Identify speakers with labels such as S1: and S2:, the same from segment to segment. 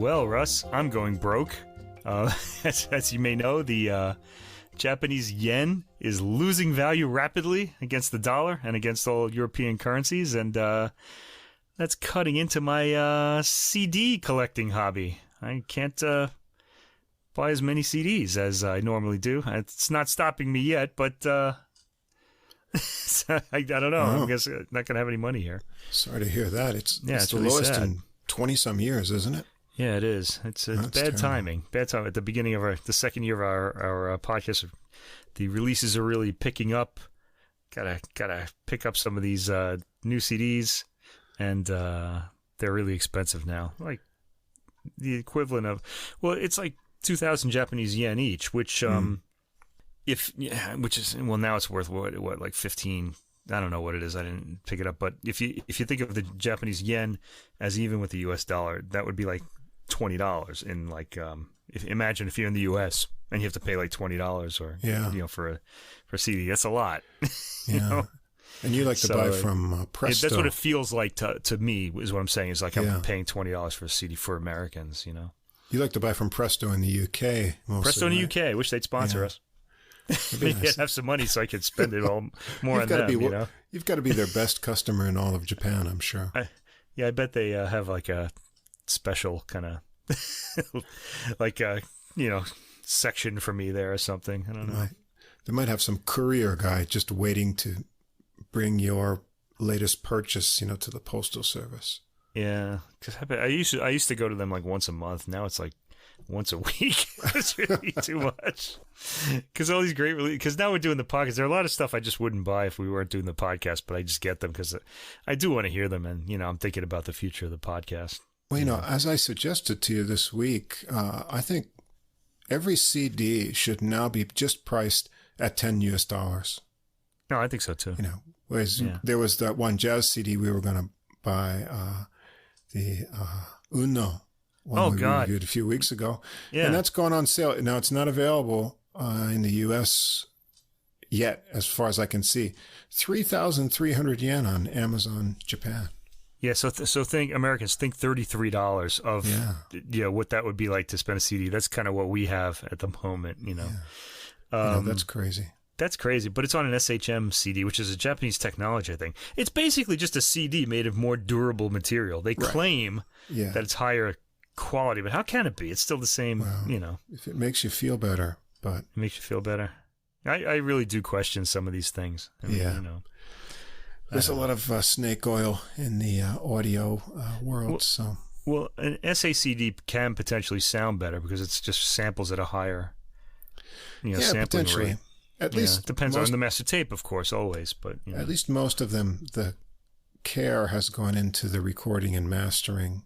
S1: Well, Russ, I'm going broke. As you may know, the Japanese yen is losing value rapidly against the dollar and against all European currencies, and that's cutting into my CD collecting hobby. I can't buy as many CDs as I normally do. It's not stopping me yet, but I don't know.
S2: Oh.
S1: I guess I'm not going to have any money here.
S2: Sorry to hear that. It's the
S1: really
S2: lowest
S1: sad.
S2: in 20-some years, isn't it?
S1: Yeah, it is. It's bad
S2: terrible.
S1: timing. Bad time at the beginning of the second year of our podcast. The releases are really picking up. Gotta pick up some of these new CDs, and they're really expensive now. Like the equivalent of, well, it's like 2,000 Japanese yen each, which now it's worth what like 15. I don't know what it is. I didn't pick it up, but if you think of the Japanese yen as even with the U.S. dollar, that would be like $20 in like imagine if you're in the U.S. and you have to pay like $20 or for a CD. That's a lot. you know?
S2: And you like to buy from Presto.
S1: That's what it feels like to me. Is what I'm saying. Is like I'm paying $20 for a CD for Americans. You know.
S2: You like to buy from Presto in the UK mostly.
S1: Presto in the UK. I wish they'd sponsor us. Maybe I'd have some money so I could spend it all more on them.
S2: You've got to be their best customer in all of Japan, I'm sure.
S1: I bet they have like a special kind of like a section for me there or something. I don't know.
S2: They might have some courier guy just waiting to bring your latest purchase, to the postal service.
S1: Yeah, because I used to go to them like once a month. Now it's like once a week. It's really too much. Because all these great because now we're doing the podcast. There are a lot of stuff I just wouldn't buy if we weren't doing the podcast, but I just get them because I do want to hear them, and I'm thinking about the future of the podcast.
S2: Well, as I suggested to you this week, I think every CD should now be just priced at $10 US.
S1: No, I think so too.
S2: Whereas there was that one jazz CD we were going to buy, the Uno. One we reviewed a few weeks ago. Yeah. And that's gone on sale. Now, it's not available in the U.S. yet, as far as I can see. 3,300 yen on Amazon Japan. Yeah,
S1: so think Americans, think $33 of what that would be like to spend a CD. That's kind of what we have at the moment,
S2: That's crazy.
S1: That's crazy, but it's on an SHM CD, which is a Japanese technology, I think. It's basically just a CD made of more durable material. They claim that it's higher quality, but how can it be? It's still the same,
S2: If it makes you feel better, but...
S1: It makes you feel better. I really do question some of these things.
S2: There's a lot of snake oil in the audio world, so...
S1: Well, an SACD can potentially sound better because it's just samples at a higher, sampling rate.
S2: At least
S1: depends on the master tape, of course, always. But
S2: at least most of them, the care has gone into the recording and mastering.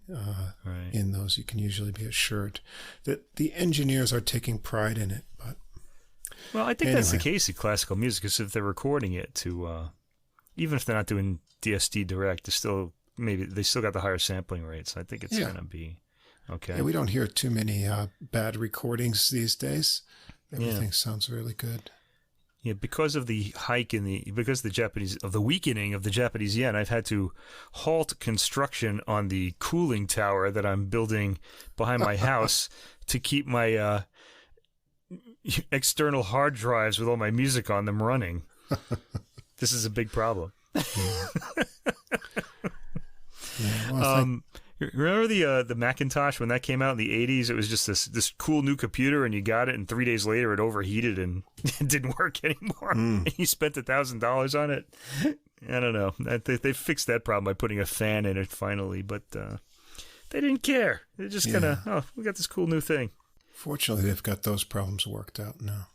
S2: In those, you can usually be assured that the engineers are taking pride in it. But
S1: I think that's the case in classical music, because if they're recording it to, even if they're not doing DSD direct, they still got the higher sampling rates. I think it's going to be okay.
S2: Yeah, we don't hear too many bad recordings these days. Everything sounds really good.
S1: Yeah, because of the the weakening of the Japanese yen, I've had to halt construction on the cooling tower that I'm building behind my house to keep my external hard drives with all my music on them running. This is a big problem. Remember the Macintosh when that came out in the 80s? It was just this cool new computer, and you got it, and 3 days later it overheated and it didn't work anymore. And you spent $1,000 on it. I don't know. They fixed that problem by putting a fan in it finally, but they didn't care. They just kind of, we got this cool new thing.
S2: Fortunately, they've got those problems worked out now.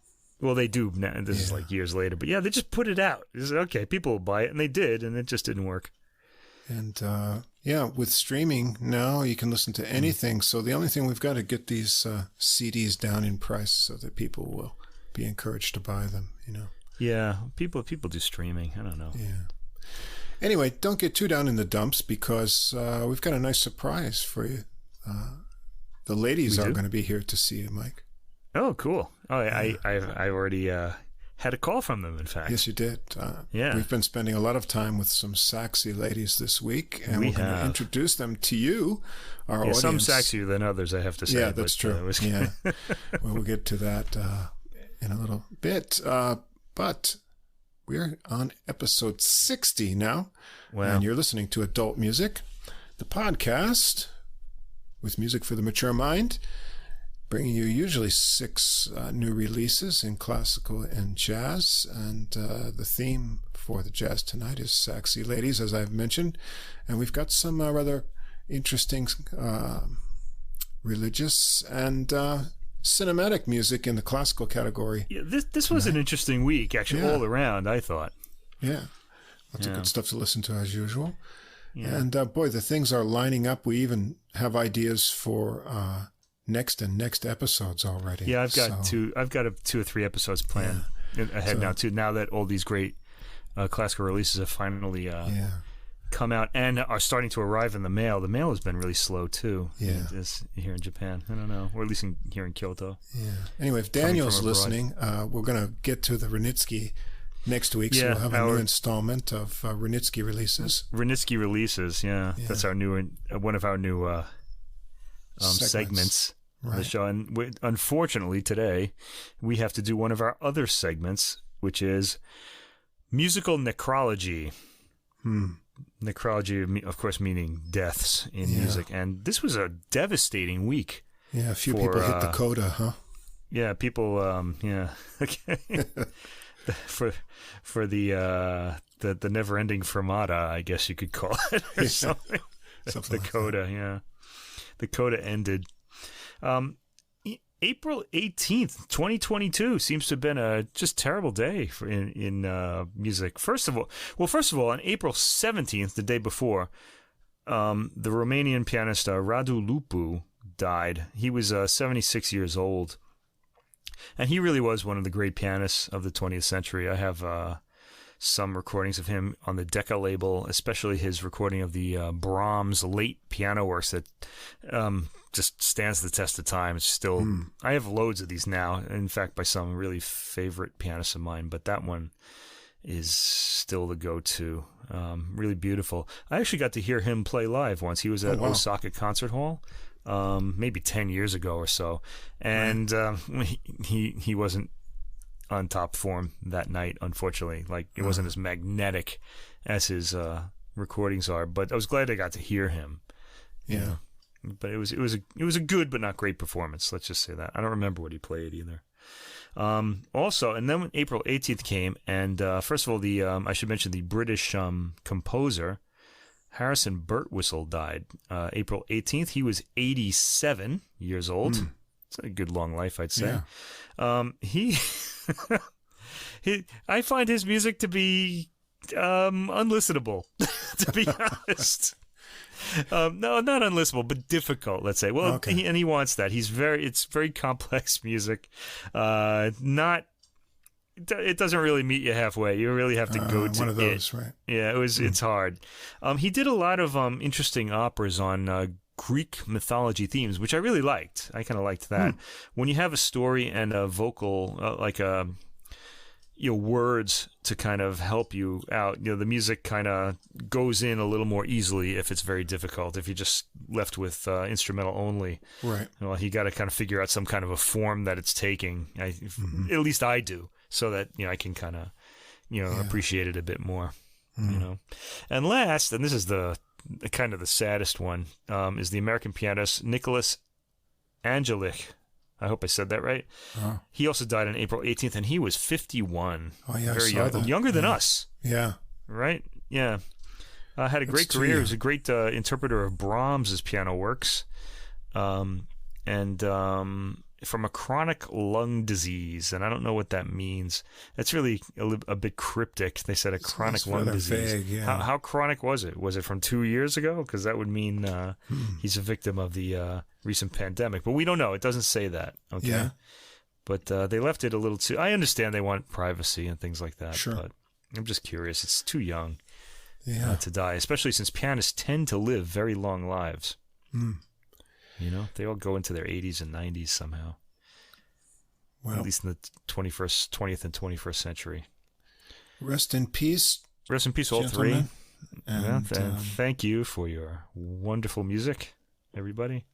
S1: Well, they do now. This is like years later, but they just put it out. It's okay, people will buy it, and they did, and it just didn't work.
S2: And with streaming now, you can listen to anything. So the only thing we've got to get these CDs down in price so that people will be encouraged to buy them.
S1: Yeah, people do streaming. I don't know.
S2: Yeah. Anyway, don't get too down in the dumps because we've got a nice surprise for you. The ladies are going to be here to see you, Mike.
S1: Oh, cool. Oh, I've already had a call from them, in fact.
S2: Yes, you did.
S1: Yeah.
S2: We've been spending a lot of time with some Saxy ladies this week, and we're going to introduce them to you, our audience.
S1: Some sexier than others, I have to say.
S2: Yeah, that's true. Yeah. Well, we'll get to that in a little bit. But we're on episode 60 now, and you're listening to Adult Music, the podcast with music for the mature mind, bringing you usually 6 new releases in classical and jazz. And the theme for the jazz tonight is Saxy Ladies, as I've mentioned. And we've got some rather interesting religious and cinematic music in the classical category.
S1: Yeah, this was an interesting week, actually, all around, I thought.
S2: Yeah. Lots of good stuff to listen to, as usual. Yeah. And boy, the things are lining up. We even have ideas for next episodes already.
S1: Yeah, I've got 2 or 3 episodes planned ahead now too. Now that all these great classical releases have finally come out and are starting to arrive in the mail. The mail has been really slow too.
S2: Yeah,
S1: here in Japan. I don't know, or at least here in Kyoto.
S2: Yeah. Anyway, if Daniel's listening, we're going to get to the Renitsky next week, so we'll have a new installment of Renitsky releases.
S1: Renitsky releases, that's our new one of our new segments. Right. The show, and unfortunately today we have to do one of our other segments, which is musical necrology. Necrology, of course, meaning deaths in music, and this was a devastating week.
S2: Yeah, a few people hit the coda, huh?
S1: Yeah, people. Okay. for the never-ending fermata, I guess you could call it, or something. The coda, the coda ended. April 18th, 2022 seems to have been a just terrible day in music. First of all, on April 17th, the day before, the Romanian pianist Radu Lupu died. He was 76 years old, and he really was one of the great pianists of the 20th century. I have some recordings of him on the Decca label, especially his recording of the Brahms late piano works that just stands the test of time. It's still, I have loads of these now, in fact, by some really favorite pianists of mine, but that one is still the go-to. Really beautiful. I actually got to hear him play live once. He was at Osaka Concert Hall, maybe 10 years ago or so, and he wasn't on top form that night, unfortunately. Like, it wasn't as magnetic as his recordings are, but I was glad I got to hear him.
S2: Yeah.
S1: You know? But it was a good but not great performance. Let's just say that. I don't remember what he played either. Also, and then when April 18th came, and first of all, I should mention the British composer Harrison Birtwistle died April 18th. He was 87 years old. It's a good long life, I'd say. Yeah. I find his music to be unlistenable, to be honest. No, not unlistenable, but difficult, let's say. Well, okay. He wants that. It's very complex music. It doesn't really meet you halfway. You really have to go to
S2: one of those, right?
S1: Yeah, it's hard. He did a lot of interesting operas on Greek mythology themes, which I really liked. I kind of liked that. When you have a story and a vocal, words to kind of help you out, the music kind of goes in a little more easily if it's very difficult. If you're just left with instrumental only,
S2: right?
S1: Well, you got to kind of figure out some kind of a form that it's taking. At least I do, so that I can kind of appreciate it a bit more. And last, and this is the kind of the saddest one, is the American pianist Nicolas Angelich. I hope I said that right. He also died on April 18th, and he was 51.
S2: Oh, yeah,
S1: very young, younger than us.
S2: Yeah.
S1: Right? Yeah. Had a great career. He was a great interpreter of Brahms' piano works. And from a chronic lung disease, and I don't know what that means. That's really a bit cryptic. They said a chronic lung disease.
S2: Vague, yeah.
S1: How chronic was it? Was it from 2 years ago? Because that would mean he's a victim of the recent pandemic. But we don't know. It doesn't say that. Okay.
S2: Yeah.
S1: But they left it a little too... I understand they want privacy and things like that.
S2: Sure.
S1: But I'm just curious. It's too young to die, especially since pianists tend to live very long lives. They all go into their 80s and 90s somehow. at least in the 20th and 21st century.
S2: Rest in peace.
S1: Rest in peace, all three.
S2: And
S1: thank you for your wonderful music, everybody.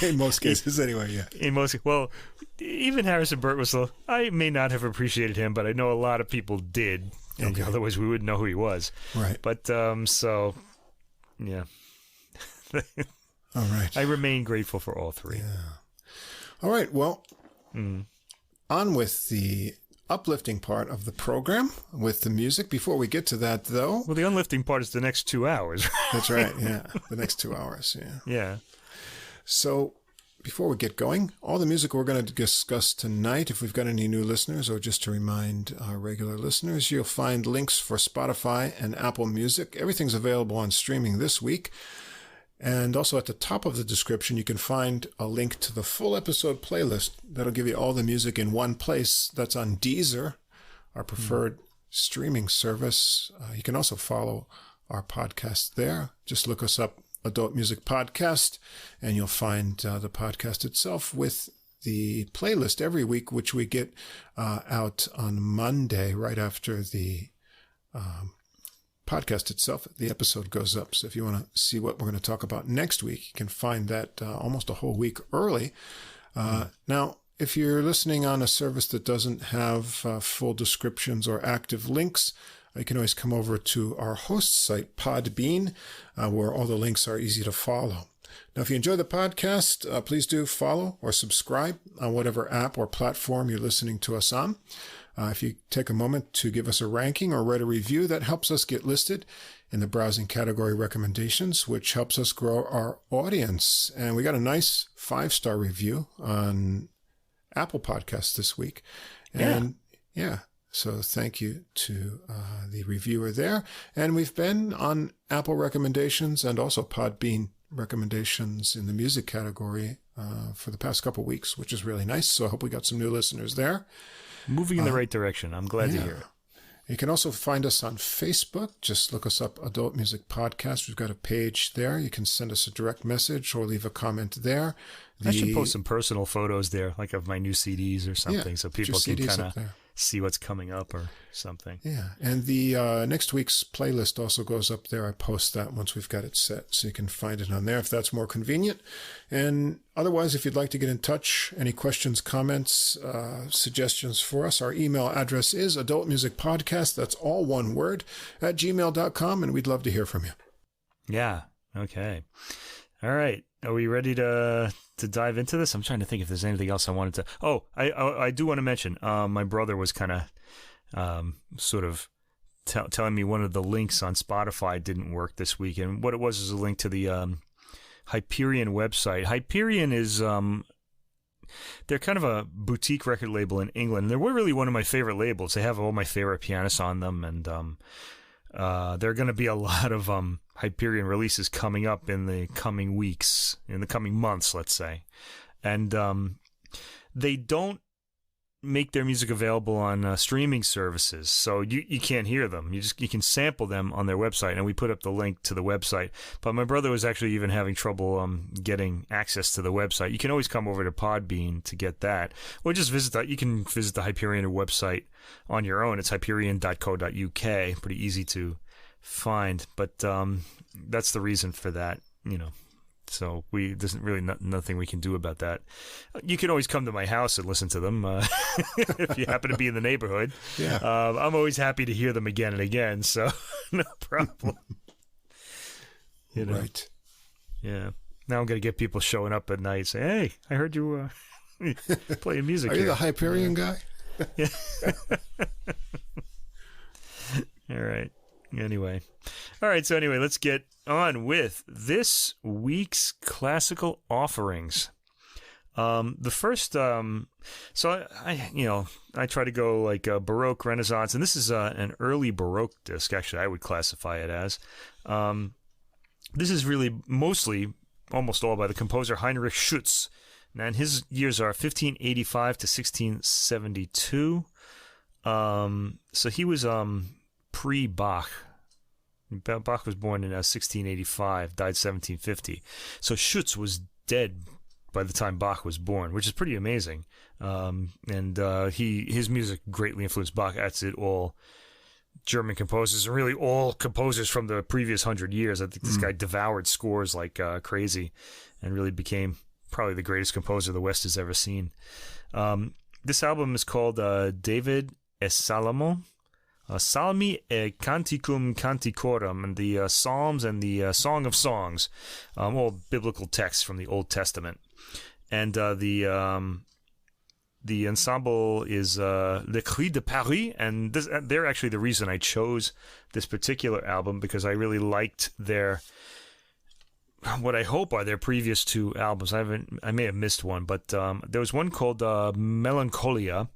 S2: In most cases, anyway, yeah.
S1: Well, even Harrison Birtwistle, I may not have appreciated him, but I know a lot of people did. And otherwise, we wouldn't know who he was.
S2: Right.
S1: But, so, yeah.
S2: All right.
S1: I remain grateful for all three.
S2: Yeah. All right. Well, on with the uplifting part of the program with the music. Before we get to that, though.
S1: Well, the unlifting part is the next 2 hours.
S2: That's right. Yeah. The next 2 hours. Yeah.
S1: Yeah.
S2: So before we get going, all the music we're going to discuss tonight, if we've got any new listeners, or just to remind our regular listeners, you'll find links for Spotify and Apple Music. Everything's available on streaming this week. And also at the top of the description, you can find a link to the full episode playlist that'll give you all the music in one place. That's on Deezer, our preferred streaming service. You can also follow our podcast there. Just look us up, Adult Music Podcast, and you'll find the podcast itself with the playlist every week, which we get out on Monday right after the podcast itself. The episode goes up. So if you want to see what we're going to talk about next week, you can find that almost a whole week early. Now, if you're listening on a service that doesn't have full descriptions or active links, you can always come over to our host site, Podbean, where all the links are easy to follow. Now, if you enjoy the podcast, please do follow or subscribe on whatever app or platform you're listening to us on. If you take a moment to give us a ranking or write a review, that helps us get listed in the browsing category recommendations, which helps us grow our audience. And we got a nice 5-star review on Apple Podcasts this week. And yeah. So thank you to the reviewer there. And we've been on Apple recommendations and also Podbean recommendations in the music category for the past couple of weeks, which is really nice. So I hope we got some new listeners there.
S1: Moving in the right direction. I'm glad to hear it.
S2: You can also find us on Facebook. Just look us up, Adult Music Podcast. We've got a page there. You can send us a direct message or leave a comment there.
S1: I should post some personal photos there, like of my new CDs or something, so people can kind of see what's coming up or something.
S2: Yeah, and the next week's playlist also goes up there. I post that once we've got it set, so you can find it on there if that's more convenient. And otherwise, if you'd like to get in touch, any questions, comments, suggestions for us, our email address is adultmusicpodcast, that's all one word, @gmail.com, and we'd love to hear from you.
S1: Yeah, okay. All right. Are we ready to dive into this? I'm trying to think if there's anything else I wanted to. Oh, I do want to mention. My brother was kind of sort of telling me one of the links on Spotify didn't work this week, and what it was is a link to the Hyperion website. Hyperion is they're kind of a boutique record label in England. They're really one of my favorite labels. They have all my favorite pianists on them, and there are going to be a lot of Hyperion releases coming up in the coming weeks, in the coming months, let's say. And they don't make their music available on streaming services, so you can't hear them. You can sample them on their website, and we put up the link to the website. But my brother was actually even having trouble getting access to the website. You can always come over to Podbean to get that, or just visit that. You can visit the Hyperion website on your own. It's hyperion.co.uk. Pretty easy to find, but that's the reason for that, So there's really nothing we can do about that. You can always come to my house and listen to them if you happen to be in the neighborhood.
S2: Yeah.
S1: I'm always happy to hear them again and again, so no problem.
S2: Right.
S1: Yeah. Now I'm going to get people showing up at night and say, hey, I heard you playing music.
S2: Are you the Hyperion guy?
S1: Yeah. All right. Anyway. All right. So anyway, let's get on with this week's classical offerings. The first, so I try to go like Baroque, Renaissance, and this is an early Baroque disc. Actually, I would classify it as. This is really mostly, almost all by the composer Heinrich Schütz. And his years are 1585 to 1672. So he was pre-Bach. Bach was born in 1685, died 1750. So Schütz was dead by the time Bach was born, which is pretty amazing. His music greatly influenced Bach, as did all German composers, and really all composers from the previous 100 years. I think this guy devoured scores like crazy, and really became probably the greatest composer the West has ever seen. This album is called David et Salomon, Psalmi e Canticum Canticorum, and the Psalms and the Song of Songs, all biblical texts from the Old Testament. And the ensemble is Le Cris de Paris, and they're actually the reason I chose this particular album, because I really liked what I hope are their previous two albums. I may have missed one, but there was one called Melancholia,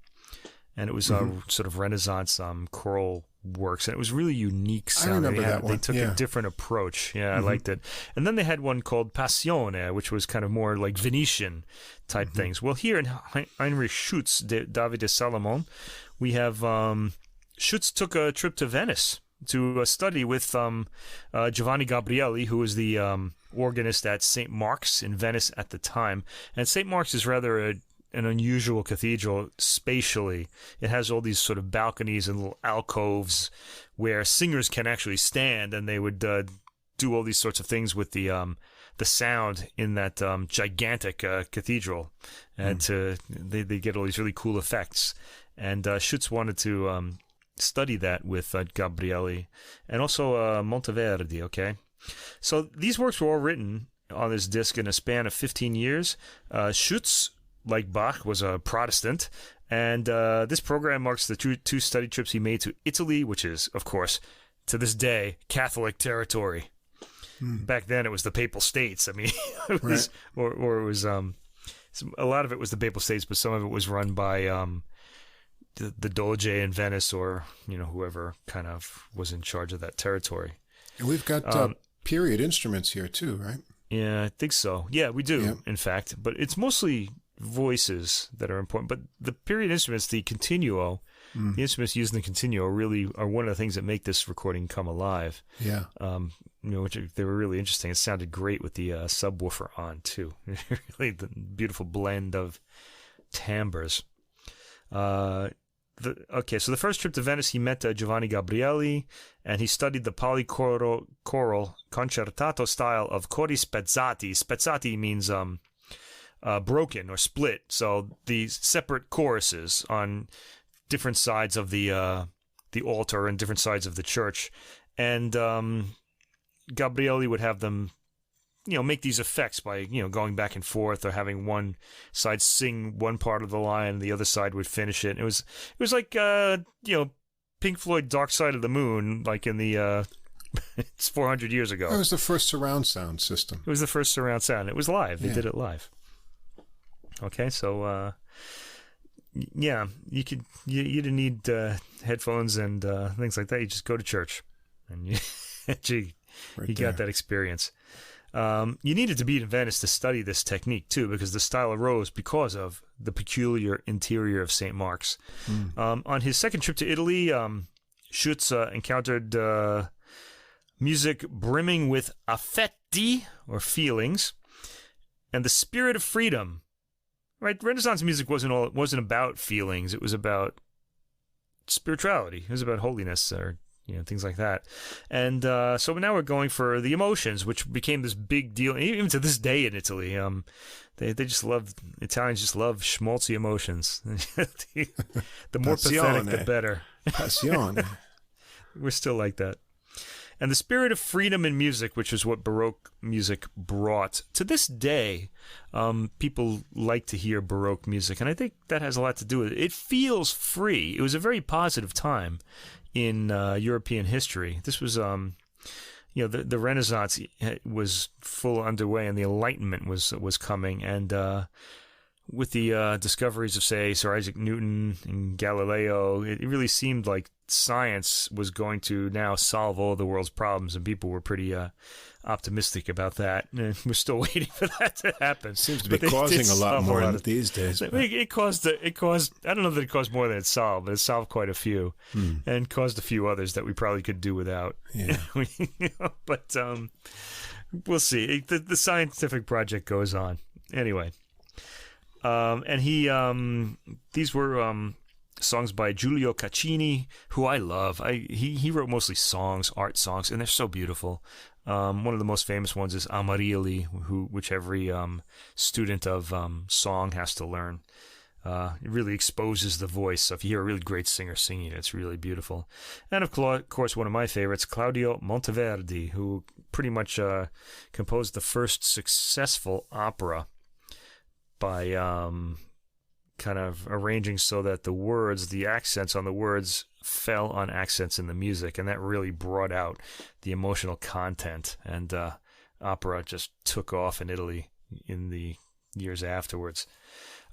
S1: and it was sort of Renaissance choral works, and it was really unique sound.
S2: I remember that one.
S1: They took a different approach. I liked it. And then they had one called Passione, which was kind of more like Venetian type things. Well, here in Heinrich Schütz, David de Salomon, we have Schütz took a trip to Venice to study with Giovanni Gabrieli, who was the organist at St. Mark's in Venice at the time. And St. Mark's is rather an unusual cathedral spatially. It has all these sort of balconies and little alcoves where singers can actually stand, and they would do all these sorts of things with the sound in that gigantic cathedral, and they get all these really cool effects. And Schütz wanted to study that with Gabrieli, and also Monteverdi. Okay, so these works were all written on this disc in a span of 15 years. Schütz, like Bach, was a Protestant, and this program marks the two study trips he made to Italy, which is, of course, to this day, Catholic territory. Back then, it was the Papal States. I mean, it was, or it was a lot of it was the Papal States, but some of it was run by the Doge in Venice, or whoever kind of was in charge of that territory.
S2: And we've got period instruments here too, right?
S1: Yeah, I think so. Yeah, we do, in fact, but it's mostly voices that are important. But the period instruments, the continuo, the instruments used in the continuo really are one of the things that make this recording come alive. Yeah. Which they were really interesting. It sounded great with the subwoofer on too. Really the beautiful blend of timbres. So the first trip to Venice, he met Giovanni Gabrieli, and he studied the polychoral concertato style of cori spezzati. Spezzati means broken or split. So these separate choruses on different sides of the altar and different sides of the church, and Gabrieli would have them, make these effects by going back and forth, or having one side sing one part of the line and the other side would finish it. It was like Pink Floyd Dark Side of the Moon, like in the it's 400 years ago.
S2: It was the first surround sound system.
S1: It was the first surround sound. It was live. They did it live. Okay, so you didn't need headphones and things like that. You just go to church, and you got that experience. You needed to be in Venice to study this technique too, because the style arose because of the peculiar interior of St. Mark's. On his second trip to Italy, Schütz encountered music brimming with affetti, or feelings, and the spirit of freedom. Right, Renaissance music wasn't about feelings; it was about spirituality. It was about holiness, or things like that. And so now we're going for the emotions, which became this big deal, even to this day in Italy. Italians just love schmaltzy emotions. The more pathetic, the better.
S2: Passione.
S1: We're still like that. And the spirit of freedom in music, which is what Baroque music brought. To this day, people like to hear Baroque music, and I think that has a lot to do with it. It feels free. It was a very positive time in European history. This was, the Renaissance was full underway, and the Enlightenment was coming, and with the discoveries of, say, Sir Isaac Newton and Galileo, it really seemed like science was going to now solve all the world's problems, and people were pretty optimistic about that. And we're still waiting for that to happen.
S2: Seems to be causing a lot more these days.
S1: It caused. I don't know that it caused more than it solved, but it solved quite a few, and caused a few others that we probably could do without.
S2: Yeah.
S1: But we'll see. The scientific project goes on anyway. And these were songs by Giulio Caccini, who I love. He wrote mostly songs, art songs, and they're so beautiful. One of the most famous ones is Amarilli, which every student of song has to learn. It really exposes the voice. So if you hear a really great singer singing it, it's really beautiful. And of course, one of my favorites, Claudio Monteverdi, who pretty much composed the first successful opera by kind of arranging so that the accents on the words fell on accents in the music, and that really brought out the emotional content. And opera just took off in Italy in the years afterwards.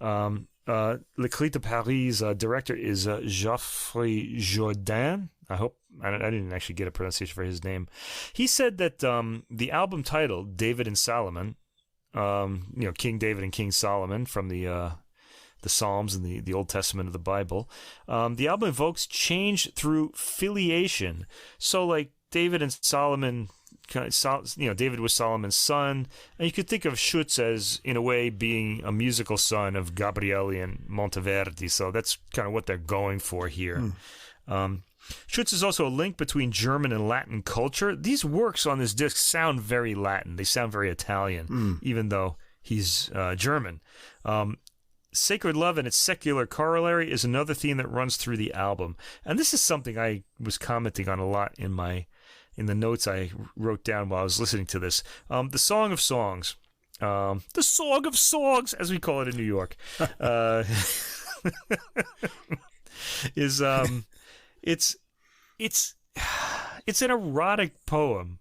S1: Le Cris de Paris' director is Geoffroy Jourdain. I didn't actually get a pronunciation for his name. He said that the album title, David and Salomon, King David and King Solomon from the Psalms and the Old Testament of the Bible, the album evokes change through filiation. So like David and Solomon, David was Solomon's son, and you could think of Schütz as, in a way, being a musical son of Gabriele and Monteverdi. So that's kind of what they're going for here. Schütz is also a link between German and Latin culture. These works on this disc sound very Latin. They sound very Italian, even though he's German. Sacred love and its secular corollary is another theme that runs through the album. And this is something I was commenting on a lot in the notes I wrote down while I was listening to this. The Song of Songs. The Song of Songs, as we call it in New York, is it's an erotic poem.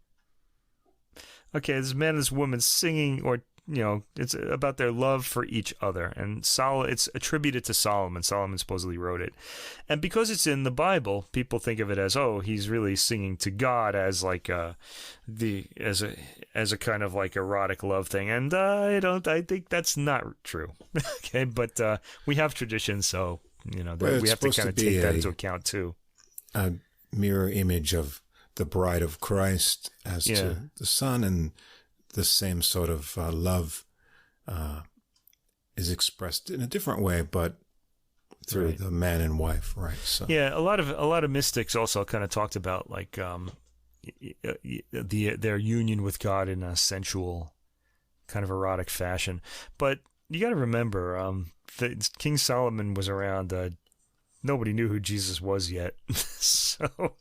S1: Okay, this man and this woman singing, or it's about their love for each other, and it's attributed to Solomon. Solomon supposedly wrote it, and because it's in the Bible, people think of it as, he's really singing to God as like as a kind of like erotic love thing, and I think that's not true. Okay, but we have traditions, so we have to kind of take that into account too.
S2: A mirror image of the bride of Christ as to the Son, and the same sort of love is expressed in a different way, but through the man and wife, right? So
S1: a lot of mystics also kind of talked about like their union with God in a sensual, kind of erotic fashion. But you got to remember that King Solomon was around. Nobody knew who Jesus was yet, so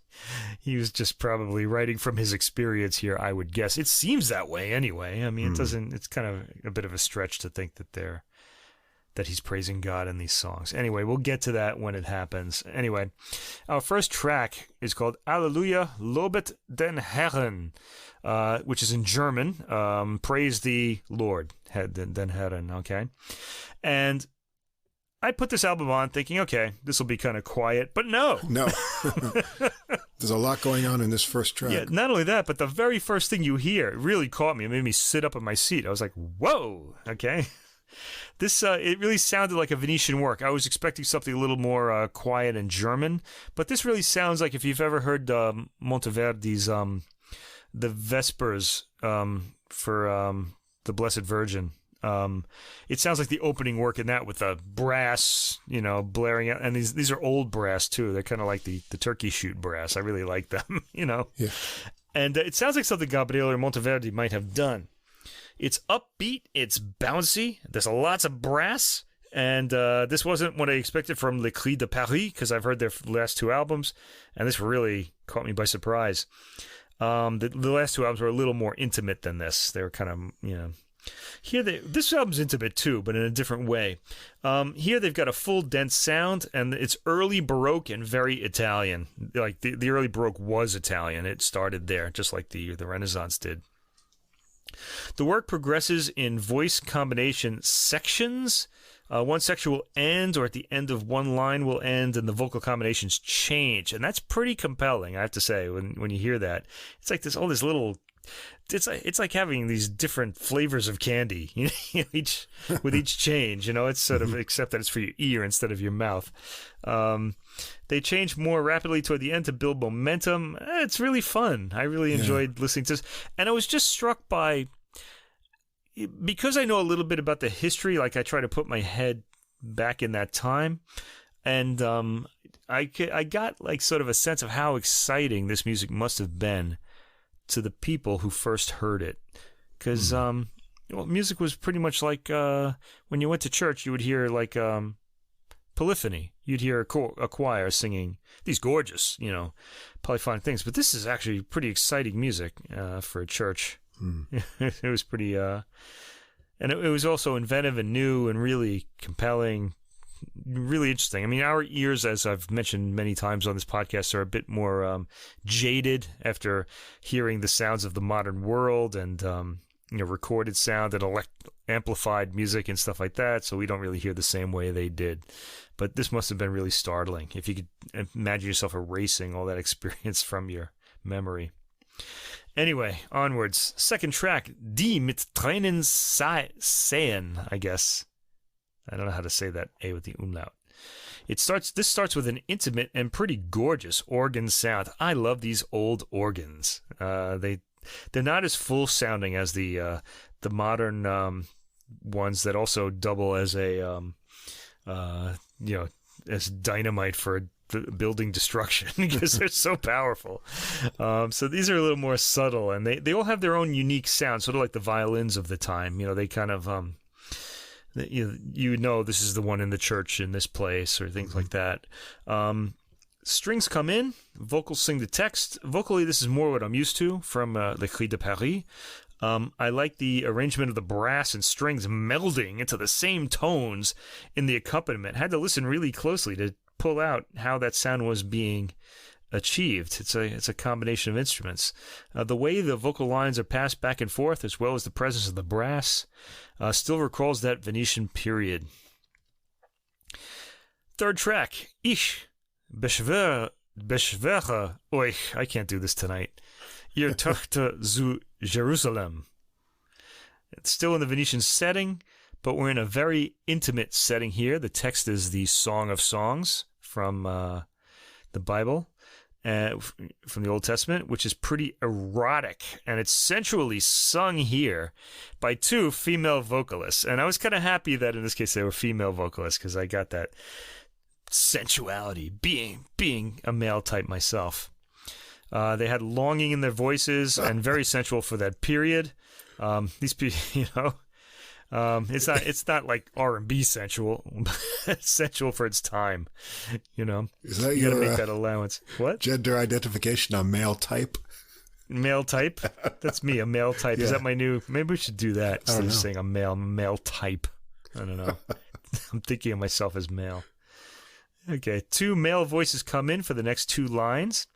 S1: he was just probably writing from his experience here, I would guess. It seems that way anyway. I mean, it's kind of a bit of a stretch to think that he's praising God in these songs. Anyway, we'll get to that when it happens. Anyway, our first track is called Alleluia, Lobet den Herren, which is in German, praise the Lord, den Herren, okay? And I put this album on thinking, okay, this will be kind of quiet, but no.
S2: There's a lot going on in this first track.
S1: Yeah, not only that, but the very first thing you hear really caught me. It made me sit up in my seat. I was like, whoa, okay. This, it really sounded like a Venetian work. I was expecting something a little more quiet and German, but this really sounds like, if you've ever heard Monteverdi's the Vespers for the Blessed Virgin. It sounds like the opening work in that, with the brass, blaring out, and these are old brass too. They're kind of like the turkey shoot brass. I really like them, Yeah. And it sounds like something Gabriele or Monteverdi might have done. It's upbeat, it's bouncy. There's lots of brass, and this wasn't what I expected from Le Cris de Paris, because I've heard their last two albums, and this really caught me by surprise. The last two albums were a little more intimate than this. They were kind of, Here, this album's intimate too, but in a different way. Here they've got a full, dense sound, and it's early Baroque and very Italian. Like the early Baroque was Italian. It started there, just like the Renaissance did. The work progresses in voice combination sections. One section will end, or at the end of one line will end, and the vocal combinations change. And that's pretty compelling, I have to say, when you hear that. It's like all this little... It's like having these different flavors of candy, with each change. It's sort of, except that it's for your ear instead of your mouth. They change more rapidly toward the end to build momentum. It's really fun. I really enjoyed listening to this, and I was just struck by because I know a little bit about the history, like I try to put my head back in that time, and I got like sort of a sense of how exciting this music must have been to the people who first heard it, because music was pretty much like when you went to church, you would hear like polyphony. You'd hear a choir singing these gorgeous, polyphonic things. But this is actually pretty exciting music for a church. It was pretty, and it was also inventive and new and really compelling, really interesting. I mean, our ears, as I've mentioned many times on this podcast, are a bit more jaded after hearing the sounds of the modern world and recorded sound and amplified music and stuff like that. So we don't really hear the same way they did. But this must have been really startling if you could imagine yourself erasing all that experience from your memory. Anyway, onwards. Second track, Die mit Tränen sehen, I guess. I don't know how to say that A with the umlaut. This starts with an intimate and pretty gorgeous organ sound. I love these old organs. They're not as full sounding as the modern ones that also double as a as dynamite for building destruction because they're so powerful. So these are a little more subtle, and they all have their own unique sound, sort of like the violins of the time. They kind of this is the one in the church in this place or things like that. Strings come in, vocals sing the text. Vocally, this is more what I'm used to from Le Cri de Paris. I like the arrangement of the brass and strings melding into the same tones in the accompaniment. Had to listen really closely to pull out how that sound was being achieved. It's a combination of instruments. The way the vocal lines are passed back and forth, as well as the presence of the brass, still recalls that Venetian period. Third track, Ich beschwöre euch, I can't do this tonight, ihr Tochter zu Jerusalem. It's still in the Venetian setting, but we're in a very intimate setting here. The text is the Song of Songs from the Bible, from the Old Testament, which is pretty erotic, and it's sensually sung here by two female vocalists. And I was kind of happy that in this case they were female vocalists, because I got that sensuality, being a male type myself. They had longing in their voices and very sensual for that period. These people, it's not like R&B sensual. It's sensual for its time.
S2: Is that
S1: you
S2: your
S1: gotta make that allowance? What
S2: gender identification on male type?
S1: Male type? That's me, a male type. Yeah. Is that my new? Maybe we should do that instead of saying a male type. I don't know. I'm thinking of myself as male. Okay, two male voices come in for the next two lines.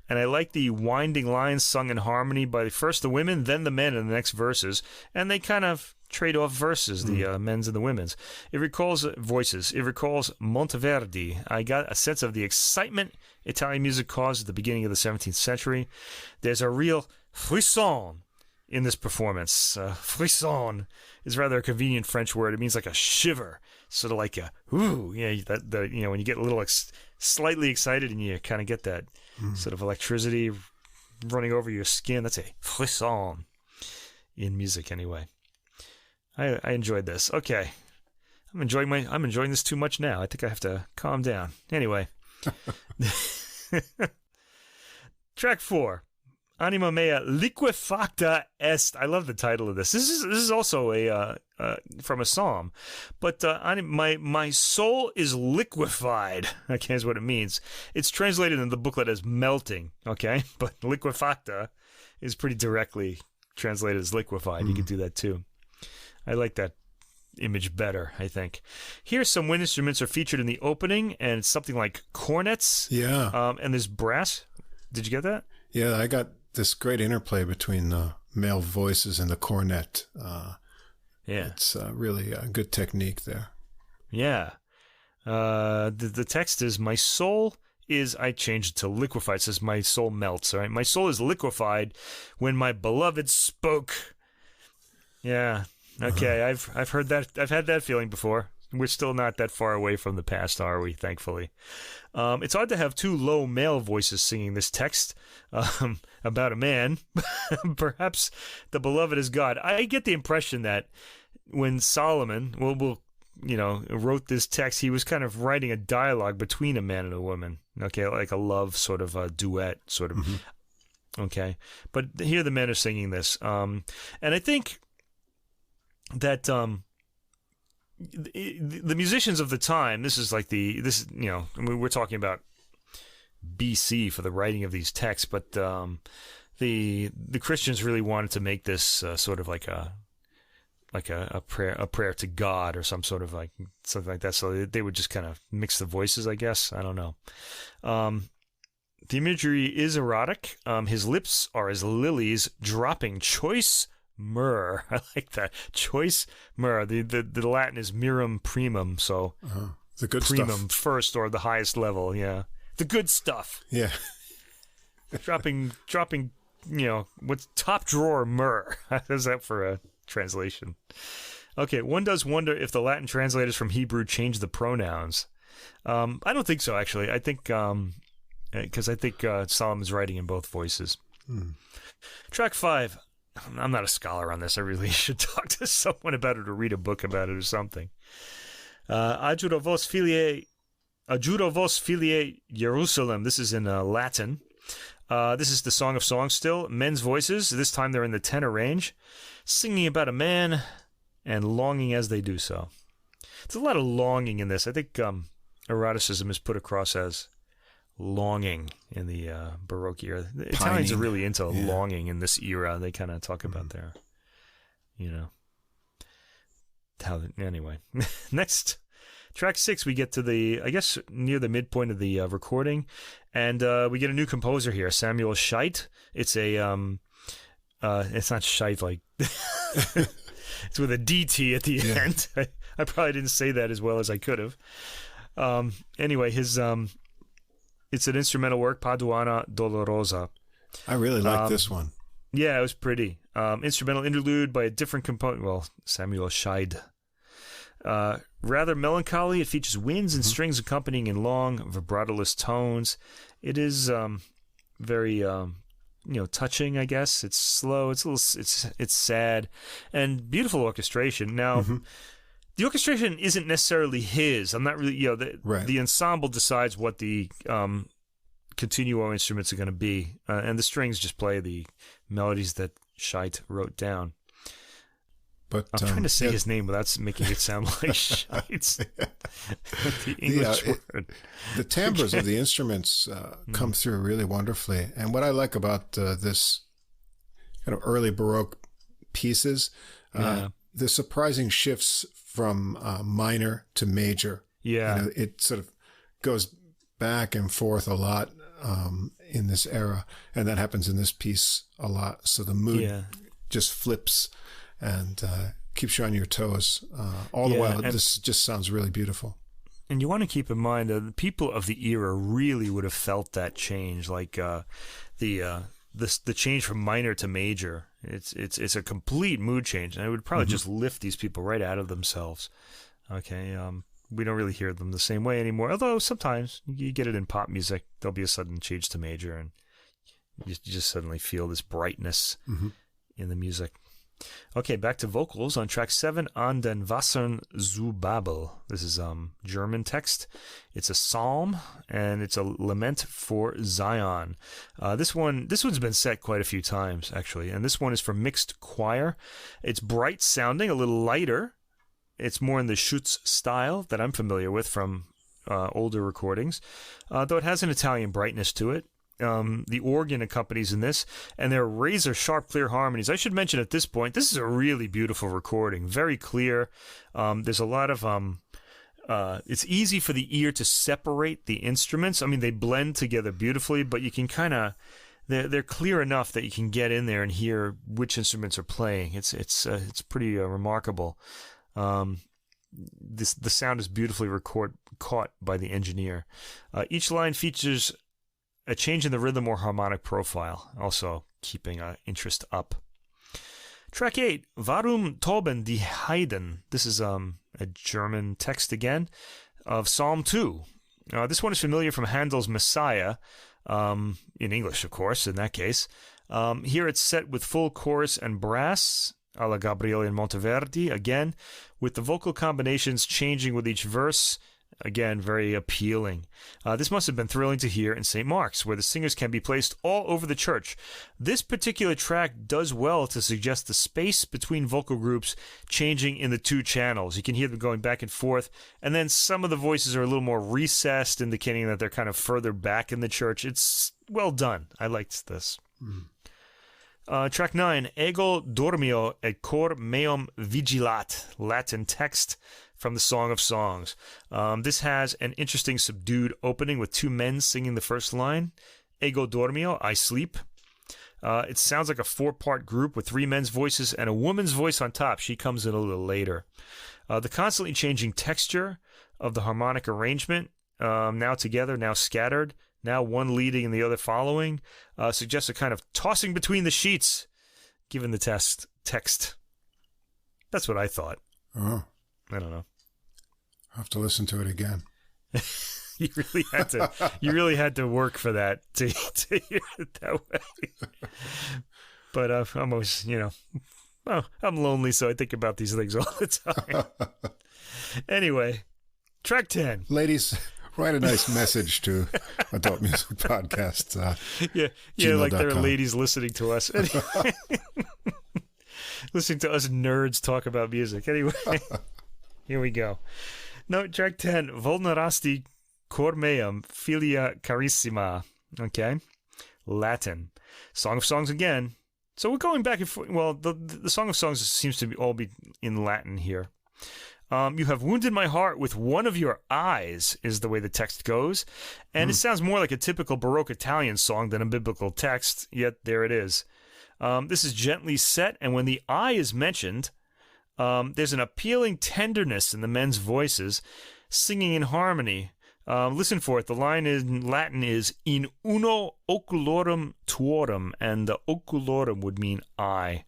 S1: And I like the winding lines sung in harmony by first the women, then the men in the next verses. And they kind of trade off verses, the men's and the women's. It recalls voices. It recalls Monteverdi. I got a sense of the excitement Italian music caused at the beginning of the 17th century. There's a real frisson in this performance. Frisson is rather a convenient French word. It means like a shiver, sort of like a ooh. When you get a little slightly excited and you kind of get that sort of electricity running over your skin. That's a frisson in music, anyway. I enjoyed this. Okay, I'm enjoying this too much now. I think I have to calm down. Anyway, track 4. Anima mea liquefacta est. I love the title of this. This is also a from a psalm, but my soul is liquefied. Okay, is what it means. It's translated in the booklet as melting. Okay, but liquefacta is pretty directly translated as liquefied. You could do that too. I like that image better, I think. Here, some wind instruments are featured in the opening, and it's something like cornets.
S2: Yeah.
S1: And there's brass. Did you get that?
S2: Yeah, I got this great interplay between the male voices and the cornet. It's really a good technique there.
S1: Yeah. The text is, my soul is, I changed it to liquefied. It says, my soul melts. All right. My soul is liquefied when my beloved spoke. Yeah. Okay. I've heard that. I've had that feeling before. We're still not that far away from the past, are we? Thankfully. It's odd to have two low male voices singing this text about a man. Perhaps the beloved is God. I get the impression that when Salomon, wrote this text, he was kind of writing a dialogue between a man and a woman. Okay, like a love sort of a duet, sort of. Mm-hmm. Okay, but here the men are singing this, and I think that the musicians of the time, we're talking about BC for the writing of these texts, but the Christians really wanted to make this sort of like a prayer to God or some sort of like something like that. So they would just kind of mix the voices, I guess. I don't know. The imagery is erotic. His lips are as lilies dropping choice myrrh. I like that. Choice myrrh. The Latin is mirum primum, so
S2: the good
S1: primum
S2: stuff.
S1: First or the highest level, yeah. The good stuff.
S2: Yeah.
S1: dropping, what's top drawer myrrh. How's that for a translation? Okay, one does wonder if the Latin translators from Hebrew changed the pronouns. I don't think so, actually. I think, because I think Solomon's writing in both voices. Track 5. I'm not a scholar on this. I really should talk to someone about it or read a book about it or something. Adjuro vos filiae Jerusalem. This is in Latin. This is the Song of Songs still. Men's voices. This time they're in the tenor range, singing about a man and longing as they do so. There's a lot of longing in this. I think eroticism is put across as longing in the Baroque era. The Italians are really into longing in this era. They kind of talk about their, anyway. Next, track 6, we get to near the midpoint of the recording, and we get a new composer here, Samuel Schütz. It's a, it's not Schütz like, it's with a DT at the end. I probably didn't say that as well as I could have. Anyway, his it's an instrumental work, Paduana Dolorosa.
S2: I really like this one.
S1: Yeah, it was pretty. Instrumental interlude by a different component. Well, Samuel Schütz. Rather melancholy. It features winds and strings accompanying in long, vibratoless tones. It is very, touching, I guess. It's slow. It's sad, and beautiful orchestration. Now, the orchestration isn't necessarily his. I'm not really, the ensemble decides what the continuo instruments are going to be, and the strings just play the melodies that Schütz wrote down. But I'm trying to say his name without making it sound like Schütz. The English word.
S2: The timbres of the instruments come through really wonderfully. And what I like about this kind of early Baroque pieces, the surprising shifts from minor to major. Yeah. It sort of goes back and forth a lot in this era. And that happens in this piece a lot. So the mood just flips and keeps you on your toes all the while. This just sounds really beautiful.
S1: And you want to keep in mind that the people of the era really would have felt that change, like the change from minor to major. It's a complete mood change, and it would probably just lift these people right out of themselves. Okay, we don't really hear them the same way anymore. Although sometimes you get it in pop music, there'll be a sudden change to major, and you just suddenly feel this brightness in the music. Okay, back to vocals on track 7, An den Wassern zu Babel. This is German text. It's a psalm, and it's a lament for Zion. This one's been set quite a few times, actually, and this one is for mixed choir. It's bright sounding, a little lighter. It's more in the Schütz style that I'm familiar with from older recordings, though it has an Italian brightness to it. The organ accompanies in this, and they're razor sharp, clear harmonies. I should mention at this point, this is a really beautiful recording, very clear. There's a lot of it's easy for the ear to separate the instruments. I mean, they blend together beautifully, but you can kind of they're clear enough that you can get in there and hear which instruments are playing. It's pretty remarkable. The sound is beautifully caught by the engineer. Each line features a change in the rhythm or harmonic profile, also keeping interest up. Track 8, Warum toben die Heiden? This is a German text again of Psalm 2. This one is familiar from Handel's Messiah, in English, of course, in that case. Here it's set with full chorus and brass, a la Gabriele and Monteverdi, again, with the vocal combinations changing with each verse. Again, very appealing. This must have been thrilling to hear in St. Mark's, where the singers can be placed all over the church. This particular track does well to suggest the space between vocal groups changing in the two channels. You can hear them going back and forth, and then some of the voices are a little more recessed, indicating that they're kind of further back in the church. It's well done. I liked this. Track 9, Ego dormio et cor meum vigilat, Latin text from the Song of Songs. This has an interesting subdued opening with two men singing the first line. Ego dormio, I sleep. It sounds like a four-part group with three men's voices and a woman's voice on top. She comes in a little later. The constantly changing texture of the harmonic arrangement, now together, now scattered, now one leading and the other following, suggests a kind of tossing between the sheets, given the text. That's what I thought.
S2: Oh.
S1: I don't know.
S2: I'll have to listen to it again.
S1: You really had to work for that to hear it that way. But I'm always, I'm lonely, so I think about these things all the time. Anyway, track 10.
S2: Ladies, write a nice message to Adult Music Podcast.
S1: Like there are ladies listening to us. Anyway. Listening to us nerds talk about music. Anyway, here we go. No, track 10, Vulnerasti cor meum, filia carissima. Okay, Latin. Song of Songs again. So we're going back and forth. Well, the Song of Songs seems to all be in Latin here. You have wounded my heart with one of your eyes, is the way the text goes. And it sounds more like a typical Baroque Italian song than a biblical text, yet there it is. This is gently set, and when the eye is mentioned, there's an appealing tenderness in the men's voices, singing in harmony. Listen for it. The line in Latin is in uno oculorum tuorum, and the oculorum would mean eye.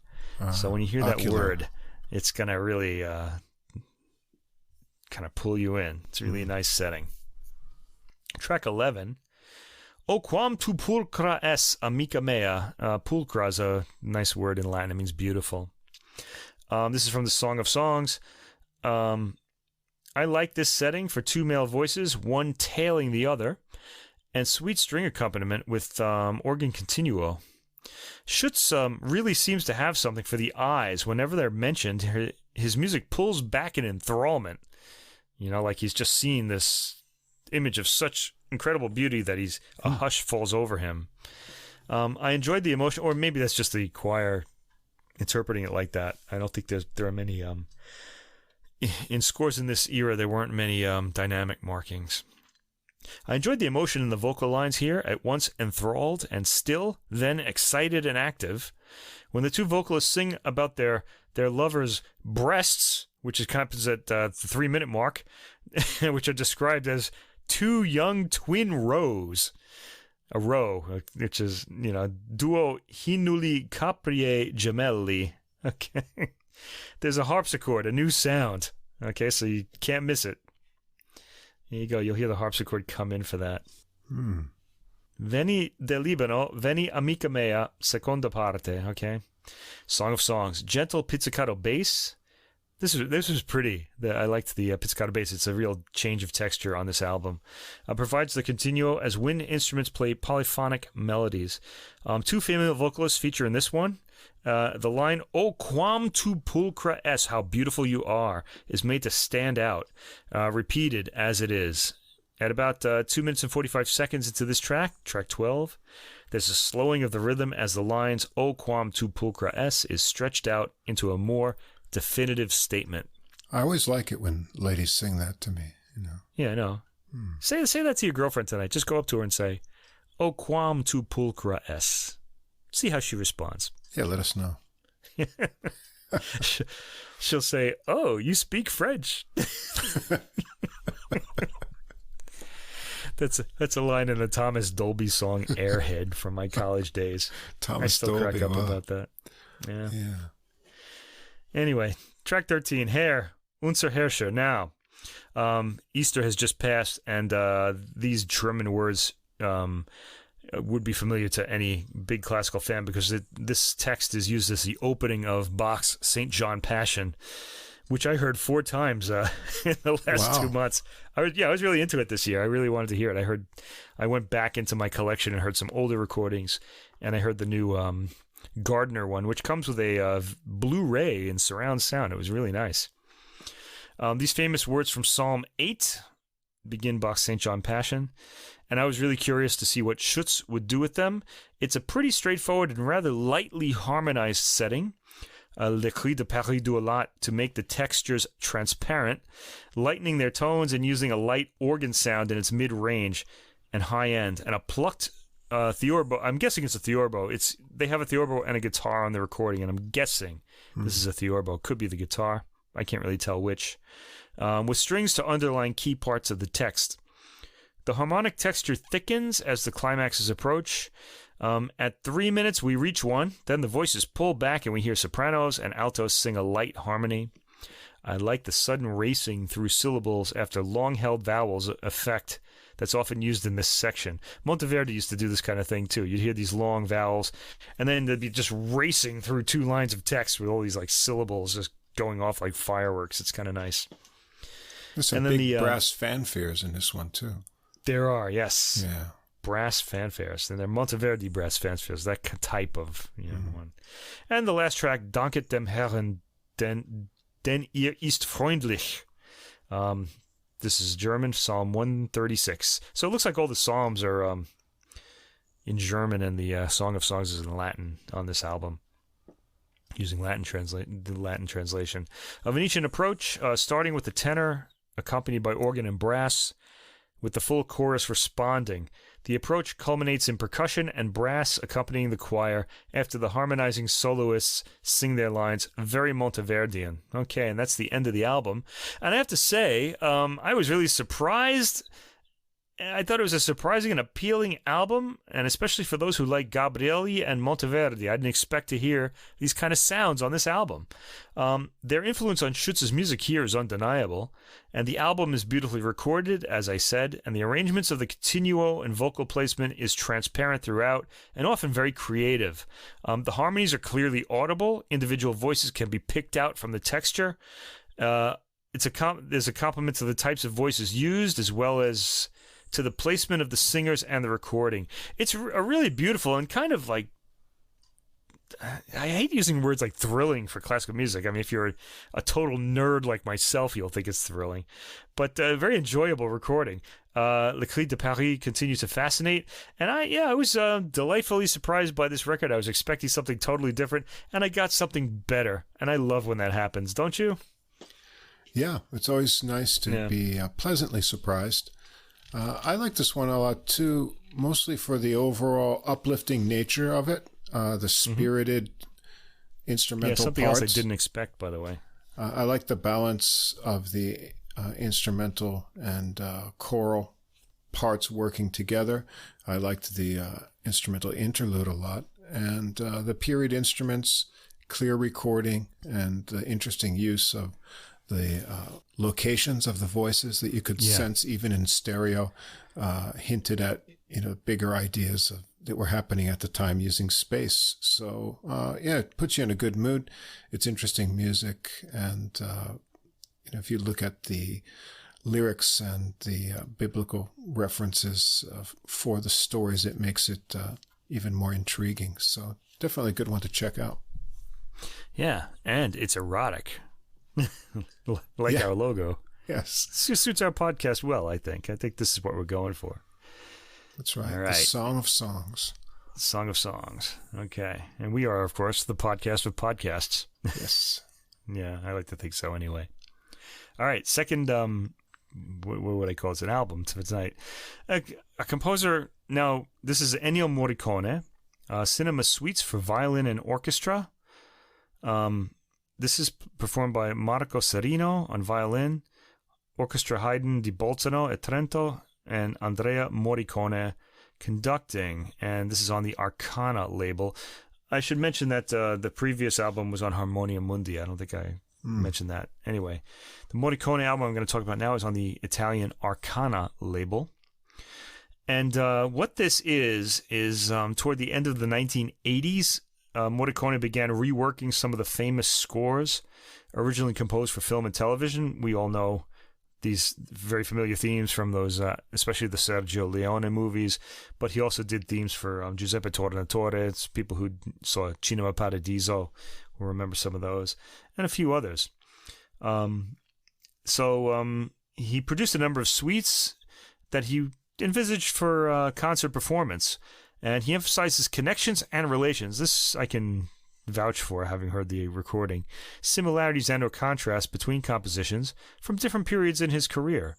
S1: So when you hear that word, it's going to really kind of pull you in. It's really a nice setting. Track 11. O quam tu pulchra es, amica mea. Pulchra is a nice word in Latin. It means beautiful. This is from the Song of Songs. I like this setting for two male voices, one tailing the other, and sweet string accompaniment with organ continuo. Schütz really seems to have something for the eyes. Whenever they're mentioned, his music pulls back in enthrallment. Like he's just seeing this image of such incredible beauty that a hush falls over him. I enjoyed the emotion, or maybe that's just the choir interpreting it like that. I don't think there are many in scores in this era. There weren't many dynamic markings. I enjoyed the emotion in the vocal lines here, at once enthralled and still, then excited and active. When the two vocalists sing about their lovers' breasts, which happens at the 3-minute mark, which are described as two young twin rows. A row, which is, duo hinuli caprie gemelli. Okay. There's a harpsichord, a new sound. Okay, so you can't miss it. Here you go. You'll hear the harpsichord come in for that. Veni del Libano, veni amica mea, seconda parte. Okay. Song of Songs. Gentle pizzicato bass. This was pretty. I liked the pizzicato bass. It's a real change of texture on this album. Provides the continuo as wind instruments play polyphonic melodies. Two female vocalists feature in this one. The line, O quam tu pulchra es, how beautiful you are, is made to stand out, repeated as it is. At about 2 minutes and 45 seconds into this track 12, there's a slowing of the rhythm as the lines, O quam tu pulchra es, is stretched out into a more definitive statement.
S2: I always like it when ladies sing that to me,
S1: Yeah, I know. Say that to your girlfriend tonight. Just go up to her and say, O quam tu pulchra es. See how she responds.
S2: Yeah, let us know.
S1: She'll say, oh, you speak French. That's a line in the Thomas Dolby song Airhead from my college days.
S2: Thomas
S1: I still
S2: Dolby,
S1: crack up about that. Yeah. Anyway, track 13, Herr, unser Herrscher. Now, Easter has just passed, and these German words would be familiar to any big classical fan because this text is used as the opening of Bach's St. John Passion, which I heard 4 times in the last 2 months. I was really into it this year. I really wanted to hear it. I went back into my collection and heard some older recordings, and I heard the new Gardner one, which comes with a Blu-ray and surround sound. It was really nice. These famous words from Psalm 8 begin Bach's St. John Passion, and I was really curious to see what Schütz would do with them. It's a pretty straightforward and rather lightly harmonized setting. Le Cris de Paris do a lot to make the textures transparent, lightening their tones and using a light organ sound in its mid-range and high end, and a plucked theorbo. I'm guessing it's a theorbo. They have a theorbo and a guitar on the recording, and I'm guessing this is a theorbo. Could be the guitar. I can't really tell which. With strings to underline key parts of the text. The harmonic texture thickens as the climaxes approach. At 3 minutes, we reach 1. Then the voices pull back and we hear sopranos and altos sing a light harmony. I like the sudden racing through syllables after long-held vowels effect that's often used in this section. Monteverdi used to do this kind of thing too. You'd hear these long vowels, and then they'd be just racing through 2 lines of text with all these like syllables just going off like fireworks. It's kind of nice.
S2: There's some big brass fanfares in this one too.
S1: There are, yes.
S2: Yeah.
S1: Brass fanfares. And they're Monteverdi brass fanfares, that type of one. And the last track, Danket dem Herrn, denn ihr ist freundlich. This is German, Psalm 136. So it looks like all the Psalms are in German, and the Song of Songs is in Latin on this album, using the Latin translation. A Venetian approach, starting with the tenor, accompanied by organ and brass, with the full chorus responding. The approach culminates in percussion and brass accompanying the choir after the harmonizing soloists sing their lines. Very Monteverdian. Okay, and that's the end of the album. And I have to say, I was really surprised. I thought it was a surprising and appealing album, and especially for those who like Gabrieli and Monteverdi. I didn't expect to hear these kind of sounds on this album. Their influence on Schütz's music here is undeniable, and the album is beautifully recorded, as I said, and the arrangements of the continuo and vocal placement is transparent throughout and often very creative. The harmonies are clearly audible. Individual voices can be picked out from the texture. There's a compliment to the types of voices used, as well as to the placement of the singers and the recording. It's a really beautiful and kind of like, I hate using words like thrilling for classical music. I mean, if you're a total nerd like myself, you'll think it's thrilling. But a very enjoyable recording. Le Cris de Paris continues to fascinate. And I was delightfully surprised by this record. I was expecting something totally different, and I got something better. And I love when that happens, don't you?
S2: Yeah, it's always nice to be pleasantly surprised. I like this one a lot too, mostly for the overall uplifting nature of it, the spirited instrumental
S1: something
S2: parts.
S1: Else I didn't expect, by the way.
S2: I like the balance of the instrumental and choral parts working together. I liked the instrumental interlude a lot, and the period instruments, clear recording, and the interesting use of the locations of the voices that you could sense even in stereo, hinted at bigger ideas that were happening at the time using space. So it puts you in a good mood. It's interesting music, and if you look at the lyrics and the biblical references for the stories, it makes it even more intriguing. So definitely a good one to check out.
S1: Yeah, and it's erotic. Like our logo.
S2: Yes.
S1: It suits our podcast well, I think. I think this is what we're going for.
S2: That's right.
S1: All right.
S2: The Song of Songs.
S1: Song of Songs. Okay. And we are, of course, the podcast with podcasts.
S2: Yes.
S1: Yeah, I like to think so anyway. All right. Second, what would I call it? It's an album for tonight. A composer. Now, this is Ennio Morricone. Cinema Suites for Violin and Orchestra. This is performed by Marco Serino on violin, Orchestra Haydn di Bolzano at Trento, and Andrea Morricone conducting. And this is on the Arcana label. I should mention that the previous album was on Harmonia Mundi. I don't think I mentioned that. Anyway, the Morricone album I'm going to talk about now is on the Italian Arcana label. And what this is toward the end of the 1980s, Morricone began reworking some of the famous scores originally composed for film and television. We all know these very familiar themes from those, especially the Sergio Leone movies, but he also did themes for Giuseppe Tornatore. It's people who saw Cinema Paradiso will remember some of those, and a few others. So he produced a number of suites that he envisaged for concert performance, and he emphasizes connections and relations. This I can vouch for, having heard the recording. Similarities and or contrasts between compositions from different periods in his career.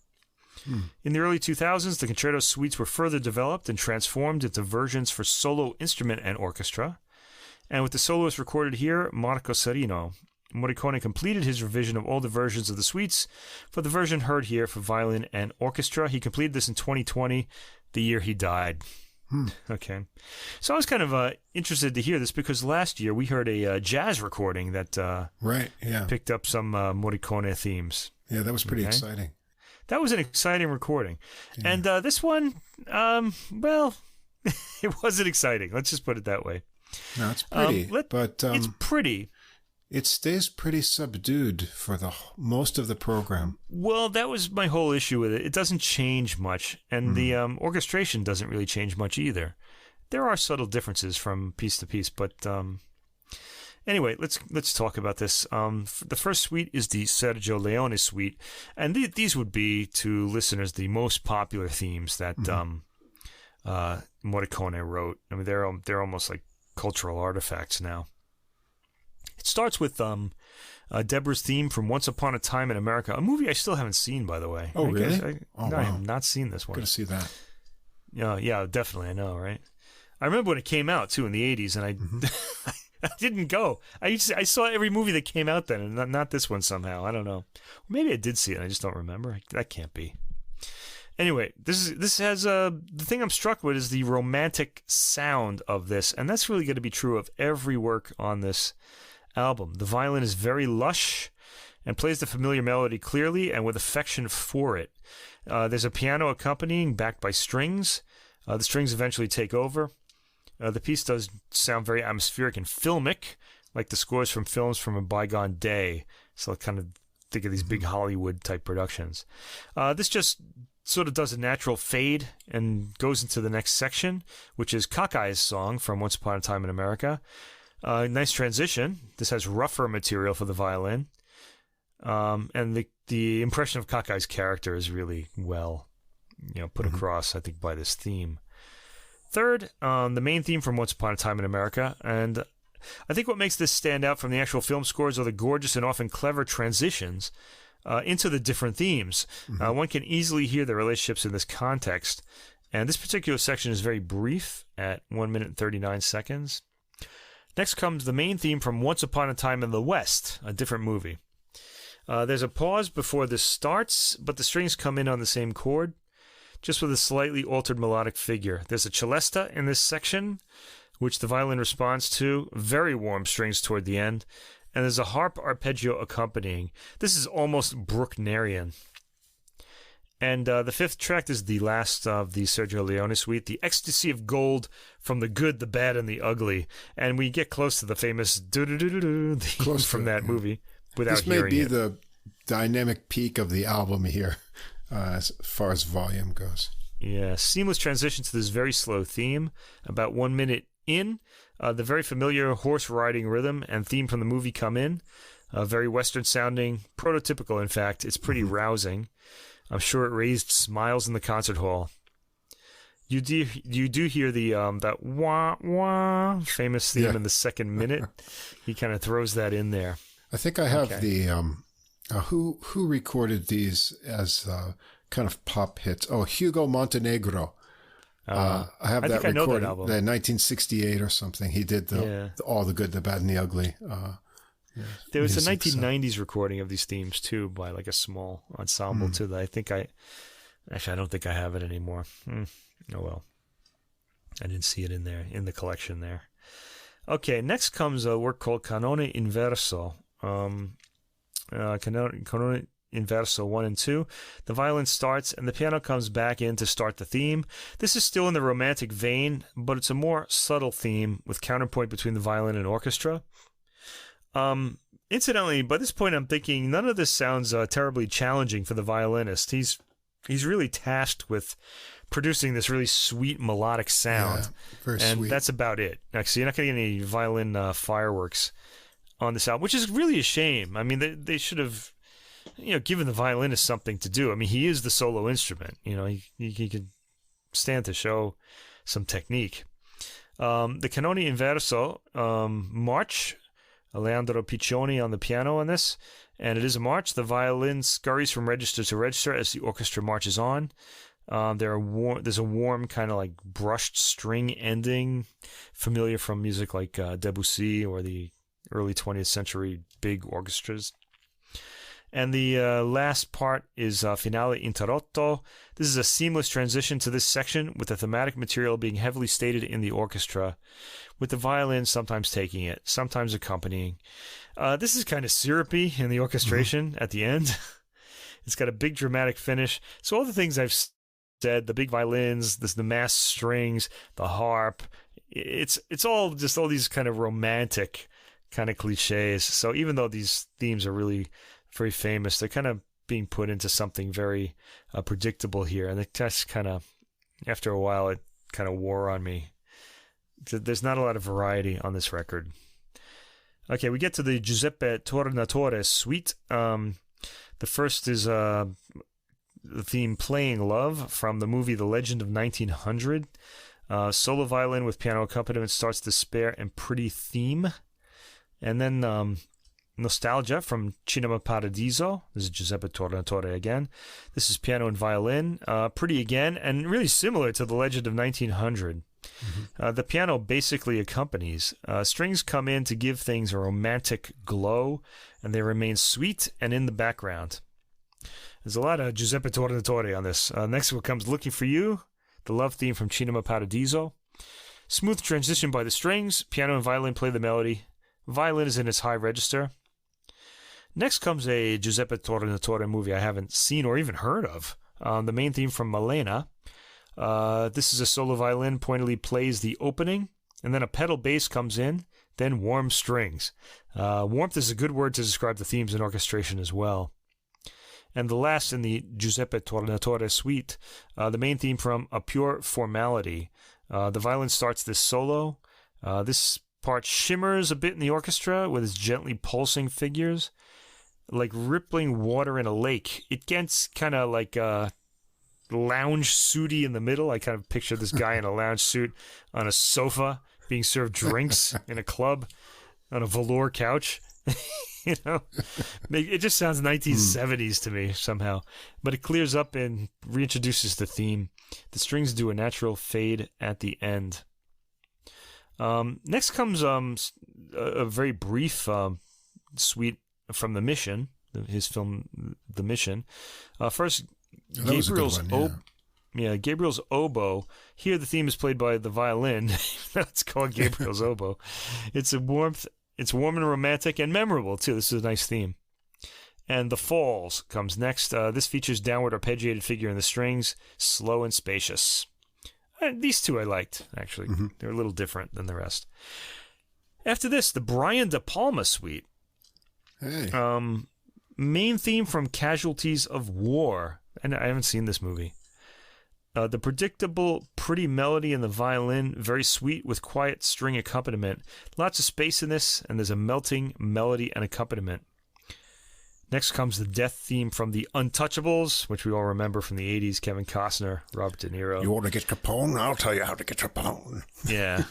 S1: In the early 2000s, the concerto suites were further developed and transformed into versions for solo instrument and orchestra. And with the soloist recorded here, Marco Serino, Morricone completed his revision of all the versions of the suites for the version heard here for violin and orchestra. He completed this in 2020, the year he died. Okay. So I was kind of interested to hear this because last year we heard a jazz recording that picked up some Morricone themes.
S2: Yeah, that was pretty exciting.
S1: That was an exciting recording. Yeah. And this one, well, it wasn't exciting. Let's just put it that way.
S2: No, it's pretty. But
S1: it's pretty.
S2: It stays pretty subdued for most of the program.
S1: Well, that was my whole issue with it. It doesn't change much, and the orchestration doesn't really change much either. There are subtle differences from piece to piece, but anyway, let's talk about this. The first suite is the Sergio Leone suite, and these would be to listeners the most popular themes that Morricone wrote. I mean, they're almost like cultural artifacts now. It starts with Deborah's theme from Once Upon a Time in America, a movie I still haven't seen, by the way.
S2: Oh, really?
S1: I have not seen this one.
S2: Got to see that.
S1: Yeah, definitely. I know, right? I remember when it came out, too, in the 80s, and I didn't go. I saw every movie that came out then, and not this one somehow. I don't know. Maybe I did see it, and I just don't remember. That can't be. Anyway, this has the thing I'm struck with is the romantic sound of this, and that's really going to be true of every work on this album. The violin is very lush and plays the familiar melody clearly and with affection for it. There's a piano accompanying, backed by strings. The strings eventually take over. The piece does sound very atmospheric and filmic, like the scores from films from a bygone day. So I kind of think of these big Hollywood type productions. This just sort of does a natural fade and goes into the next section, which is Cockey's song from Once Upon a Time in America. Nice transition. This has rougher material for the violin. And the impression of Cockey's character is really well, put across, I think, by this theme. Third, the main theme from Once Upon a Time in America. And I think what makes this stand out from the actual film scores are the gorgeous and often clever transitions into the different themes. One can easily hear the relationships in this context. And this particular section is very brief at 1 minute and 39 seconds. Next comes the main theme from Once Upon a Time in the West, a different movie. There's a pause before this starts, but the strings come in on the same chord, just with a slightly altered melodic figure. There's a celesta in this section, which the violin responds to, very warm strings toward the end, and there's a harp arpeggio accompanying. This is almost Brucknerian. And the fifth track is the last of the Sergio Leone suite, The Ecstasy of Gold from the Good, the Bad, and the Ugly. And we get close to the famous do-do-do-do-do theme from that movie without hearing it.
S2: This may be the dynamic peak of the album here as far as volume goes.
S1: Yeah, seamless transition to this very slow theme. About 1 minute in, the very familiar horse riding rhythm and theme from the movie come in. Very Western sounding, prototypical in fact. It's pretty rousing. I'm sure it raised smiles in the concert hall. You do hear the that wah wah famous theme in the second minute. He kind of throws that in there.
S2: I think I have the who recorded these as kind of pop hits. Oh, Hugo Montenegro. I have that recorded. That 1968 or something. He did all the Good, the Bad, and the Ugly.
S1: There was a 1990s recording of these themes too by like a small ensemble too that I don't think I have it anymore. Oh well, I didn't see it in there in the collection there. Okay, next comes a work called Canone Inverso. Canone Inverso 1 and 2. The violin starts and the piano comes back in to start the theme. This is still in the romantic vein, but it's a more subtle theme with counterpoint between the violin and orchestra. Incidentally, by this point I'm thinking none of this sounds terribly challenging for the violinist. He's really tasked with producing this really sweet melodic sound.
S2: Yeah, very
S1: and
S2: sweet.
S1: That's about it. Actually, you're not going to get any violin fireworks on this album, which is really a shame. I mean, they should have, given the violinist something to do. I mean, he is the solo instrument. He could stand to show some technique. The Canone Inverso March, Leandro Piccioni on the piano on this, and it is a march. The violin scurries from register to register as the orchestra marches on. There's a warm kind of like brushed string ending, familiar from music like Debussy or the early 20th century big orchestras. And the last part is Finale Interrotto. This is a seamless transition to this section with the thematic material being heavily stated in the orchestra, with the violin sometimes taking it, sometimes accompanying. This is kind of syrupy in the orchestration at the end. It's got a big dramatic finish. So all the things I've said, the big violins, the massed strings, the harp, it's all just all these kind of romantic kind of cliches. So even though these themes are really very famous, they're kind of being put into something very predictable here. And it just kind of, after a while, it kind of wore on me. There's not a lot of variety on this record. Okay, we get to the Giuseppe Tornatore suite. The first is the theme Playing Love from the movie The Legend of 1900. Solo violin with piano accompaniment starts the spare and pretty theme. And then Nostalgia from Cinema Paradiso. This is Giuseppe Tornatore again. This is piano and violin. Pretty again, and really similar to The Legend of 1900. Mm-hmm. The piano basically accompanies. Strings come in to give things a romantic glow, and they remain sweet and in the background. There's a lot of Giuseppe Tornatore on this. Next one comes Looking for You, the love theme from Cinema Paradiso. Smooth transition by the strings. Piano and violin play the melody. Violin is in its high register. Next comes a Giuseppe Tornatore movie I haven't seen or even heard of. The main theme from Malena. This is a solo violin, pointedly plays the opening, and then a pedal bass comes in, then warm strings. Warmth is a good word to describe the themes and orchestration as well. And the last in the Giuseppe Tornatore suite, the main theme from A Pure Formality. The violin starts this solo. This part shimmers a bit in the orchestra with its gently pulsing figures, like rippling water in a lake. It gets kind of like lounge suity in the middle. I kind of picture this guy in a lounge suit on a sofa being served drinks in a club on a velour couch. It just sounds 1970s to me somehow. But it clears up and reintroduces the theme. The strings do a natural fade at the end. Next comes a very brief suite from The Mission, his film The Mission. First, Gabriel's Gabriel's oboe. Here the theme is played by the violin. It's called Gabriel's oboe. It's warm and romantic and memorable too. This is a nice theme. And The Falls comes next. This features downward arpeggiated figure in the strings, slow and spacious. These two I liked, actually. Mm-hmm. They're a little different than the rest. After this, the Brian De Palma suite.
S2: Hey.
S1: Main theme from Casualties of War. And I haven't seen this movie. The predictable, pretty melody in the violin, very sweet with quiet string accompaniment. Lots of space in this, and there's a melting melody and accompaniment. Next comes the death theme from The Untouchables, which we all remember from the 80s. Kevin Costner, Robert De Niro.
S2: You want to get Capone? I'll tell you how to get Capone.
S1: Yeah.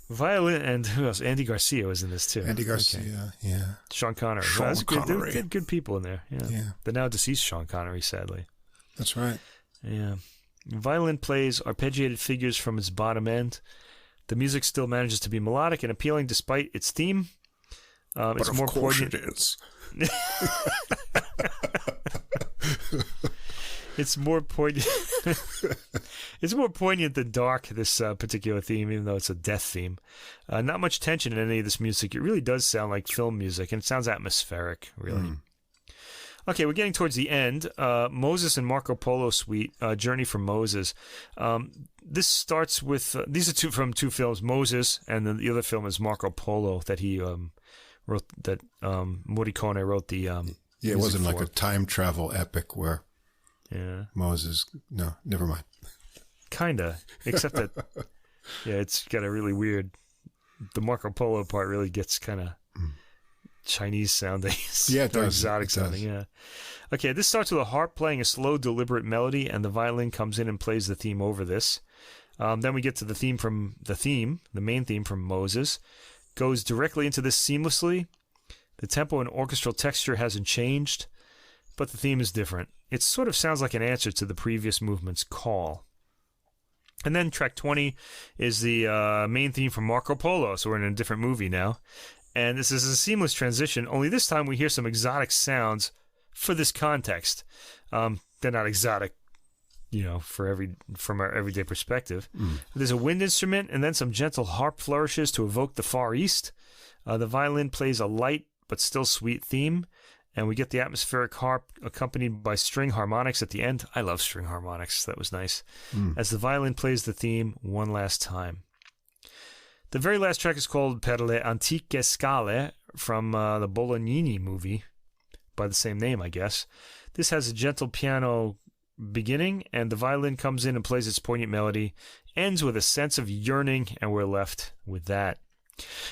S1: Violin, and who else? Andy Garcia was in this too.
S2: Andy Garcia, okay. Yeah.
S1: Sean Connery.
S2: Sean Connery.
S1: They had good people in there. Yeah. The now deceased Sean Connery, sadly.
S2: That's right.
S1: Yeah. Violin plays arpeggiated figures from its bottom end. The music still manages to be melodic and appealing despite its theme.
S2: But
S1: it's
S2: of
S1: more
S2: course it is.
S1: It's more poignant. It's more poignant than dark, this particular theme, even though it's a death theme. Not much tension in any of this music. It really does sound like film music, and it sounds atmospheric, really. Okay, we're getting towards the end. Moses and Marco Polo Suite, Journey for Moses. This starts with, these are from two films, Moses, and then the other film is Marco Polo, that he wrote, that Morricone wrote the
S2: it wasn't like a time travel epic where Moses, no, never mind.
S1: Kinda, except that, it's got a really weird, the Marco Polo part really gets kind of Chinese sounding.
S2: Yeah, it does.
S1: Exotic sounding, yeah. Okay, this starts with a harp playing a slow, deliberate melody, and the violin comes in and plays the theme over this. Then we get to the main theme from Moses. Goes directly into this seamlessly. The tempo and orchestral texture hasn't changed, but the theme is different. It sort of sounds like an answer to the previous movement's call. And then track 20 is the main theme from Marco Polo, so we're in a different movie now. And this is a seamless transition, only this time we hear some exotic sounds for this context. They're not exotic, from our everyday perspective. There's a wind instrument and then some gentle harp flourishes to evoke the Far East. The violin plays a light but still sweet theme, and we get the atmospheric harp accompanied by string harmonics at the end. I love string harmonics. That was nice. As the violin plays the theme one last time. The very last track is called Per le antiche scale from the Bolognini movie by the same name, I guess. This has a gentle piano beginning, and the violin comes in and plays its poignant melody, ends with a sense of yearning, and we're left with that.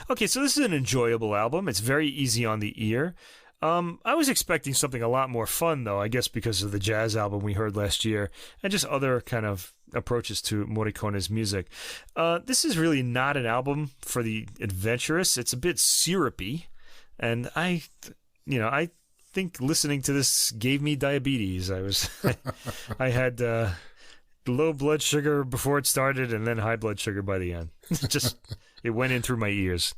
S1: Okay, so this is an enjoyable album. It's very easy on the ear. I was expecting something a lot more fun, though, I guess because of the jazz album we heard last year, and just other kind of approaches to Morricone's music. This is really not an album for the adventurous. It's a bit syrupy, and I think listening to this gave me diabetes. I had low blood sugar before it started, and then high blood sugar by the end. It went in through my ears.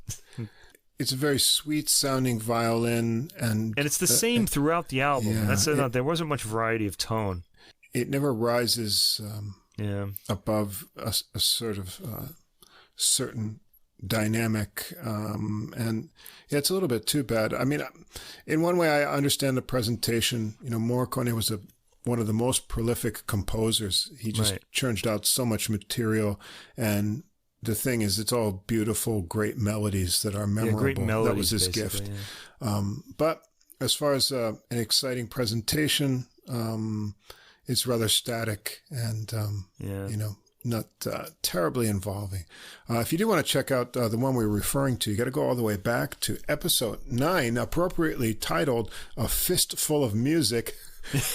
S2: It's a very sweet-sounding violin, and
S1: it's the same throughout the album. Yeah, there wasn't much variety of tone.
S2: It never rises above a sort of certain dynamic, and it's a little bit too bad. I mean, in one way, I understand the presentation. Morricone was one of the most prolific composers. He just churned out so much material, and the thing is, it's all beautiful, great melodies that are memorable.
S1: Great melodies,
S2: that was his gift. Yeah. But as far as an exciting presentation, it's rather static and, not terribly involving. If you do want to check out the one we were referring to, you got to go all the way back to episode 9, appropriately titled A Fistful of Music.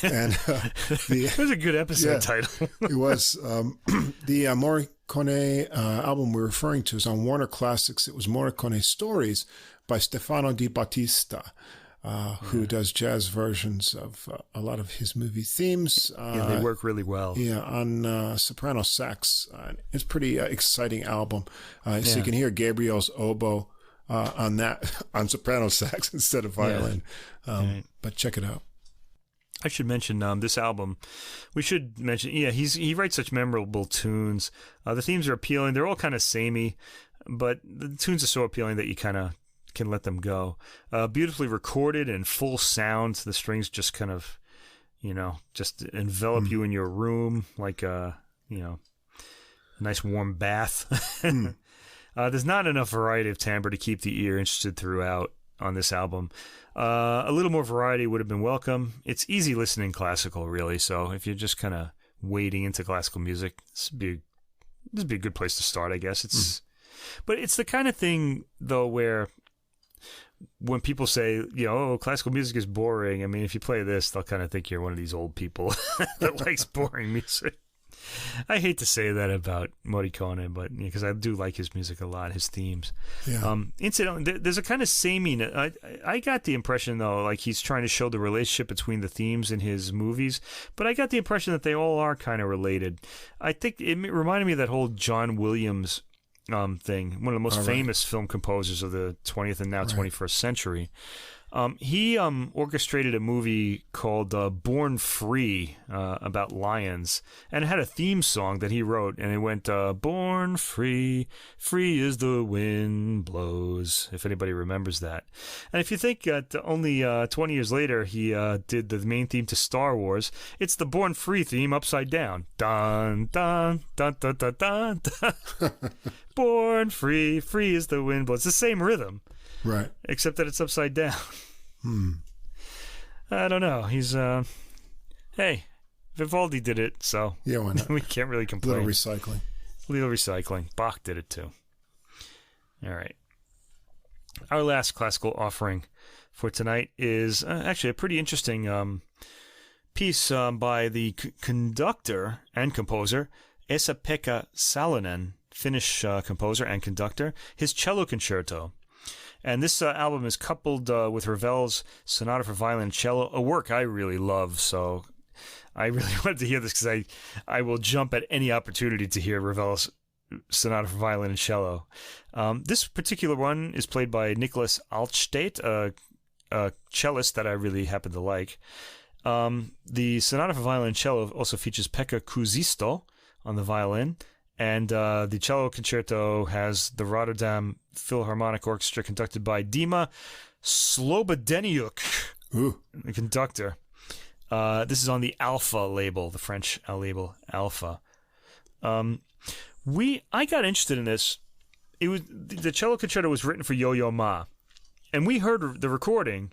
S2: And
S1: it was a good episode title.
S2: It was. The Morricone album we're referring to is on Warner Classics. It was Morricone Stories by Stefano Di Battista, who does jazz versions of a lot of his movie themes.
S1: They work really well.
S2: Yeah, on soprano sax. It's a pretty exciting album. So you can hear Gabriel's oboe on soprano sax instead of violin. But check it out.
S1: I should mention this album. We should mention, he writes such memorable tunes. The themes are appealing. They're all kind of samey, but the tunes are so appealing that you kind of can let them go. Beautifully recorded and full sound. The strings just kind of, just envelop you in your room like a nice warm bath. There's not enough variety of timbre to keep the ear interested throughout on this album. A little more variety would have been welcome. It's easy listening classical, really. So if you're just kind of wading into classical music, this would be a good place to start, I guess. But it's the kind of thing, though, where when people say, classical music is boring, I mean, if you play this, they'll kind of think you're one of these old people that likes boring music. I hate to say that about Morricone, but because I do like his music a lot, his themes. Yeah. Incidentally, there's a kind of sameness. I got the impression, though, like he's trying to show the relationship between the themes in his movies, but I got the impression that they all are kind of related. I think it reminded me of that whole John Williams thing, one of the most famous film composers of the 20th and now 21st century. He orchestrated a movie called Born Free about lions, and it had a theme song that he wrote, and it went, Born free, free as the wind blows, if anybody remembers that. And if you think that only 20 years later he did the main theme to Star Wars, it's the Born Free theme upside down. Dun, dun, dun, dun, dun, dun, dun. Born free, free as the wind blows. It's the same rhythm.
S2: Right.
S1: Except that it's upside down. I don't know. He's, hey, Vivaldi did it, so
S2: yeah, why not?
S1: We can't really complain.
S2: Little recycling.
S1: Bach did it too. All right. Our last classical offering for tonight is actually a pretty interesting piece by the conductor and composer Esa-Pekka Salonen, Finnish composer and conductor, his cello concerto. And this album is coupled with Ravel's Sonata for Violin and Cello, a work I really love. So I really wanted to hear this because I will jump at any opportunity to hear Ravel's Sonata for Violin and Cello. This particular one is played by Nicolas Altstaedt, a cellist that I really happen to like. The Sonata for Violin and Cello also features Pekka Kuusisto on the violin. And the cello concerto has the Rotterdam Philharmonic Orchestra conducted by Dima Slobodeniouk, the conductor. This is on the Alpha label, the French label Alpha. I got interested in this. The cello concerto was written for Yo-Yo Ma, and we heard the recording.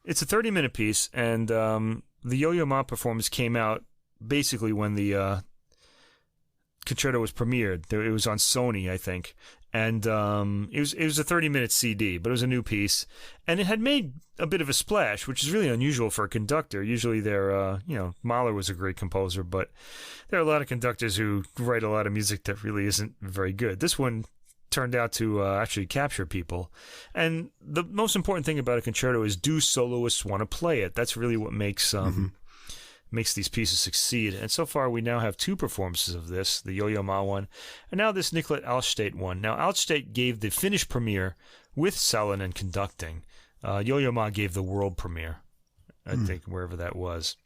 S1: It's a 30-minute piece, and the Yo-Yo Ma performance came out basically when the concerto was premiered. It was on Sony, I think, and it was a 30-minute CD, but it was a new piece, and it had made a bit of a splash, which is really unusual for a conductor. Usually, Mahler was a great composer, but there are a lot of conductors who write a lot of music that really isn't very good. This one turned out to actually capture people, and the most important thing about a concerto is, do soloists want to play it? That's really what makes these pieces succeed. And so far, we now have two performances of this, the Yo-Yo Ma one, and now this Nicolas Altstaedt one. Now, Altstaedt gave the Finnish premiere with Salonen conducting. Yo-Yo Ma gave the world premiere, I think, wherever that was.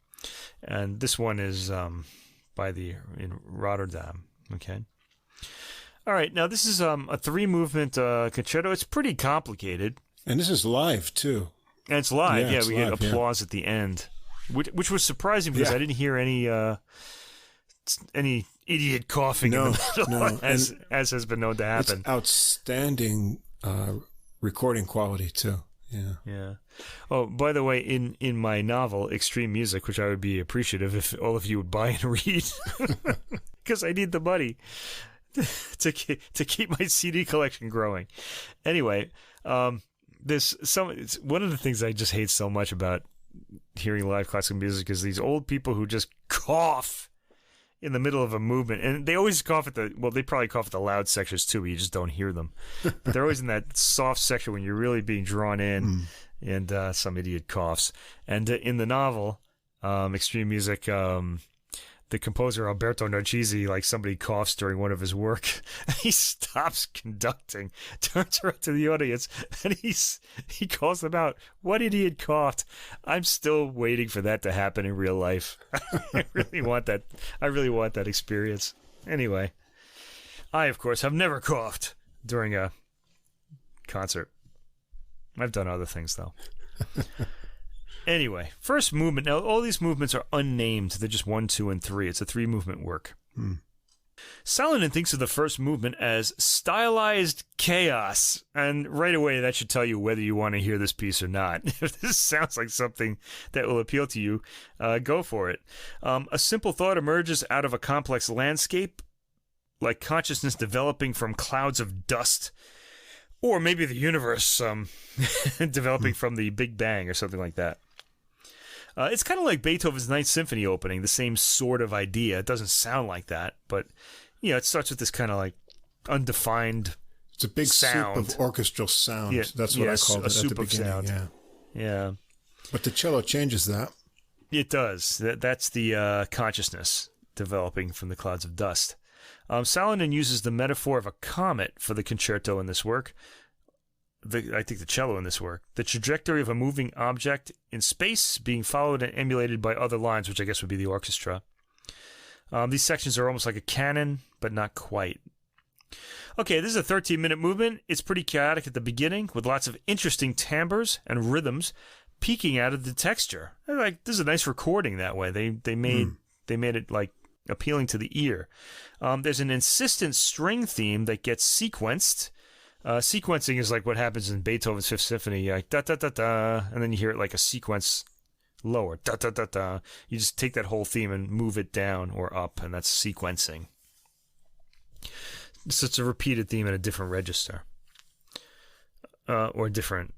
S1: And this one is in Rotterdam. Okay. All right. Now, this is a 3-movement concerto. It's pretty complicated.
S2: And this is live, too.
S1: And it's live. Yeah, we get applause at the end. Which was surprising because I didn't hear any idiot coughing in the middle, as has been known to happen.
S2: It's outstanding recording quality too.
S1: Yeah. Oh, by the way, in my novel Extreme Music, which I would be appreciative if all of you would buy and read, because I need the money to keep my CD collection growing. Anyway, one of the things I just hate so much about hearing live classical music is these old people who just cough in the middle of a movement, and they always cough they probably cough at the loud sections too, but you just don't hear them. But they're always in that soft section when you're really being drawn in, and some idiot coughs. And in the novel, Extreme Music, the composer Alberto Narcisi, like somebody coughs during one of his work, he stops conducting, turns around to the audience, and he calls them out. What idiot coughed? I'm still waiting for that to happen in real life. I really want that. I really want that experience. Anyway, I of course have never coughed during a concert. I've done other things though. Anyway, first movement. Now, all these movements are unnamed. They're just 1, 2, and 3. It's a 3-movement work. Salonen thinks of the first movement as stylized chaos. And right away, that should tell you whether you want to hear this piece or not. If this sounds like something that will appeal to you, go for it. A simple thought emerges out of a complex landscape, like consciousness developing from clouds of dust. Or maybe the universe developing from the Big Bang or something like that. It's kind of like Beethoven's Ninth Symphony opening, the same sort of idea. It doesn't sound like that, but it starts with this kind of like undefined.
S2: It's a big
S1: sound.
S2: soup of orchestral sound. Yeah, that's what I called it at the beginning.
S1: Sound. Yeah.
S2: But the cello changes that.
S1: It does. That's the consciousness developing from the clouds of dust. Salonen uses the metaphor of a comet for the concerto in this work. I think the cello in this work, the trajectory of a moving object in space being followed and emulated by other lines, which I guess would be the orchestra. These sections are almost like a canon, but not quite. Okay, this is a 13-minute movement. It's pretty chaotic at the beginning, with lots of interesting timbres and rhythms peeking out of the texture. Like, this is a nice recording that way. They made it like appealing to the ear. There's an insistent string theme that gets sequenced. Sequencing is like what happens in Beethoven's Fifth Symphony, like da da da da, and then you hear it like a sequence lower, da da da da. You just take that whole theme and move it down or up, and that's sequencing. So it's a repeated theme in a different register, or a different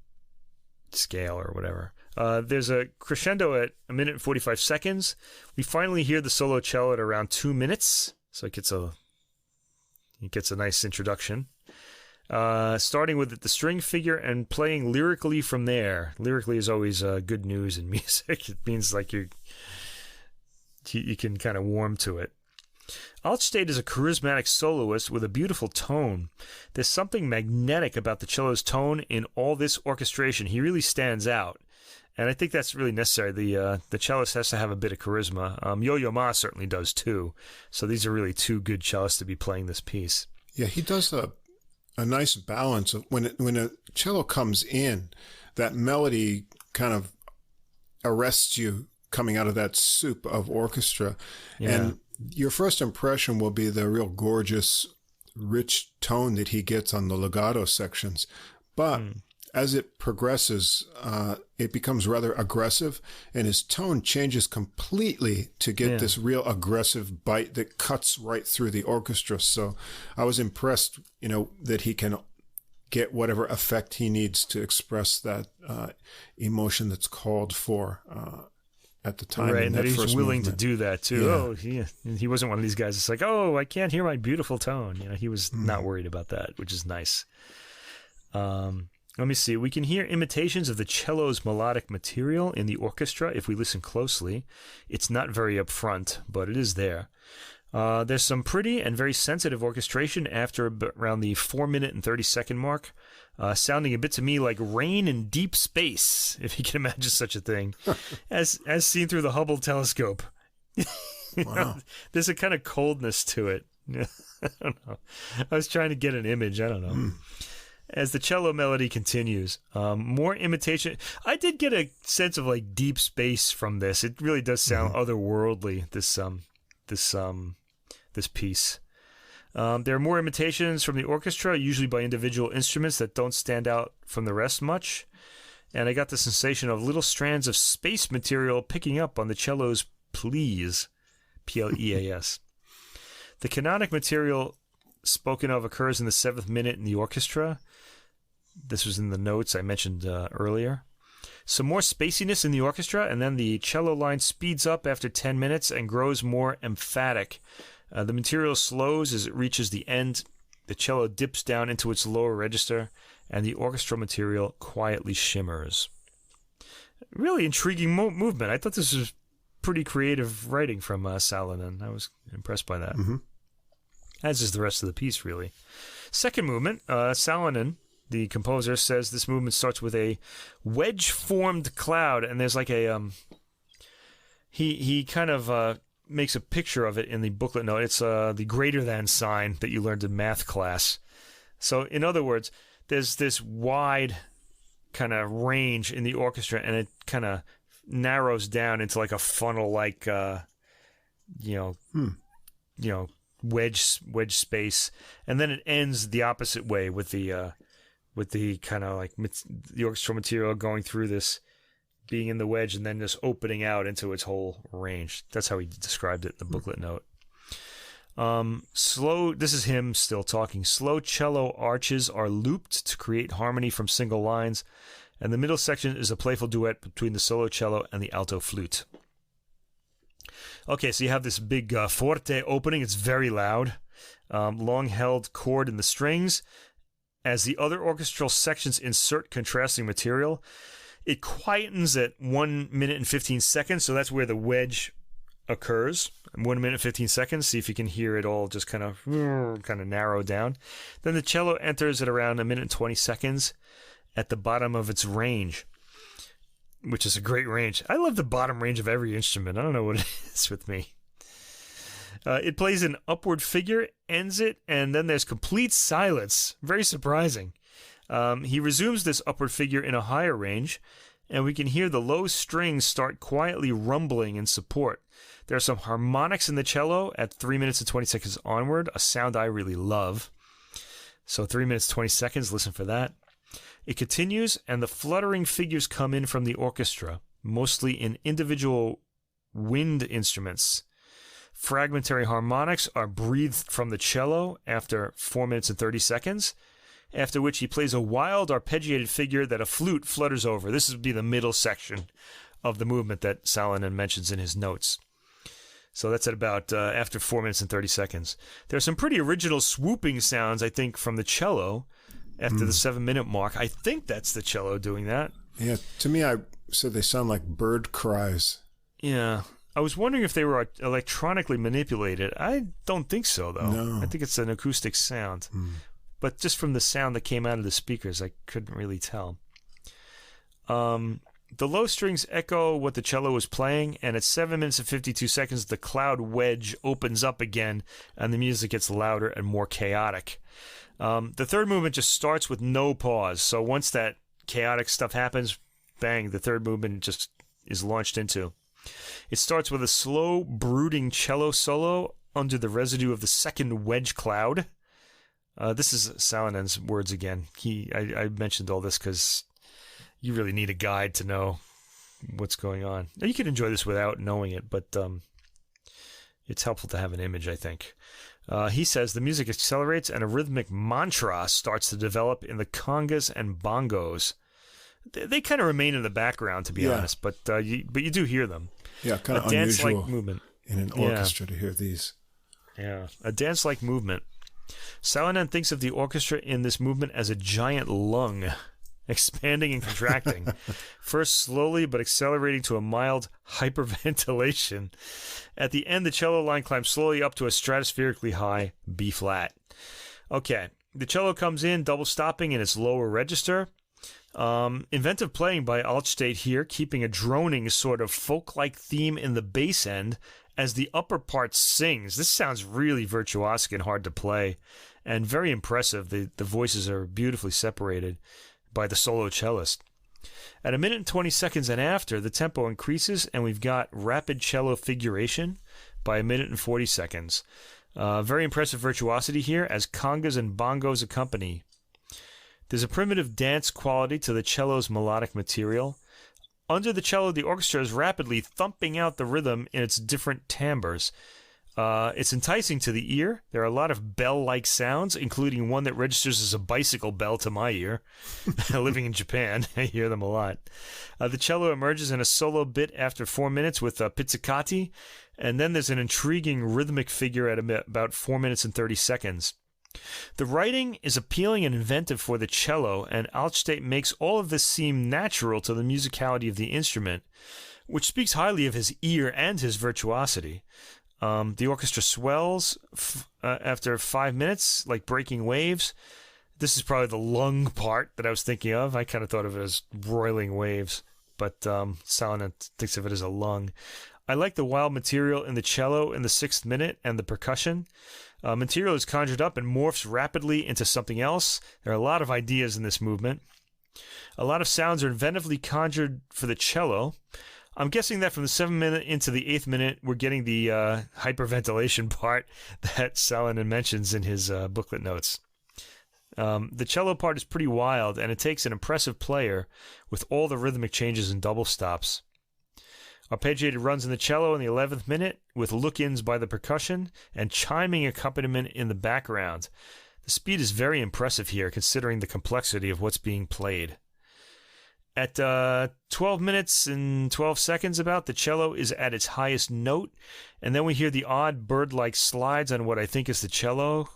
S1: scale or whatever. There's a crescendo at 1 minute and 45 seconds. We finally hear the solo cello at around 2 minutes, so it gets a nice introduction. Starting with the string figure and playing lyrically from there. Lyrically is always good news in music. It means like you can kind of warm to it. Altstaedt is a charismatic soloist with a beautiful tone. There's something magnetic about the cello's tone in all this orchestration. He really stands out. And I think that's really necessary. The cellist has to have a bit of charisma. Yo-Yo Ma certainly does too. So these are really two good cellists to be playing this piece.
S2: Yeah, he does a nice balance of when a cello comes in, that melody kind of arrests you coming out of that soup of orchestra. Yeah. And your first impression will be the real gorgeous, rich tone that he gets on the legato sections. But as it progresses, it becomes rather aggressive, and his tone changes completely to get this real aggressive bite that cuts right through the orchestra. So I was impressed, that he can get whatever effect he needs to express that emotion that's called for at the time.
S1: Right, and that he's willing
S2: movement.
S1: To do that too. Yeah. Oh, he wasn't one of these guys that's like, oh, I can't hear my beautiful tone. He was not worried about that, which is nice. Let me see. We can hear imitations of the cello's melodic material in the orchestra if we listen closely. It's not very upfront, but it is there. There's some pretty and very sensitive orchestration after around the 4 minute and 30-second mark, sounding a bit to me like rain in deep space, if you can imagine such a thing, as seen through the Hubble telescope.
S2: Wow.
S1: There's a kind of coldness to it. I don't know. I was trying to get an image. I don't know. As the cello melody continues, more imitation. I did get a sense of like deep space from this. It really does sound otherworldly. This piece. There are more imitations from the orchestra, usually by individual instruments that don't stand out from the rest much. And I got the sensation of little strands of space material picking up on the cello's pleas, Pleas. The canonic material spoken of occurs in the 7th minute in the orchestra. This was in the notes I mentioned earlier. Some more spaciness in the orchestra, and then the cello line speeds up after 10 minutes and grows more emphatic. The material slows as it reaches the end. The cello dips down into its lower register, and the orchestral material quietly shimmers. Really intriguing movement. I thought this was pretty creative writing from Salonen. I was impressed by that. As is the rest of the piece, really. Second movement, Salonen, the composer, says this movement starts with a wedge-formed cloud, and there's like a he kind of makes a picture of it in the booklet note. It's the greater than sign that you learned in math class. So, in other words, there's this wide kind of range in the orchestra, and it kind of narrows down into like a funnel-like, wedge space, and then it ends the opposite way with the kind of like the orchestral material going through this, being in the wedge, and then just opening out into its whole range. That's how he described it in the booklet note. This is him still talking. Slow cello arches are looped to create harmony from single lines, and the middle section is a playful duet between the solo cello and the alto flute. Okay, so you have this big forte opening. It's very loud. Long-held chord in the strings. As the other orchestral sections insert contrasting material, it quietens at 1 minute and 15 seconds, so that's where the wedge occurs. 1 minute and 15 seconds. See if you can hear it all just kind of narrow down. Then the cello enters at around 1 minute and 20 seconds, at the bottom of its range, which is a great range. I love the bottom range of every instrument. I don't know what it is with me. It plays an upward figure, ends it, and then there's complete silence. Very surprising. He resumes this upward figure in a higher range, and we can hear the low strings start quietly rumbling in support. There are some harmonics in the cello at 3 minutes and 20 seconds onward, a sound I really love. So 3 minutes, 20 seconds, listen for that. It continues, and the fluttering figures come in from the orchestra, mostly in individual wind instruments. Fragmentary harmonics are breathed from the cello after 4 minutes and 30 seconds, after which he plays a wild arpeggiated figure that a flute flutters over. This would be the middle section of the movement that Salonen mentions in his notes. So that's at about after 4 minutes and 30 seconds. There are some pretty original swooping sounds, I think, from the cello after the 7-minute mark. I think that's the cello doing that.
S2: Yeah, to me, I said they sound like bird cries.
S1: Yeah. I was wondering if they were electronically manipulated. I don't think so, though.
S2: No.
S1: I think it's an acoustic sound. But just from the sound that came out of the speakers, I couldn't really tell. The low strings echo what the cello was playing, and at 7 minutes and 52 seconds, the cloud wedge opens up again, and the music gets louder and more chaotic. The third movement just starts with no pause. So once that chaotic stuff happens, bang, the third movement just is launched into. It starts with a slow, brooding cello solo under the residue of the second wedge cloud. This is Salonen's words again. I mentioned all this because you really need a guide to know what's going on. Now, you can enjoy this without knowing it, but it's helpful to have an image, I think. He says the music accelerates and a rhythmic mantra starts to develop in the congas and bongos. They kind of remain in the background, to be honest, but you do hear them.
S2: Yeah, kind of
S1: dance-like movement
S2: in an orchestra to hear these.
S1: Yeah, a dance-like movement. Salonen thinks of the orchestra in this movement as a giant lung, expanding and contracting, first slowly but accelerating to a mild hyperventilation. At the end, the cello line climbs slowly up to a stratospherically high B-flat. Okay, the cello comes in, double stopping in its lower register. Inventive playing by Altstaedt here, keeping a droning sort of folk-like theme in the bass end as the upper part sings. This sounds really virtuosic and hard to play, and very impressive. The voices are beautifully separated by the solo cellist. At 1 minute and 20 seconds and after, the tempo increases, and we've got rapid cello figuration by 1 minute and 40 seconds. Very impressive virtuosity here as congas and bongos accompany. There's a primitive dance quality to the cello's melodic material. Under the cello, the orchestra is rapidly thumping out the rhythm in its different timbres. It's enticing to the ear. There are a lot of bell-like sounds, including one that registers as a bicycle bell to my ear. Living in Japan, I hear them a lot. The cello emerges in a solo bit after 4 minutes with pizzicati, and then there's an intriguing rhythmic figure at about 4 minutes and 30 seconds. The writing is appealing and inventive for the cello, and Altstaedt makes all of this seem natural to the musicality of the instrument, which speaks highly of his ear and his virtuosity. The orchestra swells after 5 minutes, like breaking waves. This is probably the lung part that I was thinking of. I kind of thought of it as roiling waves, but Salonen thinks of it as a lung. I like the wild material in the cello in the 6th minute and the percussion. Material is conjured up and morphs rapidly into something else. There are a lot of ideas in this movement. A lot of sounds are inventively conjured for the cello. I'm guessing that from the 7th minute into the 8th minute, we're getting the hyperventilation part that Salonen mentions in his booklet notes. The cello part is pretty wild, and it takes an impressive player with all the rhythmic changes and double stops. Arpeggiated runs in the cello in the 11th minute with look-ins by the percussion and chiming accompaniment in the background. The speed is very impressive here, considering the complexity of what's being played. At 12 minutes and 12 seconds about, the cello is at its highest note, and then we hear the odd bird-like slides on what I think is the cello,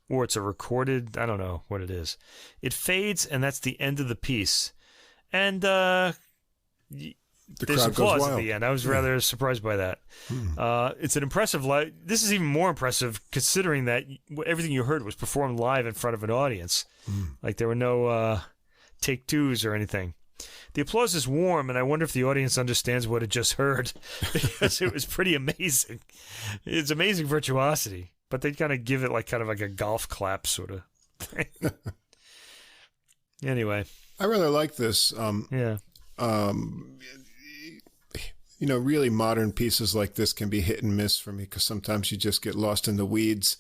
S1: or it's a recorded, I don't know what it is. It fades, and that's the end of the piece. And there's applause at the end. I was rather surprised by that. It's an impressive this is even more impressive considering that everything you heard was performed live in front of an audience. Like there were no take twos or anything. The applause is warm, and I wonder if the audience understands what it just heard, because it was pretty amazing. It's amazing virtuosity, but they kind of give it kind of like a golf clap sort of thing. Anyway.
S2: I rather like this.
S1: Yeah.
S2: Really modern pieces like this can be hit and miss for me, because sometimes you just get lost in the weeds,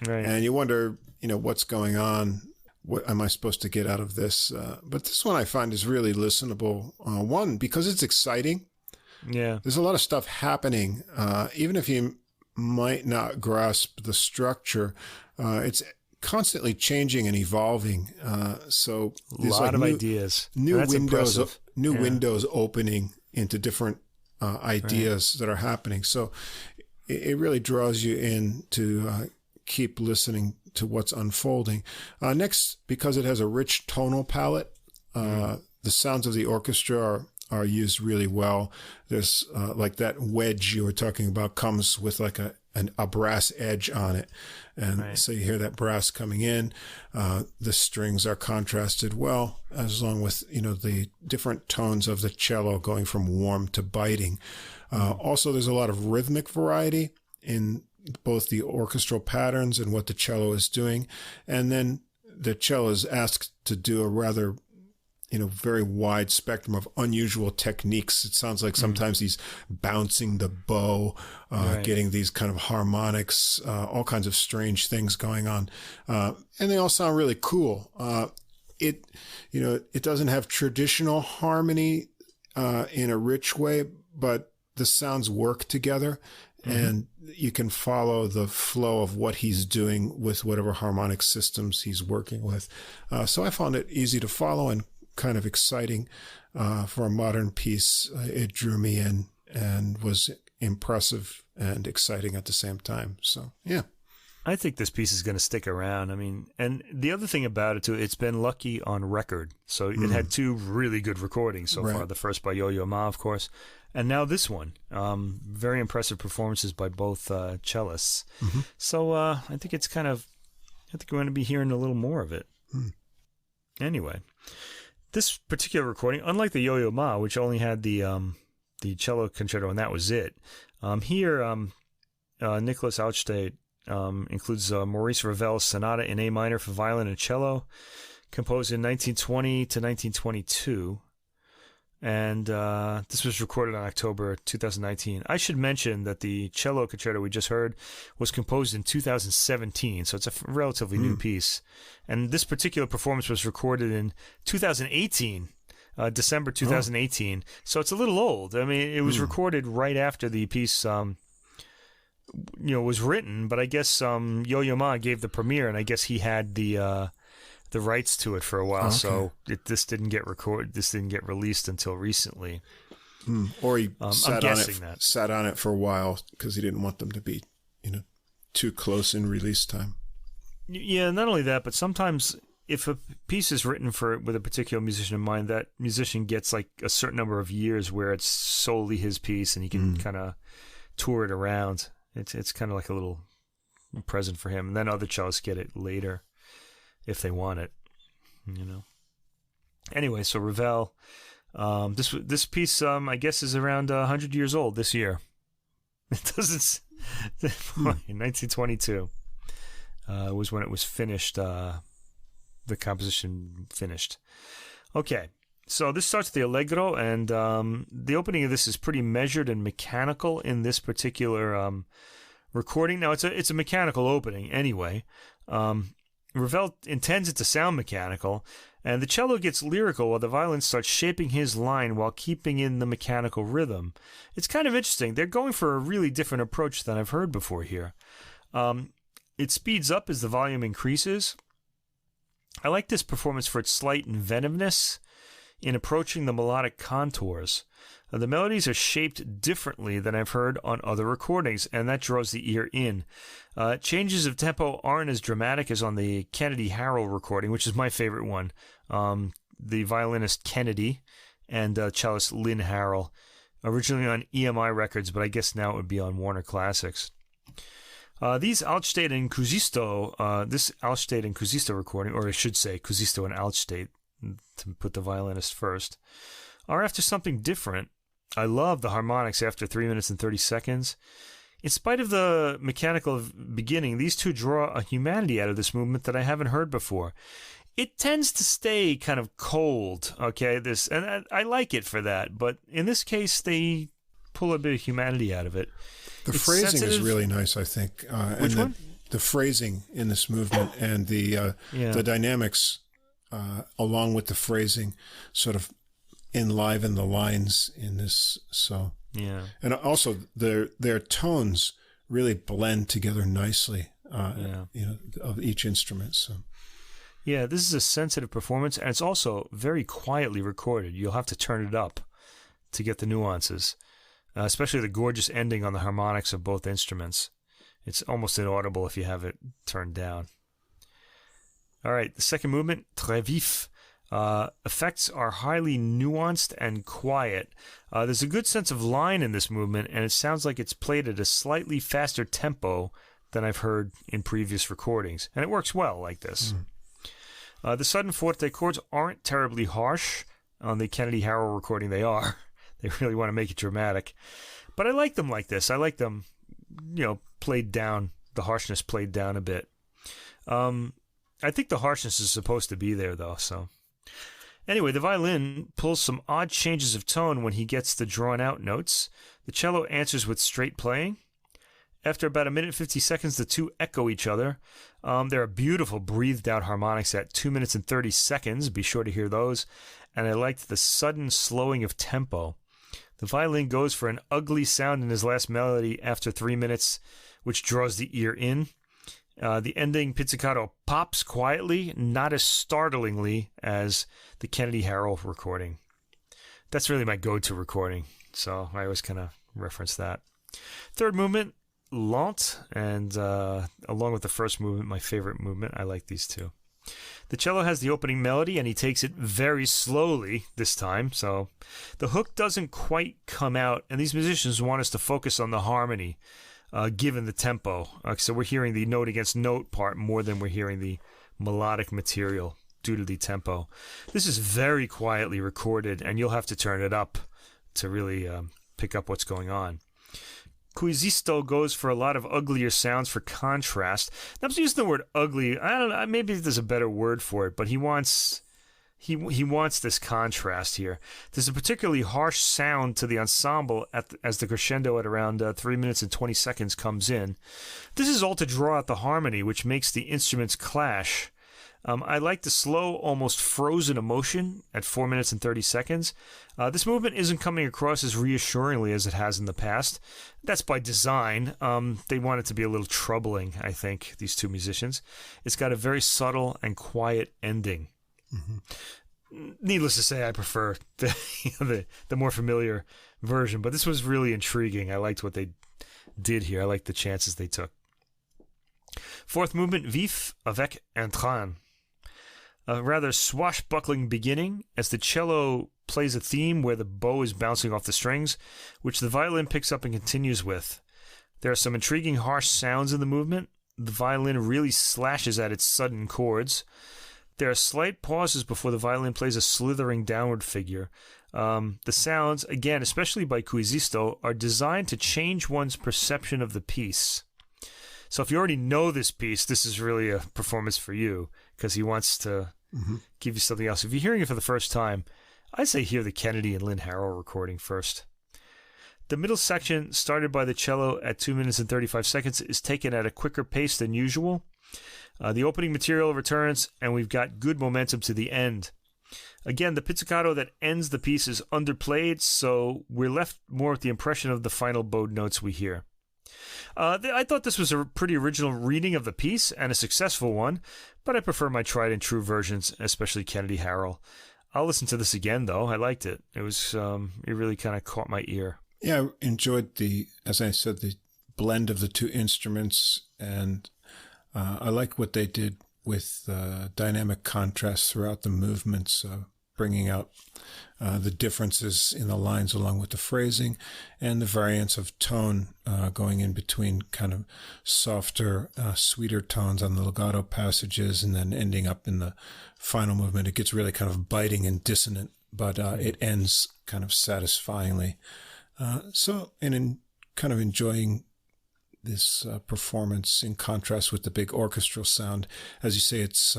S2: right, and you wonder, what's going on. What am I supposed to get out of this? But this one I find is really listenable. One, because it's exciting.
S1: Yeah. There's
S2: a lot of stuff happening. Even if you might not grasp the structure, it's constantly changing and evolving. So there's
S1: a lot of ideas.
S2: New windows opening into different ideas that are happening. So it really draws you in to keep listening to what's unfolding. Next, because it has a rich tonal palette, the sounds of the orchestra are used really well. There's like that wedge you were talking about comes with like a brass edge on it. And so you hear that brass coming in. The strings are contrasted well, as long with, the different tones of the cello going from warm to biting. Also, there's a lot of rhythmic variety in both the orchestral patterns and what the cello is doing. And then the cello is asked to do a rather, very wide spectrum of unusual techniques. It sounds like sometimes he's bouncing the bow, getting these kind of harmonics, all kinds of strange things going on. And they all sound really cool. It doesn't have traditional harmony in a rich way, but the sounds work together. And you can follow the flow of what he's doing with whatever harmonic systems he's working with. So I found it easy to follow and kind of exciting for a modern piece. It drew me in and was impressive and exciting at the same time. So, yeah.
S1: I think this piece is going to stick around. I mean, and the other thing about it, too, it's been lucky on record. So it had two really good recordings so far. The first by Yo-Yo Ma, of course, and now this one. Very impressive performances by both cellists. So I think it's I think we're going to be hearing a little more of it. Anyway, this particular recording, unlike the Yo-Yo Ma, which only had the cello concerto and that was it, here Nicolas Altstaedt includes Maurice Ravel's Sonata in A minor for violin and cello, composed in 1920 to 1922. And this was recorded on October 2019. I should mention that the cello concerto we just heard was composed in 2017, so it's a relatively new piece. And this particular performance was recorded in 2018, December 2018. So it's a little old. I mean, it was recorded right after the piece was written, but I guess Yo-Yo Ma gave the premiere, and I guess he had the rights to it for a while, so this didn't get recorded. This didn't get released until recently.
S2: Or he sat on it for a while because he didn't want them to be, too close in release time.
S1: Yeah, not only that, but sometimes if a piece is written with a particular musician in mind, that musician gets like a certain number of years where it's solely his piece, and he can kind of tour it around. It's kind of like a little present for him, and then other cellists get it later if they want it, Anyway, so Ravel, this piece, I guess, is around 100 years old this year. It doesn't. 1922 was when it was finished. The composition finished. Okay, so this starts the allegro, and the opening of this is pretty measured and mechanical in this particular recording. Now, it's a mechanical opening anyway. Ravel intends it to sound mechanical, and the cello gets lyrical while the violin starts shaping his line while keeping in the mechanical rhythm. It's kind of interesting. They're going for a really different approach than I've heard before here. It speeds up as the volume increases. I like this performance for its slight inventiveness in approaching the melodic contours. The melodies are shaped differently than I've heard on other recordings, and that draws the ear in. Changes of tempo aren't as dramatic as on the Kennedy Harrell recording, which is my favorite one. The violinist Kennedy and cellist Lynn Harrell, originally on EMI Records, but I guess now it would be on Warner Classics. These Altstaedt and Kuusisto, this Altstaedt and Kuusisto recording, or I should say Kuusisto and Altstaedt, to put the violinist first, are after something different. I love the harmonics after 3 minutes and 30 seconds. In spite of the mechanical beginning, these two draw a humanity out of this movement that I haven't heard before. It tends to stay kind of cold, okay, and I like it for that, but in this case, they pull a bit of humanity out of it.
S2: The phrasing is really nice, I think.
S1: Which one?
S2: The phrasing in this movement and the dynamics, along with the phrasing, sort of enliven the lines in this. So and also their tones really blend together nicely. Of each instrument. So.
S1: Yeah, this is a sensitive performance, and it's also very quietly recorded. You'll have to turn it up to get the nuances, especially the gorgeous ending on the harmonics of both instruments. It's almost inaudible if you have it turned down. All right, the second movement, très vif. Effects are highly nuanced and quiet. There's a good sense of line in this movement, and it sounds like it's played at a slightly faster tempo than I've heard in previous recordings, and it works well like this. The sudden forte chords aren't terribly harsh. On the Kennedy Harrell recording, they are. They really want to make it dramatic. But I like them like this. I like them, played down, the harshness played down a bit. I think the harshness is supposed to be there, though, so. Anyway, the violin pulls some odd changes of tone when he gets the drawn-out notes. The cello answers with straight playing. After about 1 minute and 50 seconds, the two echo each other. There are beautiful breathed-out harmonics at 2 minutes and 30 seconds. Be sure to hear those. And I liked the sudden slowing of tempo. The violin goes for an ugly sound in his last melody after 3 minutes, which draws the ear in. The ending pizzicato pops quietly, not as startlingly as the Kennedy Harrell recording. That's really my go-to recording, so I always kind of reference that. Third movement, lent, and along with the first movement, my favorite movement. I like these two. The cello has the opening melody, and he takes it very slowly this time, so the hook doesn't quite come out, and these musicians want us to focus on the harmony, given the tempo. So we're hearing the note against note part more than we're hearing the melodic material due to the tempo. This is very quietly recorded, and you'll have to turn it up to really pick up what's going on. Kuusisto goes for a lot of uglier sounds for contrast. I'm just using the word ugly. I don't know. Maybe there's a better word for it, but he wants this contrast here. There's a particularly harsh sound to the ensemble as the crescendo at around 3 minutes and 20 seconds comes in. This is all to draw out the harmony, which makes the instruments clash. I like the slow, almost frozen emotion at 4 minutes and 30 seconds. This movement isn't coming across as reassuringly as it has in the past. That's by design. They want it to be a little troubling, I think, these two musicians. It's got a very subtle and quiet ending. Mm-hmm. Needless to say, I prefer the more familiar version, but this was really intriguing. I liked what they did here. I liked the chances they took. Fourth movement, vif avec entrain. A rather swashbuckling beginning as the cello plays a theme where the bow is bouncing off the strings, which the violin picks up and continues with. There are some intriguing harsh sounds in the movement. The violin really slashes at its sudden chords. There are slight pauses before the violin plays a slithering downward figure. The sounds, again, especially by Kuusisto, are designed to change one's perception of the piece. So if you already know this piece, this is really a performance for you, because he wants to give you something else. If you're hearing it for the first time, I'd say hear the Kennedy and Lynn Harrell recording first. The middle section, started by the cello at 2 minutes and 35 seconds, is taken at a quicker pace than usual. The opening material returns, and we've got good momentum to the end. Again, the pizzicato that ends the piece is underplayed, so we're left more with the impression of the final bowed notes we hear. I thought this was a pretty original reading of the piece, and a successful one, but I prefer my tried-and-true versions, especially Kennedy Harrell. I'll listen to this again, though. I liked it. It was it really kind of caught my ear.
S2: Yeah, I enjoyed as I said, the blend of the two instruments, and I like what they did with dynamic contrast throughout the movements. bringing out the differences in the lines along with the phrasing and the variance of tone going in between kind of softer, sweeter tones on the legato passages and then ending up in the final movement. It gets really kind of biting and dissonant, but it ends kind of satisfyingly. In kind of enjoying this performance in contrast with the big orchestral sound. As you say, it's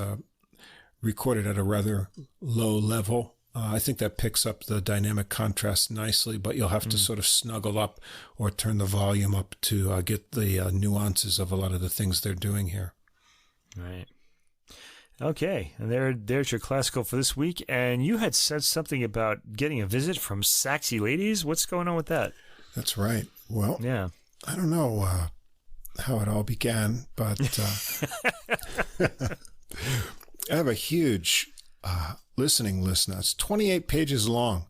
S2: recorded at a rather low level. I think that picks up the dynamic contrast nicely, but you'll have to sort of snuggle up or turn the volume up to get the nuances of a lot of the things they're doing here.
S1: Right. Okay, and there's your classical for this week. And you had said something about getting a visit from Saxy ladies. What's going on with that?
S2: That's right. Well, yeah. I don't know how it all began, but I have a huge listening list now. It's 28 pages long.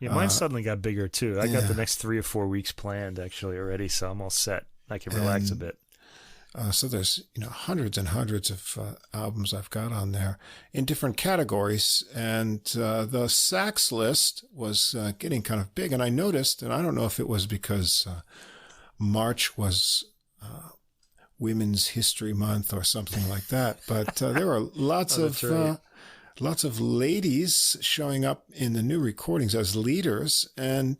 S1: Yeah, mine suddenly got bigger too. I got the next 3 or 4 weeks planned actually already, so I'm all set. I can relax a bit.
S2: So there's hundreds and hundreds of albums I've got on there in different categories, and the sax list was getting kind of big. And I noticed, and I don't know if it was because March was Women's History Month or something like that, but there were lots of ladies showing up in the new recordings as leaders, and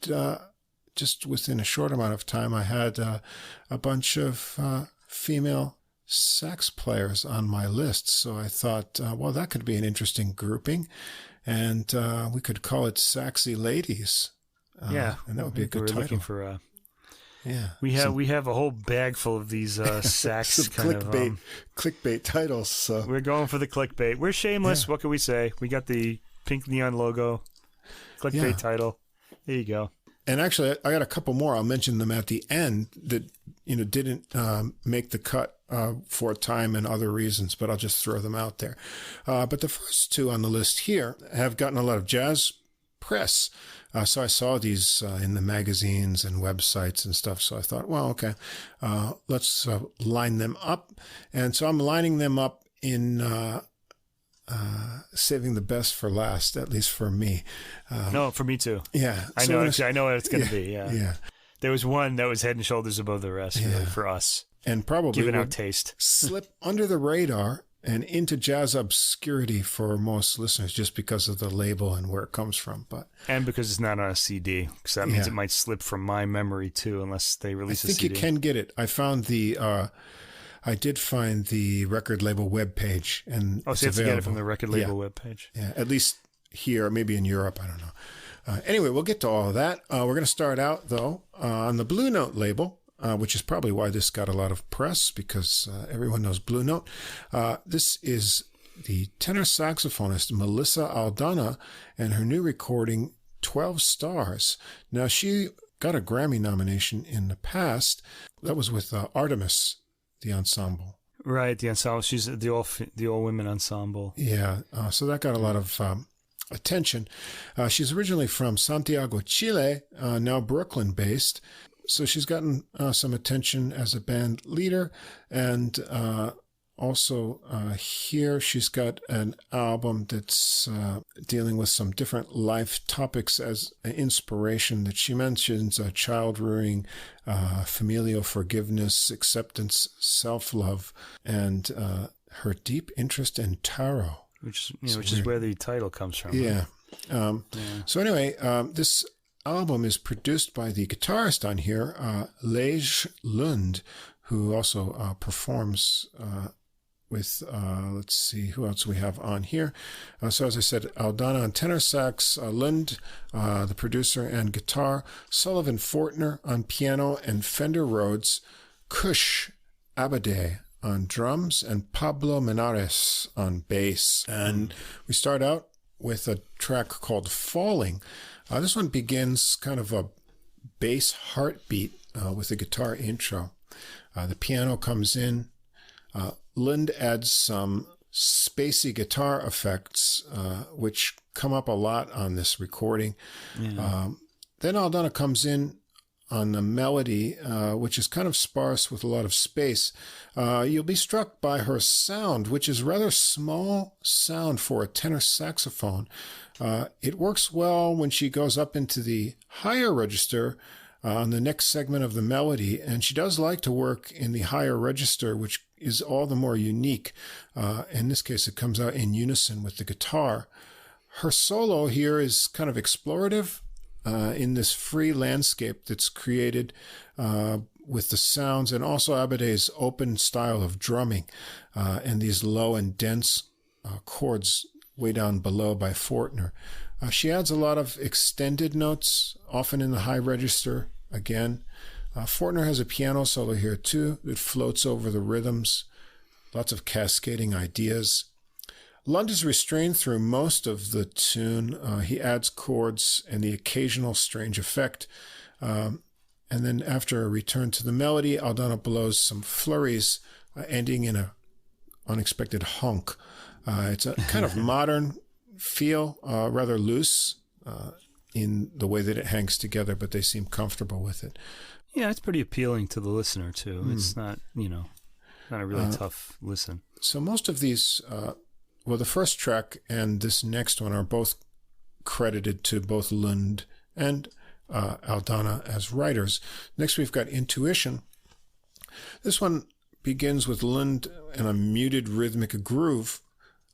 S2: just within a short amount of time, I had a bunch of female sax players on my list. So I thought, well, that could be an interesting grouping, and we could call it Saxy Ladies. And that would be a good title.
S1: Looking for we have a whole bag full of these sax kind of
S2: clickbait titles. So.
S1: We're going for the clickbait. We're shameless. Yeah. What can we say? We got the pink neon logo, clickbait title. There you go.
S2: And actually, I got a couple more. I'll mention them at the end that didn't make the cut for time and other reasons, but I'll just throw them out there. But the first 2 on the list here have gotten a lot of jazz press. So I saw these in the magazines and websites and stuff. So I thought, well, okay, let's line them up. And so I'm lining them up in saving the best for last, at least for me.
S1: No, for me too.
S2: Yeah.
S1: I know what it's going to be. Yeah.
S2: Yeah.
S1: There was one that was head and shoulders above the rest for us.
S2: And probably
S1: given our taste.
S2: Slip under the radar and into jazz obscurity for most listeners just because of the label and where it comes from.
S1: And because it's not on a CD, because that means it might slip from my memory too, unless they release a CD.
S2: I think you can get it. I did find the record label webpage, and
S1: so you have to get it from the record label webpage.
S2: Yeah, at least here, maybe in Europe, I don't know. Anyway, we'll get to all of that. We're going to start out, though, on the Blue Note label, which is probably why this got a lot of press, because everyone knows Blue Note. This is the tenor saxophonist Melissa Aldana and her new recording, 12 Stars. Now, she got a Grammy nomination in the past. That was with Artemis, the ensemble.
S1: Right, the ensemble. She's the all women ensemble.
S2: Yeah, so that got a lot of attention. She's originally from Santiago, Chile, now Brooklyn-based. So she's gotten some attention as a band leader, and also here she's got an album that's dealing with some different life topics as an inspiration that she mentions: child rearing, familial forgiveness, acceptance, self-love, and her deep interest in tarot.
S1: Which is where the title comes from.
S2: Yeah. Right? So anyway, this album is produced by the guitarist on here, Lej Lund, who also performs with, let's see, who else we have on here. So as I said, Aldana on tenor sax, Lund, the producer and guitar, Sullivan Fortner on piano and Fender Rhodes, Kush Abade on drums, and Pablo Menares on bass. And we start out with a track called Falling. This one begins kind of a bass heartbeat with a guitar intro. The piano comes in. Lind adds some spacey guitar effects, which come up a lot on this recording. Yeah. Then Aldana comes in on the melody, which is kind of sparse with a lot of space, you'll be struck by her sound, which is rather small sound for a tenor saxophone. It works well when she goes up into the higher register on the next segment of the melody, and she does like to work in the higher register, which is all the more unique. In this case, it comes out in unison with the guitar. Her solo here is kind of explorative in this free landscape that's created with the sounds, and also Abadé's open style of drumming and these low and dense chords way down below by Fortner. She adds a lot of extended notes, often in the high register again. Fortner has a piano solo here too that floats over the rhythms, lots of cascading ideas. Lund is restrained through most of the tune. He adds chords and the occasional strange effect. And then after a return to the melody, Aldana blows some flurries, ending in an unexpected honk. It's a kind of modern feel, rather loose in the way that it hangs together, but they seem comfortable with it.
S1: Yeah, it's pretty appealing to the listener, too. It's not, not a really tough listen.
S2: So most of these, the first track and this next one are both credited to both Lund and Aldana as writers. Next, we've got Intuition. This one begins with Lund in a muted rhythmic groove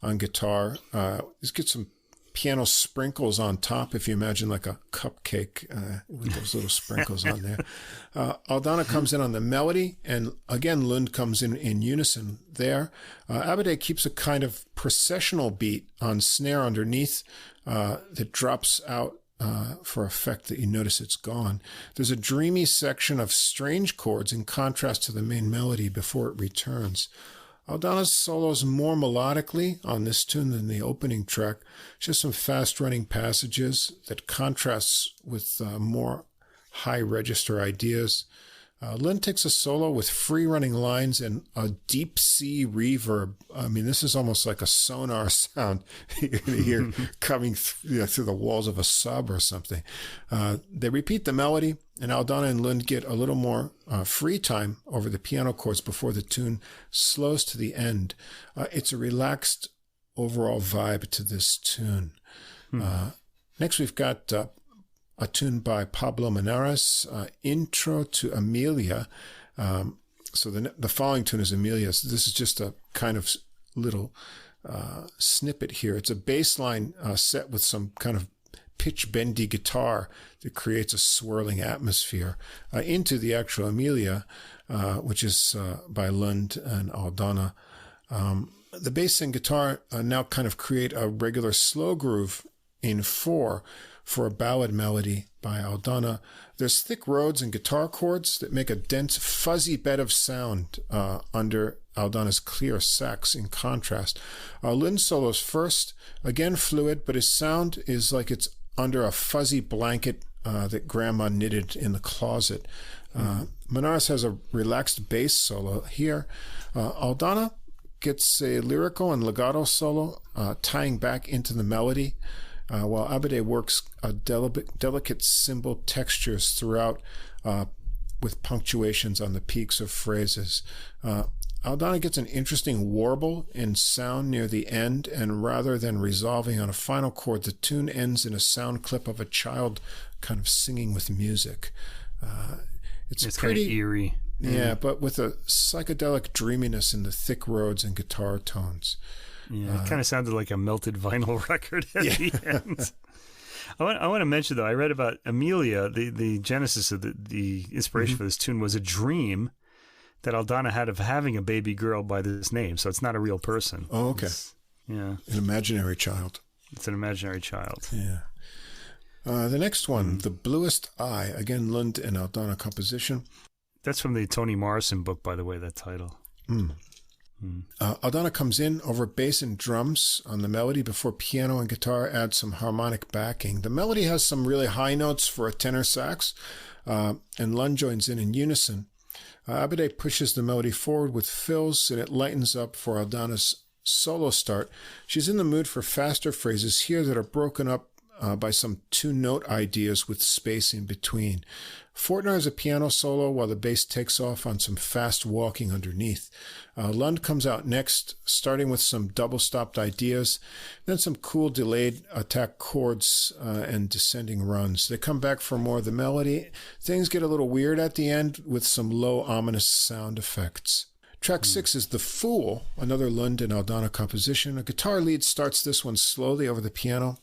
S2: on guitar. Let's get some piano sprinkles on top, if you imagine like a cupcake with those little sprinkles on there. Aldana comes in on the melody, and again, Lund comes in unison there. Abadé keeps a kind of processional beat on snare underneath that drops out for effect that you notice it's gone. There's a dreamy section of strange chords in contrast to the main melody before it returns. Aldana's solos more melodically on this tune than the opening track. Just some fast-running passages that contrasts with more high-register ideas. Lund takes a solo with free-running lines and a deep C reverb. I mean, this is almost like a sonar sound you're going to hear coming through the walls of a sub or something. They repeat the melody, and Aldana and Lund get a little more free time over the piano chords before the tune slows to the end. It's a relaxed overall vibe to this tune. Next, we've got a tune by Pablo Menares, Intro to Amelia. So the following tune is Amelia. So this is just a kind of little snippet here. It's a bass line set with some kind of pitch-bendy guitar that creates a swirling atmosphere into the actual Amelia, which is by Lund and Aldana. The bass and guitar now kind of create a regular slow groove in 4 for a ballad melody by Aldana. There's thick Rhodes and guitar chords that make a dense, fuzzy bed of sound under Aldana's clear sax in contrast. Lund solos first, again fluid, but his sound is like it's under a fuzzy blanket that Grandma knitted in the closet. Menares has a relaxed bass solo here. Aldana gets a lyrical and legato solo tying back into the melody, while Abadé works delicate cymbal textures throughout with punctuations on the peaks of phrases. Aldana gets an interesting warble in sound near the end, and rather than resolving on a final chord, the tune ends in a sound clip of a child kind of singing with music. It's pretty
S1: kind of eerie.
S2: Yeah, but with a psychedelic dreaminess in the thick Rhodes and guitar tones.
S1: Yeah, it kind of sounded like a melted vinyl record at the end. I want to mention, though, I read about Amelia, the genesis of the inspiration for this tune was a dream that Aldana had of having a baby girl by this name, so it's not a real person.
S2: Oh, okay.
S1: Yeah.
S2: An imaginary child.
S1: It's an imaginary child.
S2: Yeah. The next one, The Bluest Eye, again, Lund and Aldana composition.
S1: That's from the Toni Morrison book, by the way, that title.
S2: Aldana comes in over bass and drums on the melody before piano and guitar add some harmonic backing. The melody has some really high notes for a tenor sax, and Lund joins in unison. Abadé pushes the melody forward with fills, and it lightens up for Aldana's solo start. She's in the mood for faster phrases here that are broken up by some two-note ideas with space in between. Fortner has a piano solo while the bass takes off on some fast walking underneath. Lund comes out next, starting with some double-stopped ideas, then some cool delayed attack chords and descending runs. They come back for more of the melody. Things get a little weird at the end with some low, ominous sound effects. Track 6 is The Fool, another Lund and Aldana composition. A guitar lead starts this one slowly over the piano,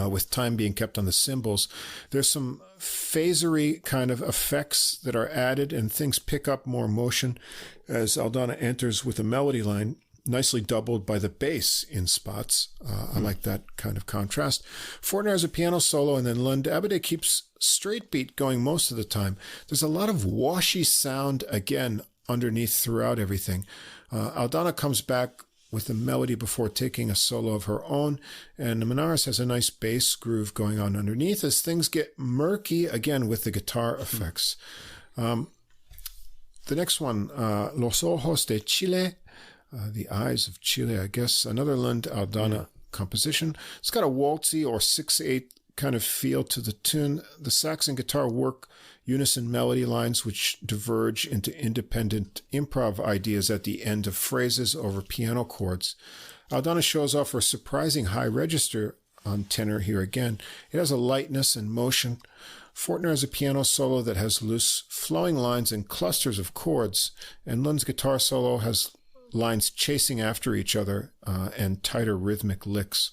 S2: with time being kept on the cymbals. There's some phasery kind of effects that are added, and things pick up more motion as Aldana enters with a melody line, nicely doubled by the bass in spots. I like that kind of contrast. Fortner has a piano solo, and then Lund. Abede keeps straight beat going most of the time. There's a lot of washy sound, again, underneath throughout everything. Aldana comes back with a melody before taking a solo of her own, and Menares has a nice bass groove going on underneath as things get murky again with the guitar effects. The next one, Los Ojos de Chile, the Eyes of Chile, I guess, another Lund Aldana composition. It's got a waltzy or 6/8 kind of feel to the tune. The sax and guitar work unison melody lines which diverge into independent improv ideas at the end of phrases over piano chords. Aldana shows off her surprising high register on tenor here again. It has a lightness and motion. Fortner has a piano solo that has loose flowing lines and clusters of chords, and Lund's guitar solo has lines chasing after each other and tighter rhythmic licks.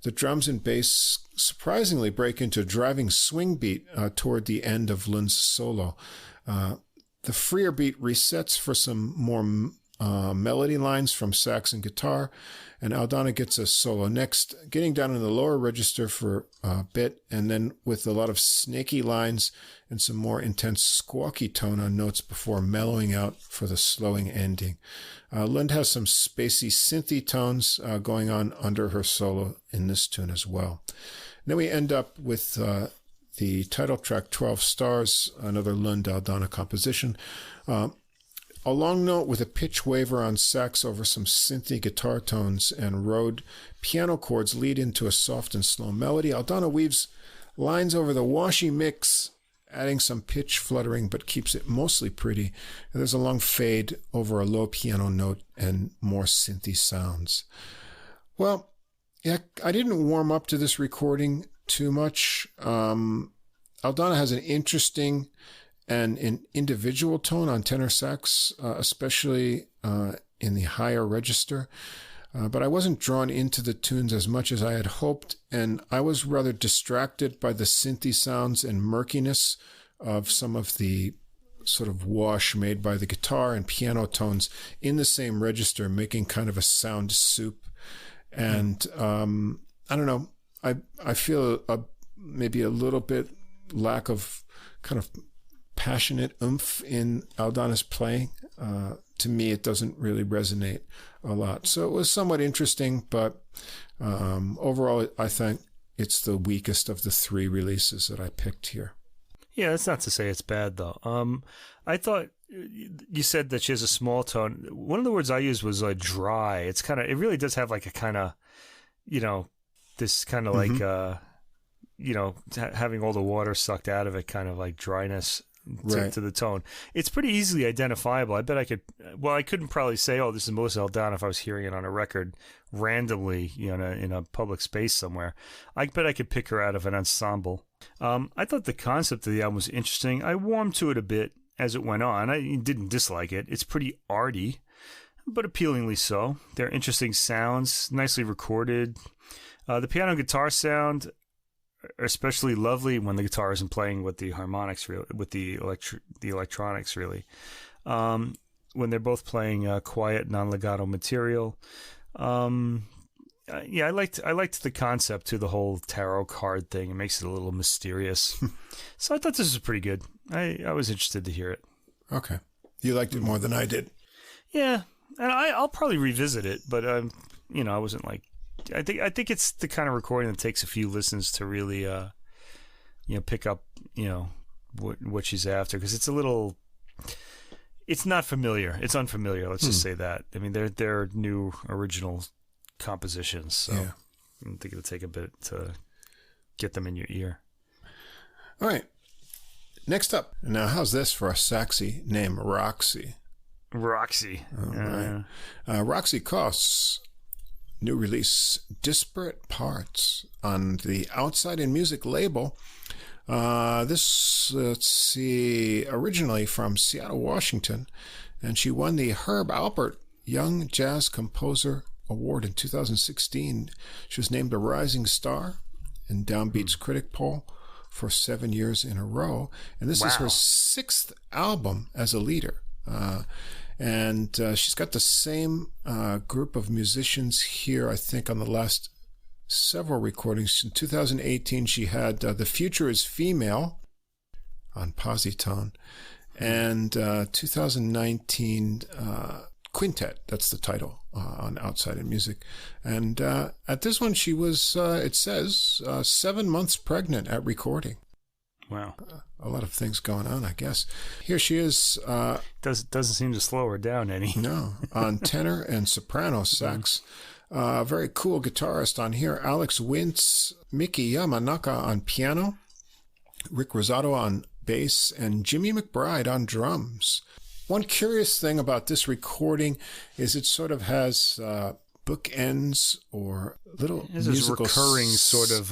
S2: The drums and bass surprisingly break into a driving swing beat toward the end of Lund's solo. The freer beat resets for some more melody lines from sax and guitar, and Aldana gets a solo next, getting down in the lower register for a bit, and then with a lot of snaky lines and some more intense squawky tone on notes before mellowing out for the slowing ending. Lund has some spacey synthy tones going on under her solo in this tune as well. And then we end up with the title track 12 Stars, another Lund Aldana composition. A long note with a pitch waver on sax over some synthy guitar tones and Rode piano chords lead into a soft and slow melody. Aldana weaves lines over the washy mix, adding some pitch fluttering, but keeps it mostly pretty. And there's a long fade over a low piano note and more synthy sounds. Well, yeah, I didn't warm up to this recording too much. Aldana has an interesting and an individual tone on tenor sax, especially in the higher register. But I wasn't drawn into the tunes as much as I had hoped, and I was rather distracted by the synthy sounds and murkiness of some of the sort of wash made by the guitar and piano tones in the same register, making kind of a sound soup. And I don't know, I feel maybe a little bit lack of kind of passionate oomph in Aldana's playing. To me, it doesn't really resonate a lot. So it was somewhat interesting, but overall, I think it's the weakest of the three releases that I picked here.
S1: Yeah, that's not to say it's bad, though. I thought you said that she has a small tone. One of the words I used was like dry. It's kind of, it really does have like a kind of, this kind of like, having all the water sucked out of it, kind of like dryness. To the tone. It's pretty easily identifiable. I bet I could, well, I couldn't probably say, oh, this is Melissa Aldana if I was hearing it on a record randomly, in a public space somewhere. I bet I could pick her out of an ensemble. I thought the concept of the album was interesting. I warmed to it a bit as it went on. I didn't dislike it. It's pretty arty, but appealingly so. They're interesting sounds, nicely recorded. The piano and guitar sound are especially lovely when the guitar isn't playing with the harmonics, with the electronics, really. When they're both playing quiet, non-legato material. Yeah, I liked the concept to the whole tarot card thing. It makes it a little mysterious. So I thought this was pretty good. I was interested to hear it.
S2: Okay, you liked it more than I did.
S1: Yeah, and I'll probably revisit it, but I wasn't like. I think it's the kind of recording that takes a few listens to really, pick up, what she's after, because it's not familiar. It's unfamiliar. Let's just say that. I mean, they're new original compositions, so yeah. I think it'll take a bit to get them in your ear.
S2: All right. Next up. Now, how's this for a Saxy name, Roxy?
S1: Roxy.
S2: All right. Roxy Coss, new release, Disparate Parts on the Outside in Music label. This, let's see, originally from Seattle, Washington, and she won the Herb Alpert Young Jazz Composer Award in 2016. She was named a Rising Star in Downbeat's Critic Poll for 7 years in a row, and this is her 6th album as a leader. And she's got the same group of musicians here, I think, on the last several recordings. In 2018, she had The Future is Female on Positone, and 2019, Quintet, that's the title, on Outside in Music. And at this one, she was, it says, 7 months pregnant at recording.
S1: Wow.
S2: A lot of things going on, I guess. Here she is.
S1: Doesn't seem to slow her down any.
S2: No, on tenor and soprano sax. Very cool guitarist on here. Alex Wintz, Miki Yamanaka on piano, Rick Rosato on bass, and Jimmy McBride on drums. One curious thing about this recording is it sort of has bookends or little musical
S1: recurring sort of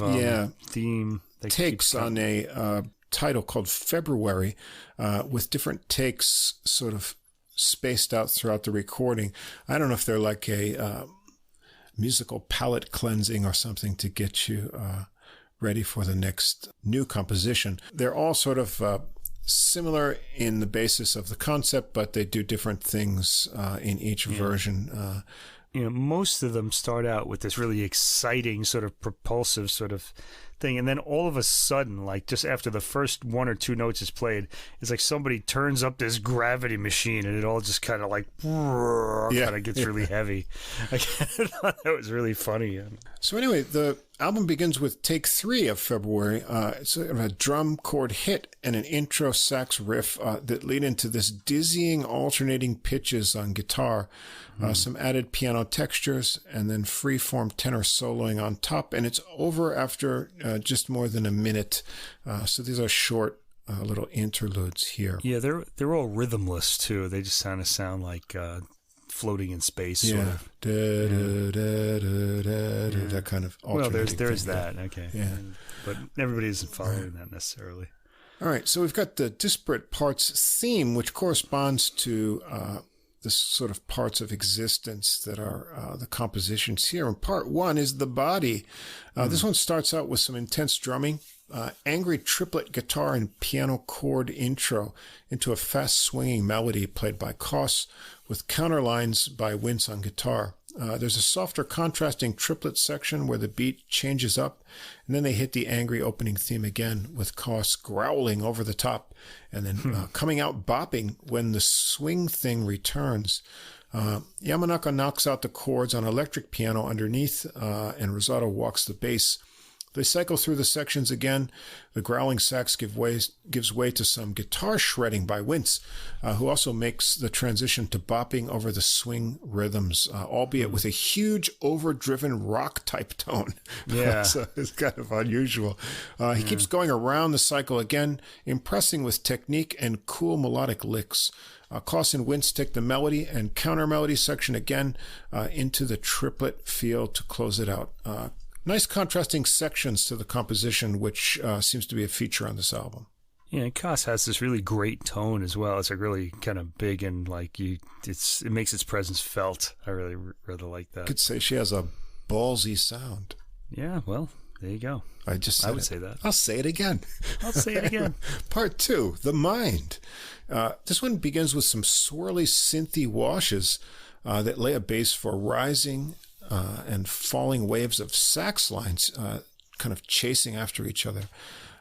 S1: theme.
S2: Takes on a title called February, with different takes sort of spaced out throughout the recording. I don't know if they're like a musical palette cleansing or something to get you ready for the next new composition. They're all sort of similar in the basis of the concept, but they do different things in each version.
S1: Most of them start out with this really exciting sort of propulsive sort of thing, and then all of a sudden, like just after the first 1 or 2 notes is played, it's like somebody turns up this gravity machine and it all just kind of like kind of gets really heavy. I thought that was really funny.
S2: So anyway, the album begins with take 3 of February. It's sort of a drum chord hit and an intro sax riff that lead into this dizzying alternating pitches on guitar, some added piano textures, and then free-form tenor soloing on top. And it's over after just more than a minute. So these are short little interludes here.
S1: Yeah, they're all rhythmless too. They just kind of sound like floating in space. Sort of.
S2: That kind of alternating.
S1: Well, there's
S2: thing.
S1: that. Okay.
S2: Yeah.
S1: But everybody isn't following that necessarily.
S2: All right. So we've got the Disparate Parts theme, which corresponds to the sort of parts of existence that are the compositions here. And part 1 is the body. This one starts out with some intense drumming, angry triplet guitar and piano chord intro into a fast swinging melody played by Coss with counterlines by Wintz on guitar. There's a softer contrasting triplet section where the beat changes up, and then they hit the angry opening theme again with Coss growling over the top and then coming out bopping when the swing thing returns. Yamanaka knocks out the chords on electric piano underneath, and Rosato walks the bass. They cycle through the sections again. The growling sax gives way to some guitar shredding by Wintz, who also makes the transition to bopping over the swing rhythms, albeit with a huge overdriven rock-type tone.
S1: Yeah.
S2: So it's kind of unusual. He keeps going around the cycle again, impressing with technique and cool melodic licks. Coss and Wintz take the melody and counter-melody section again into the triplet feel to close it out. Nice contrasting sections to the composition, which seems to be a feature on this album.
S1: Yeah, and Coss has this really great tone as well. It's like really kind of big and like it makes its presence felt. I really like that.
S2: I could say she has a ballsy sound.
S1: Yeah, well, there you go.
S2: I would
S1: say that.
S2: I'll say it again. Part 2, The Mind. This one begins with some swirly synthy washes that lay a base for rising and falling waves of sax lines kind of chasing after each other.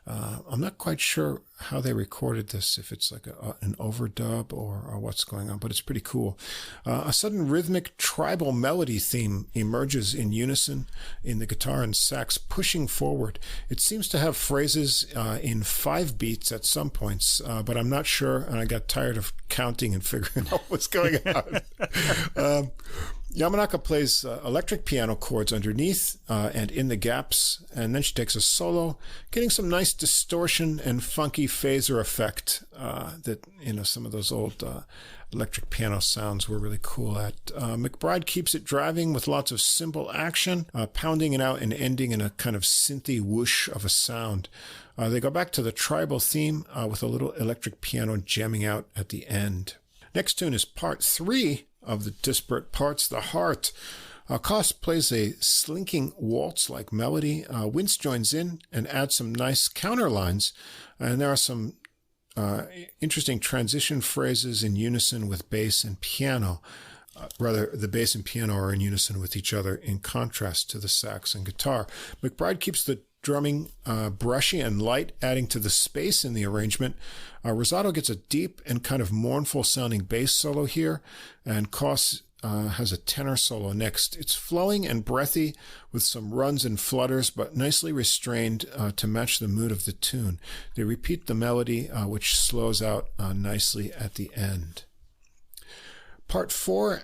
S2: I'm not quite sure how they recorded this, if it's like an overdub or what's going on, but it's pretty cool. A sudden rhythmic tribal melody theme emerges in unison in the guitar and sax pushing forward. It seems to have phrases in 5 beats at some points, but I'm not sure, and I got tired of counting and figuring out what's going on. Yamanaka plays electric piano chords underneath and in the gaps, and then she takes a solo, getting some nice distortion and funky phaser effect that, some of those old electric piano sounds were really cool at. McBride keeps it driving with lots of cymbal action, pounding it out and ending in a kind of synthy whoosh of a sound. They go back to the tribal theme with a little electric piano jamming out at the end. Next tune is part 3 of the disparate parts, The Heart. Coss plays a slinking waltz-like melody. Wince joins in and adds some nice counter lines. And there are some interesting transition phrases in unison with bass and piano. Rather, the bass and piano are in unison with each other in contrast to the sax and guitar. McBride keeps the drumming brushy and light, adding to the space in the arrangement. Rosato gets a deep and kind of mournful sounding bass solo here, and Coss has a tenor solo next. It's flowing and breathy with some runs and flutters, but nicely restrained to match the mood of the tune. They repeat the melody, which slows out nicely at the end. Part 4,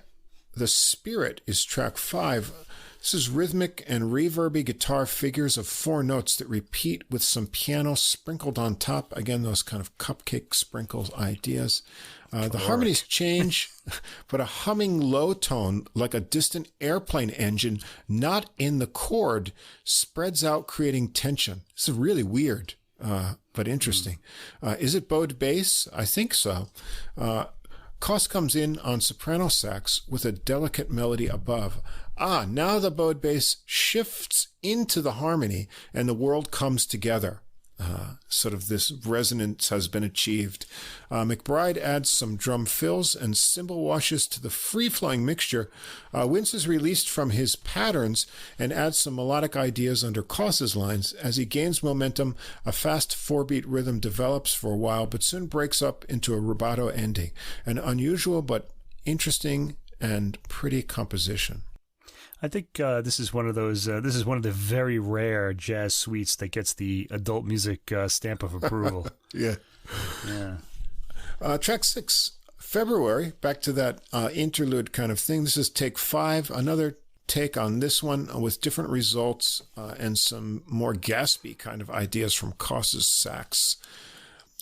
S2: The Spirit, is track 5. This is rhythmic and reverby guitar figures of 4 notes that repeat with some piano sprinkled on top. Again, those kind of cupcake sprinkles ideas. The harmonies change, but a humming low tone, like a distant airplane engine, not in the chord, spreads out, creating tension. This is really weird, but interesting. Is it bowed bass? I think so. Coss comes in on soprano sax with a delicate melody above. Now the bowed bass shifts into the harmony and the world comes together. Sort of this resonance has been achieved. McBride adds some drum fills and cymbal washes to the free-flowing mixture. Wince is released from his patterns and adds some melodic ideas under Coss's lines. As he gains momentum, a fast 4-beat rhythm develops for a while, but soon breaks up into a rubato ending. An unusual but interesting and pretty composition.
S1: I think this is one of those. This is one of the very rare jazz suites that gets the adult music stamp of approval.
S2: Yeah. Track 6, February. Back to that interlude kind of thing. This is take 5. Another take on this one with different results and some more gaspy kind of ideas from Coss's sax.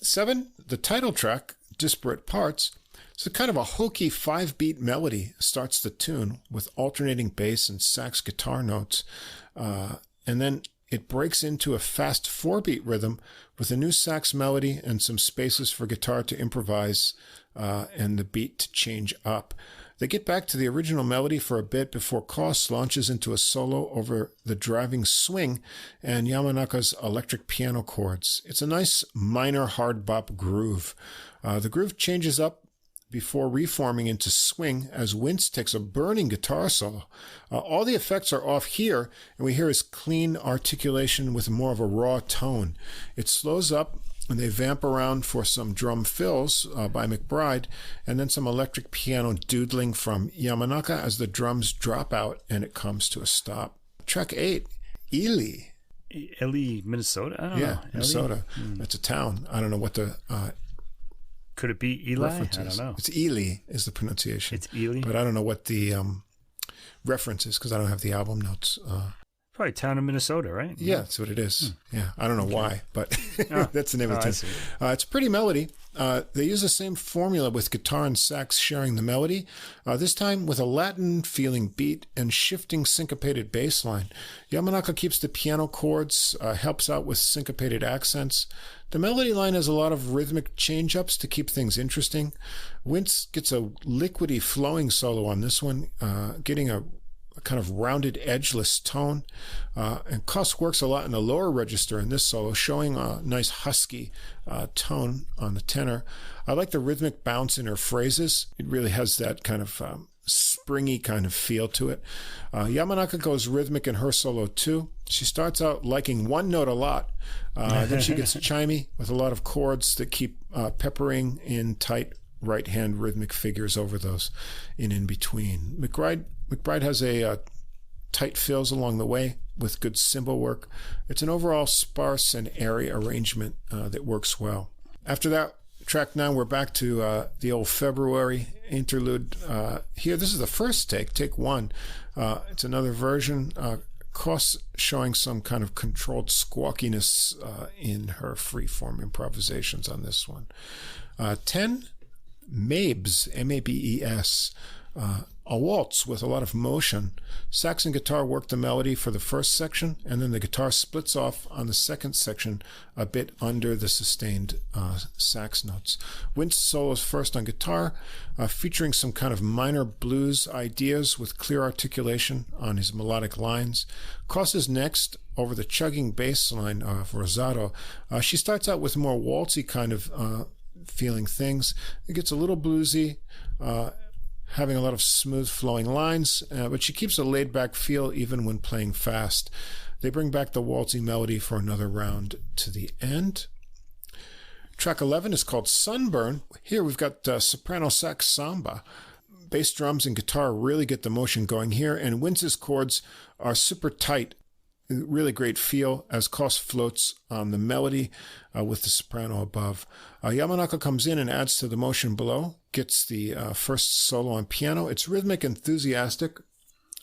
S2: 7, the title track, Disparate Parts. It's a kind of a hokey 5-beat melody starts the tune with alternating bass and sax guitar notes. And then it breaks into a fast 4-beat rhythm with a new sax melody and some spaces for guitar to improvise and the beat to change up. They get back to the original melody for a bit before Coss launches into a solo over the driving swing and Yamanaka's electric piano chords. It's a nice minor hard bop groove. The groove changes up before reforming into swing as Wince takes a burning guitar solo. All the effects are off here, and we hear his clean articulation with more of a raw tone. It slows up, and they vamp around for some drum fills by McBride, and then some electric piano doodling from Yamanaka as the drums drop out and it comes to a stop. Track 8, Ely.
S1: Ely, Minnesota? I don't know.
S2: Minnesota. That's a town. I don't know what the...
S1: Could it be Eli?
S2: References.
S1: I don't know.
S2: It's Ely is the pronunciation.
S1: It's Ely?
S2: But I don't know what the reference is because I don't have the album notes.
S1: Probably town in Minnesota, right?
S2: Yeah, that's what it is. Yeah, I don't know why, but that's the name of the tune. It's a pretty melody. They use the same formula with guitar and sax sharing the melody, this time with a Latin-feeling beat and shifting syncopated bass line. Yamanaka keeps the piano chords, helps out with syncopated accents. The melody line has a lot of rhythmic change-ups to keep things interesting. Wince gets a liquidy flowing solo on this one, getting a kind of rounded, edgeless tone. And Coss works a lot in the lower register in this solo, showing a nice husky tone on the tenor. I like the rhythmic bounce in her phrases. It really has that kind of springy kind of feel to it. Yamanaka goes rhythmic in her solo too. She starts out liking one note a lot. Then she gets chimey with a lot of chords that keep peppering in tight right-hand rhythmic figures over those in between. McBride has a tight fills along the way with good cymbal work. It's an overall sparse and airy arrangement that works well. After that, track 9, we're back to the old February interlude. Here, this is the first take 1. It's another version. Coss showing some kind of controlled squawkiness in her free-form improvisations on this one. 10, Mabes, M-A-B-E-S. A waltz with a lot of motion. Sax and guitar work the melody for the first section, and then the guitar splits off on the second section a bit under the sustained sax notes. Wintz solos first on guitar, featuring some kind of minor blues ideas with clear articulation on his melodic lines. Coss is next over the chugging bass line of Rosato. She starts out with more waltzy kind of feeling things. It gets a little bluesy, having a lot of smooth flowing lines, but she keeps a laid-back feel even when playing fast. They bring back the waltzy melody for another round to the end. Track 11 is called Sunburn. Here we've got soprano sax samba. Bass drums and guitar really get the motion going here, and Wintz's chords are super tight. Really great feel as Coss floats on the melody with the soprano above. Yamanaka comes in and adds to the motion below, gets the first solo on piano. It's rhythmic, enthusiastic.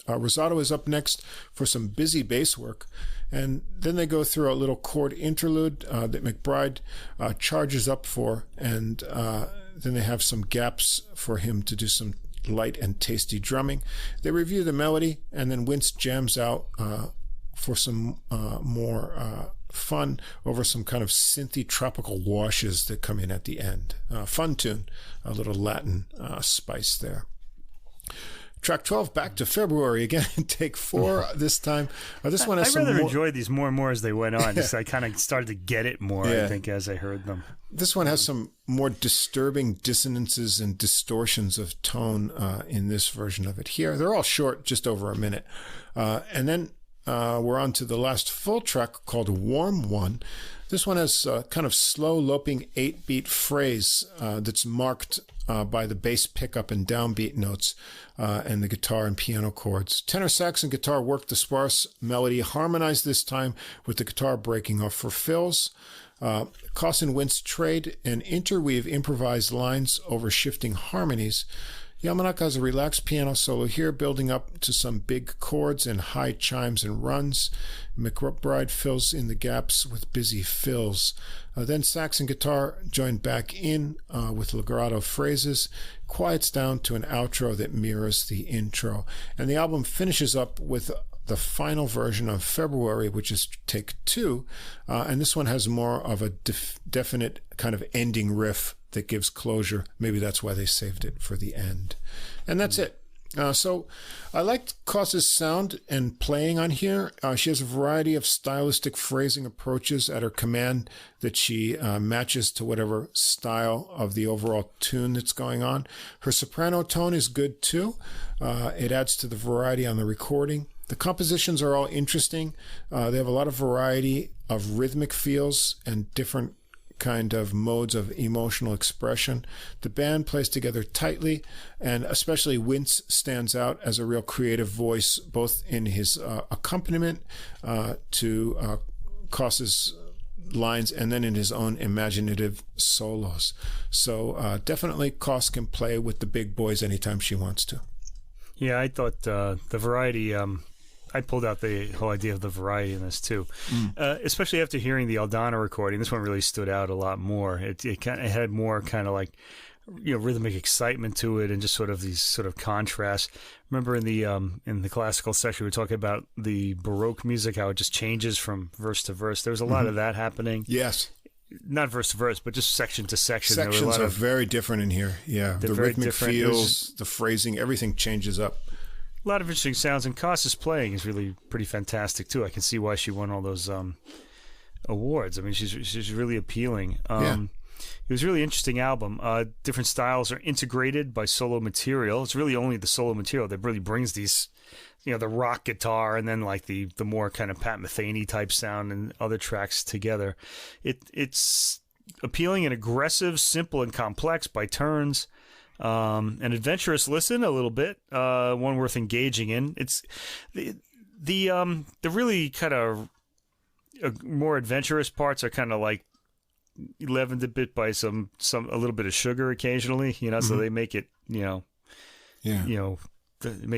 S2: Rosato is up next for some busy bass work, and then they go through a little chord interlude that McBride charges up for, and then they have some gaps for him to do some light and tasty drumming. They review the melody, and then Wintz jams out for some more fun over some kind of synthy tropical washes that come in at the end. Fun tune, a little Latin spice there. Track 12, back to February again, take 4 this time. This one has
S1: I rather enjoyed these more and more as they went on. Just, I kind of started to get it more, I think, as I heard them.
S2: This one has some more disturbing dissonances and distortions of tone in this version of it here. They're all short, just over a minute. And then we're on to the last full track called Warm One. This one has a kind of slow, loping 8-beat phrase that's marked by the bass pickup and downbeat notes and the guitar and piano chords. Tenor sax and guitar work the sparse melody, harmonized this time with the guitar breaking off for fills. Coss and Wintz trade and interweave improvised lines over shifting harmonies. Yamanaka has a relaxed piano solo here, building up to some big chords and high chimes and runs. McBride fills in the gaps with busy fills. Then sax and guitar join back in with legato phrases, quiets down to an outro that mirrors the intro. And the album finishes up with the final version of February, which is take 2. And this one has more of a definite kind of ending riff that gives closure. Maybe that's why they saved it for the end. And that's it. So I liked Coss's sound and playing on here. She has a variety of stylistic phrasing approaches at her command that she matches to whatever style of the overall tune that's going on. Her soprano tone is good too. It adds to the variety on the recording. The compositions are all interesting. They have a lot of variety of rhythmic feels and different kind of modes of emotional expression. The band plays together tightly, and especially Wintz stands out as a real creative voice, both in his accompaniment to Coss's lines and then in his own imaginative solos. So definitely Coss can play with the big boys anytime she wants to.
S1: Yeah, I thought the variety... I pulled out the whole idea of the variety in this too, especially after hearing the Aldana recording. This one really stood out a lot more. It had more kind of like, rhythmic excitement to it, and just sort of these sort of contrasts. Remember in the classical section we were talking about the Baroque music, how it just changes from verse to verse. There was a lot of that happening.
S2: Yes.
S1: Not verse to verse, but just section to section.
S2: Sections are very different in here. Yeah, the rhythmic feels, the phrasing, everything changes up.
S1: A lot of interesting sounds, and Coss's playing is really pretty fantastic too. I can see why she won all those awards. I mean, she's really appealing. It was a really interesting album. Different styles are integrated by solo material. It's really only the solo material that really brings these, the rock guitar and then like the more kind of Pat Metheny type sound and other tracks together. It's appealing and aggressive, simple and complex by turns. An adventurous listen a little bit, one worth engaging in. It's the really kind of more adventurous parts are kind of like leavened a bit by a little bit of sugar occasionally, so they make it, make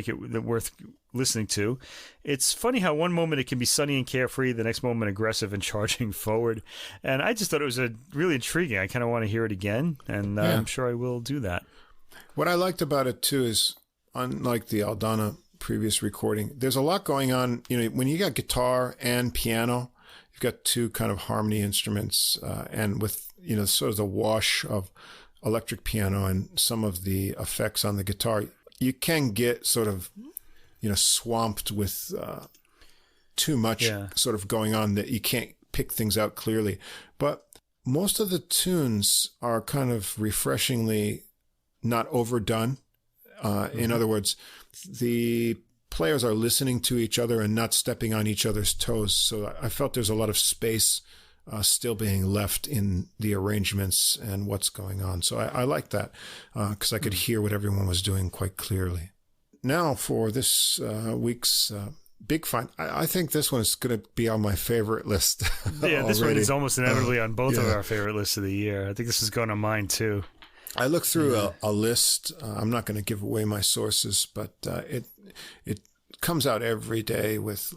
S1: it worth listening to. It's funny how one moment it can be sunny and carefree, the next moment aggressive and charging forward. And I just thought it was really intriguing. I kind of want to hear it again, and I'm sure I will do that.
S2: What I liked about it too is, unlike the Aldana previous recording, there's a lot going on. When you got guitar and piano, you've got two kind of harmony instruments, and with sort of the wash of electric piano and some of the effects on the guitar, you can get sort of swamped with too much sort of going on that you can't pick things out clearly. But most of the tunes are kind of refreshingly not overdone. In other words, the players are listening to each other and not stepping on each other's toes. So I felt there's a lot of space still being left in the arrangements and what's going on. So I like that because I could hear what everyone was doing quite clearly. Now for this week's big find, I think this one is going to be on my favorite list.
S1: Yeah, this one is almost inevitably on both of our favorite lists of the year. I think this is going on mine too.
S2: I looked through a list. I'm not going to give away my sources, but it comes out every day with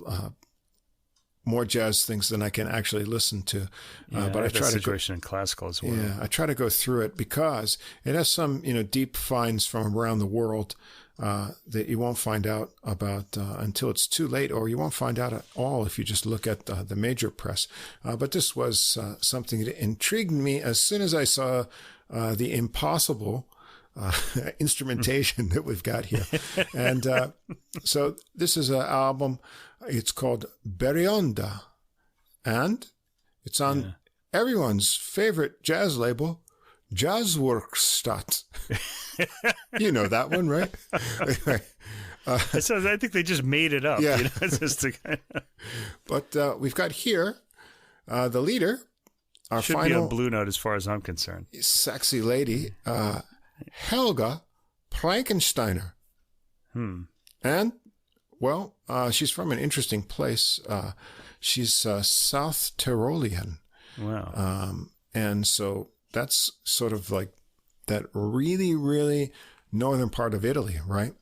S2: more jazz things than I can actually listen to. But I try to
S1: situation in classical as well.
S2: Yeah, I try to go through it because it has some deep finds from around the world that you won't find out about until it's too late, or you won't find out at all if you just look at the major press. But this was something that intrigued me as soon as I saw the impossible instrumentation that we've got here. And so this is an album. It's called Barionda, and it's on everyone's favorite jazz label, Jazzwerkstatt. You know that one, right?
S1: I think they just made it up.
S2: Yeah.
S1: It's just
S2: But we've got here the leader, our
S1: should
S2: final
S1: be a blue note as far as I'm concerned.
S2: Sexy lady, Helga Plankensteiner. And, well, she's from an interesting place. She's South Tyrolean.
S1: Wow.
S2: And so that's sort of like that really, really northern part of Italy, right?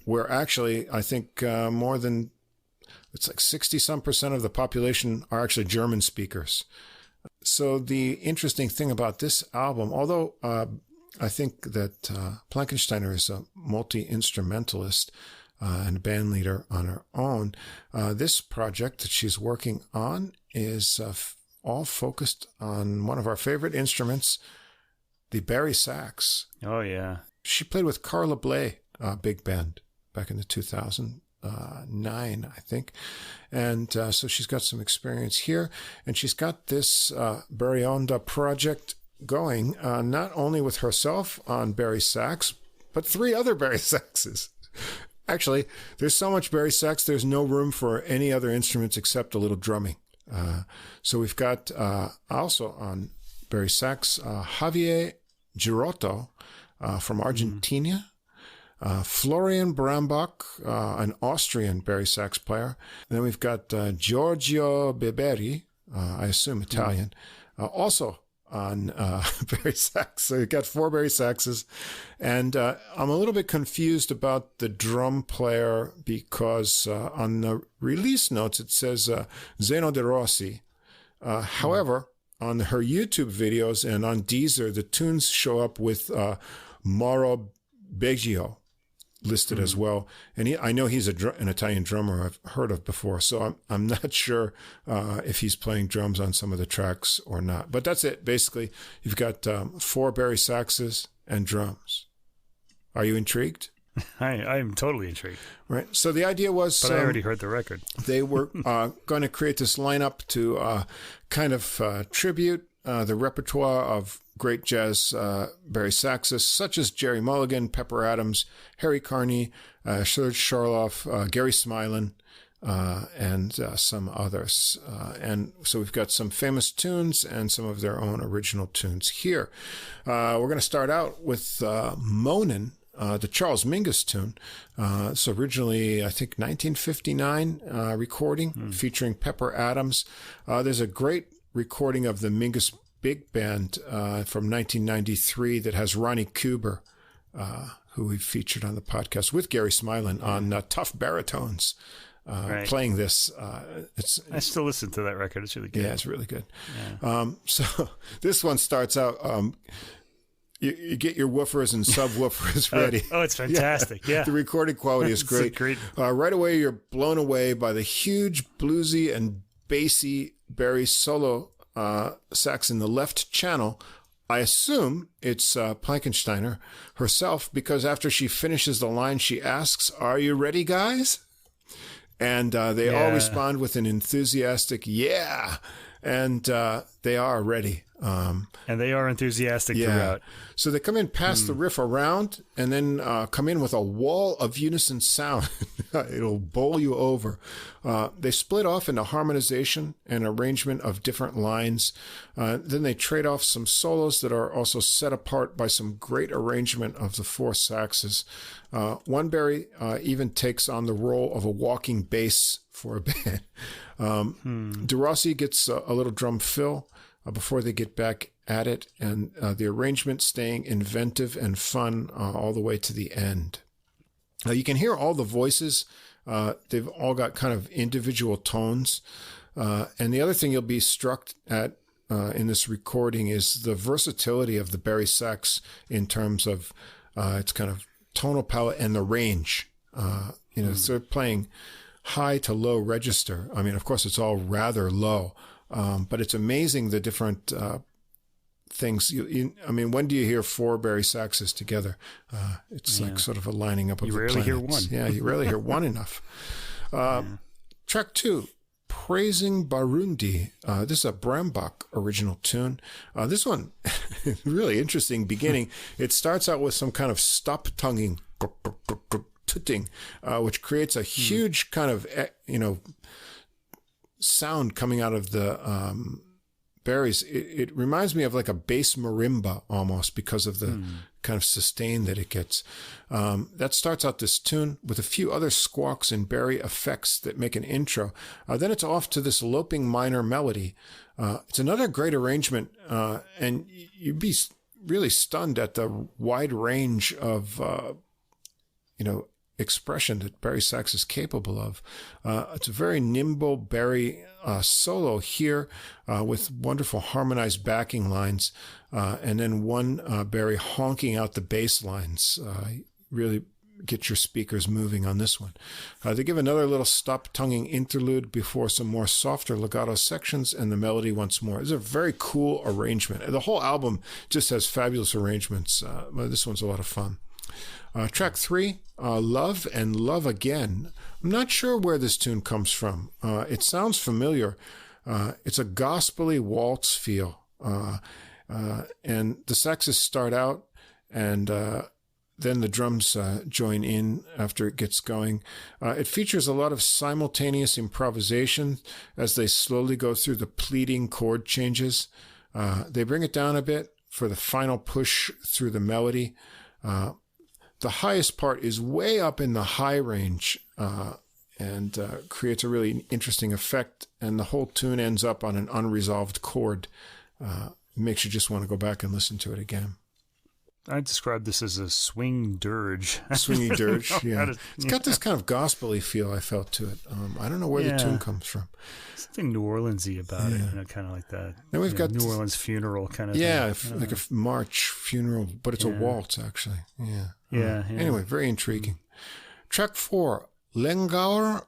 S2: Where actually, I think more than, it's like 60% of the population are actually German speakers. So the interesting thing about this album, although I think that Plankensteiner is a multi-instrumentalist and a band leader on her own, this project that she's working on is all focused on one of our favorite instruments, the Barry sax.
S1: Oh, yeah.
S2: She played with Carla Bley, big band, back in the 2009, I think. And so she's got some experience here. And she's got this Barionda project going, not only with herself on Barry sax, but 3 other Barry saxes. Actually, there's so much Barry sax, there's no room for any other instruments except a little drumming. So we've got also on Barry sax Javier Girotto from Argentina, Florian Brambach, an Austrian Barry sax player. And then we've got Giorgio Beberi, I assume Italian, also on Barry sax. So you've got 4 Barry saxes. And I'm a little bit confused about the drum player because on the release notes it says Zeno De Rossi. However, on her YouTube videos and on Deezer, the tunes show up with Mauro Beggio listed as well. And I know he's an Italian drummer I've heard of before, so I'm not sure if he's playing drums on some of the tracks or not. But that's it. Basically, you've got 4 Barry saxes and drums. Are you intrigued?
S1: I am totally intrigued.
S2: Right. So the idea was...
S1: But I already heard the record.
S2: They were going to create this lineup to kind of tribute the repertoire of great jazz Barry saxists, such as Jerry Mulligan, Pepper Adams, Harry Carney, Serge Charloff, Gary Smilin, and some others. And so we've got some famous tunes and some of their own original tunes here. We're going to start out with Moanin', the Charles Mingus tune. It's originally, I think, 1959 recording featuring Pepper Adams. There's a great recording of the Mingus big band from 1993 that has Ronnie Kuber, who we've featured on the podcast, with Gary Smilin on tough baritones. Playing this, I
S1: still listen to that record. It's really good.
S2: Yeah, it's really good. Yeah. So this one starts out. You get your woofers and subwoofers ready.
S1: It's fantastic. Yeah.
S2: The recording quality is great. Right away, you're blown away by the huge bluesy and bassy Barry solo sax in the left channel. I assume it's Plankensteiner herself, because after she finishes the line, she asks, "Are you ready, guys?" And they all respond with an enthusiastic, "Yeah." And they are ready.
S1: And they are enthusiastic throughout.
S2: So they come in past the riff around and then come in with a wall of unison sound. It'll bowl you over. They split off into harmonization and arrangement of different lines. Then they trade off some solos that are also set apart by some great arrangement of the four saxes. One Barry even takes on the role of a walking bass for a band. De Rossi gets a little drum fill before they get back at it, and the arrangement staying inventive and fun all the way to the end. You can hear all the voices. They've all got kind of individual tones. And the other thing you'll be struck at in this recording is the versatility of the Barry sax in terms of its kind of tonal palette and the range. So they're playing high to low register. I mean, of course, it's all rather low, but it's amazing the different things. I mean, when do you hear four Barry saxes together? It's like sort of a lining up of the planets.
S1: You rarely hear one.
S2: Yeah, you rarely hear one enough. Track 2, Praising Barundi. This is a Brambach original tune. This one, really interesting beginning. It starts out with some kind of stop-tonguing, tutting, which creates a huge kind of, sound coming out of the Barrys. It reminds me of like a bass marimba almost, because of the kind of sustain that it gets. That starts out this tune with a few other squawks and Barry effects that make an intro. Then it's off to this loping minor melody. It's another great arrangement, and you'd be really stunned at the wide range of, expression that Barry sax is capable of. It's a very nimble Barry solo here with wonderful harmonized backing lines, and then one Barry honking out the bass lines. Really get your speakers moving on this one. They give another little stop-tonguing interlude before some more softer legato sections and the melody once more. It's a very cool arrangement. The whole album just has fabulous arrangements. This one's a lot of fun. Track 3, Love and Love Again. I'm not sure where this tune comes from. It sounds familiar. It's a gospel-y waltz feel. And the saxes start out, and then the drums join in after it gets going. It features a lot of simultaneous improvisation as they slowly go through the pleading chord changes. They bring it down a bit for the final push through the melody. The highest part is way up in the high range and creates a really interesting effect, and the whole tune ends up on an unresolved chord. Makes you just want to go back and listen to it again.
S1: I describe this as a swing dirge.
S2: Swingy dirge, yeah. It's got this kind of gospel-y feel I felt to it. I don't know where the tune comes from.
S1: Something New Orleans-y about it, kind of like that.
S2: Then we've got
S1: New Orleans funeral kind of thing.
S2: Like a march funeral, but it's a waltz, actually. Yeah. Anyway, very intriguing. Track 4, Lengauer.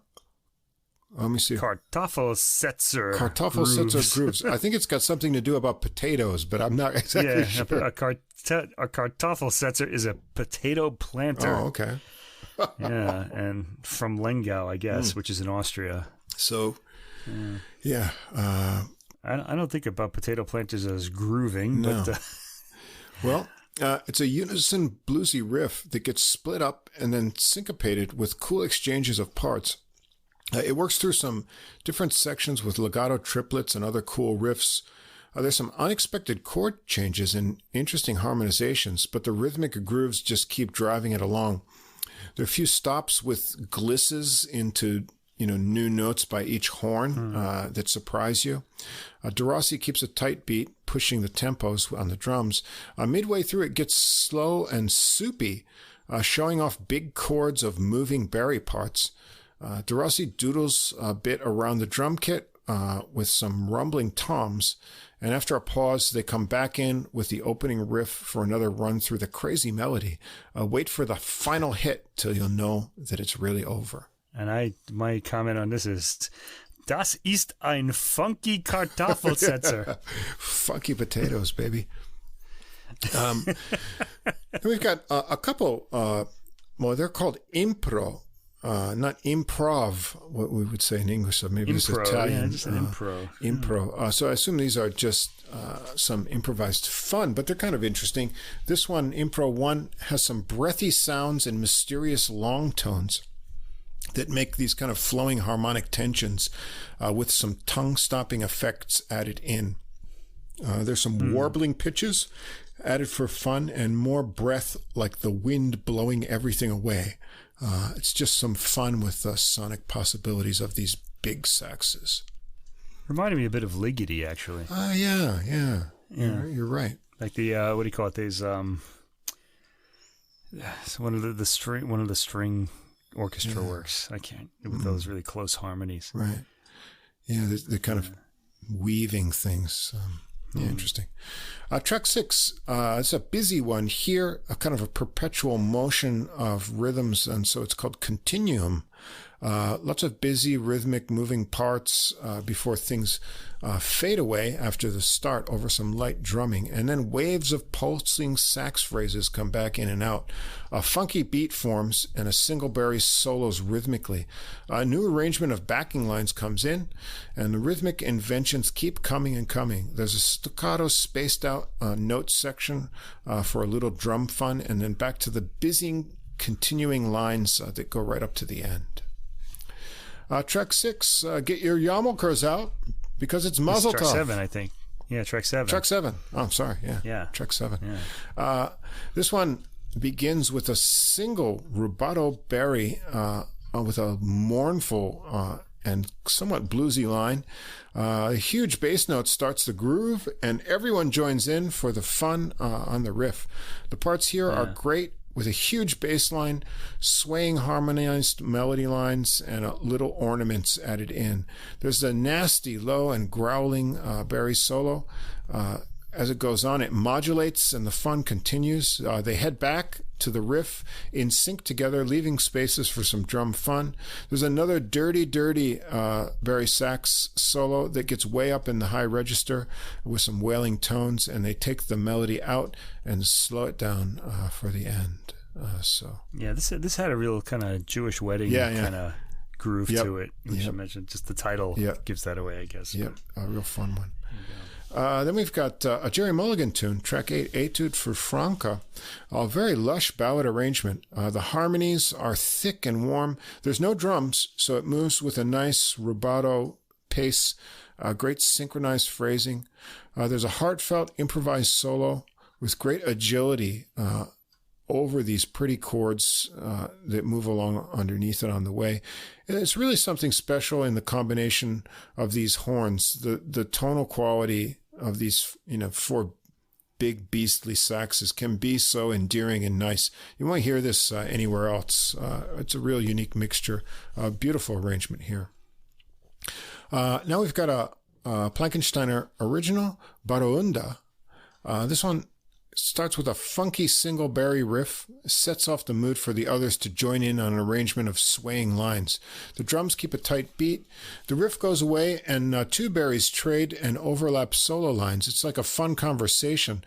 S2: Let me see.
S1: Kartoffelsetzer
S2: grooves. I think it's got something to do about potatoes, but I'm not exactly sure.
S1: A Kartoffelsetzer is a potato planter.
S2: Oh, okay.
S1: And from Lengau, I guess, which is in Austria.
S2: So,
S1: I don't think about potato planters as grooving.
S2: No.
S1: But,
S2: well, it's a unison bluesy riff that gets split up and then syncopated with cool exchanges of parts. It works through some different sections with legato triplets and other cool riffs. There's some unexpected chord changes and interesting harmonizations, but the rhythmic grooves just keep driving it along. There are a few stops with glisses into, new notes by each horn that surprise you. De Rossi keeps a tight beat, pushing the tempos on the drums. Midway through, it gets slow and soupy, showing off big chords of moving Barry parts. De Rossi doodles a bit around the drum kit with some rumbling toms, and after a pause, they come back in with the opening riff for another run through the crazy melody. Wait for the final hit till you'll know that it's really over.
S1: And my comment on this is, das ist ein funky Kartoffelsetzer.
S2: Funky potatoes, baby. We've got a couple, they're called impro, not improv, what we would say in English, so maybe it's Italian.
S1: Yeah, just an impro.
S2: Impro. So I assume these are just some improvised fun, but they're kind of interesting. This one, Impro 1, has some breathy sounds and mysterious long tones that make these kind of flowing harmonic tensions with some tongue-stopping effects added in. There's some warbling pitches added for fun and more breath like the wind blowing everything away. It's just some fun with the sonic possibilities of these big saxes.
S1: Reminded me a bit of Ligeti, actually.
S2: Yeah. You're right.
S1: Like the, what do you call it? These, one of the string orchestra works. I can't, with those really close harmonies.
S2: Right. Yeah, they're kind of weaving things. Interesting. Track 6, it's a busy one here, a kind of a perpetual motion of rhythms, and so it's called Continuum. Lots of busy, rhythmic, moving parts before things fade away after the start over some light drumming, and then waves of pulsing sax phrases come back in and out. A funky beat forms, and a single Barry solos rhythmically. A new arrangement of backing lines comes in, and the rhythmic inventions keep coming and coming. There's a staccato, spaced-out note section for a little drum fun, and then back to the busy, continuing lines that go right up to the end. Track 6, get your yarmulkes out because it's Mazel Tov.
S1: Track 7, I think. Yeah, track 7.
S2: Track 7. Oh, I'm sorry. Yeah. Track 7. Yeah. This one begins with a single rubato Barry with a mournful and somewhat bluesy line. A huge bass note starts the groove, and everyone joins in for the fun on the riff. The parts here are great, with a huge bass line, swaying harmonized melody lines, and little ornaments added in. There's a nasty, low and growling Barry solo. As it goes on, it modulates and the fun continues. They head back to the riff in sync together, leaving spaces for some drum fun. There's another dirty Barry sax solo that gets way up in the high register with some wailing tones, and they take the melody out and slow it down for the end.
S1: This had a real kind of Jewish wedding kind of groove to it, which I mentioned. Just the title gives that away, I guess.
S2: Yep, a real fun one. Then we've got a Jerry Mulligan tune, track 8, Etude for Franca. A very lush ballad arrangement. The harmonies are thick and warm. There's no drums, so it moves with a nice rubato pace, great synchronized phrasing. There's a heartfelt improvised solo with great agility over these pretty chords that move along underneath it on the way. It's really something special in the combination of these horns, the tonal quality of these, 4 big beastly saxes can be so endearing and nice. You won't hear this anywhere else. It's a real unique mixture. Beautiful arrangement here. Now we've got a Plankensteiner original, Barionda. This one starts with a funky single Barry riff, sets off the mood for the others to join in on an arrangement of swaying lines. The drums keep a tight beat. The riff goes away, and 2 Barrys trade and overlap solo lines. It's like a fun conversation.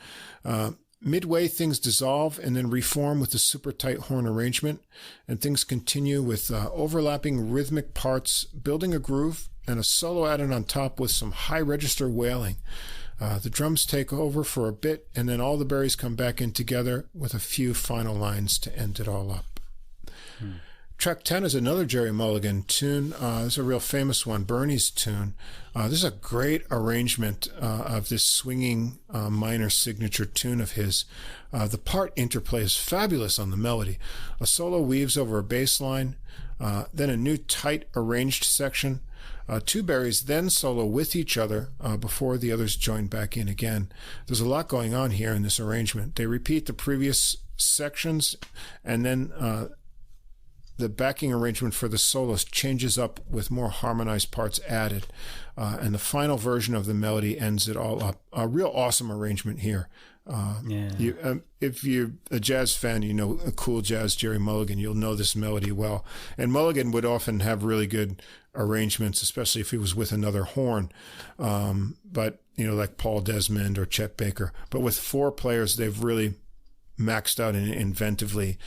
S2: Midway, things dissolve and then reform with the super tight horn arrangement, and things continue with overlapping rhythmic parts, building a groove, and a solo added on top with some high register wailing. The drums take over for a bit, and then all the Barrys come back in together with a few final lines to end it all up. Track 10 is another Jerry Mulligan tune. This is a real famous one, Bernie's tune. This is a great arrangement of this swinging minor signature tune of his. The part interplay is fabulous on the melody. A solo weaves over a bass line, then a new tight arranged section. Two Barrys then solo with each other before the others join back in again. There's a lot going on here in this arrangement. They repeat the previous sections, and then the backing arrangement for the solos changes up with more harmonized parts added. And the final version of the melody ends it all up. A real awesome arrangement here. If you're a jazz fan, you know a cool jazz Jerry Mulligan, you'll know this melody well. And Mulligan would often have really good arrangements, especially if he was with another horn. But, like Paul Desmond or Chet Baker. But with four players, they've really maxed out and inventively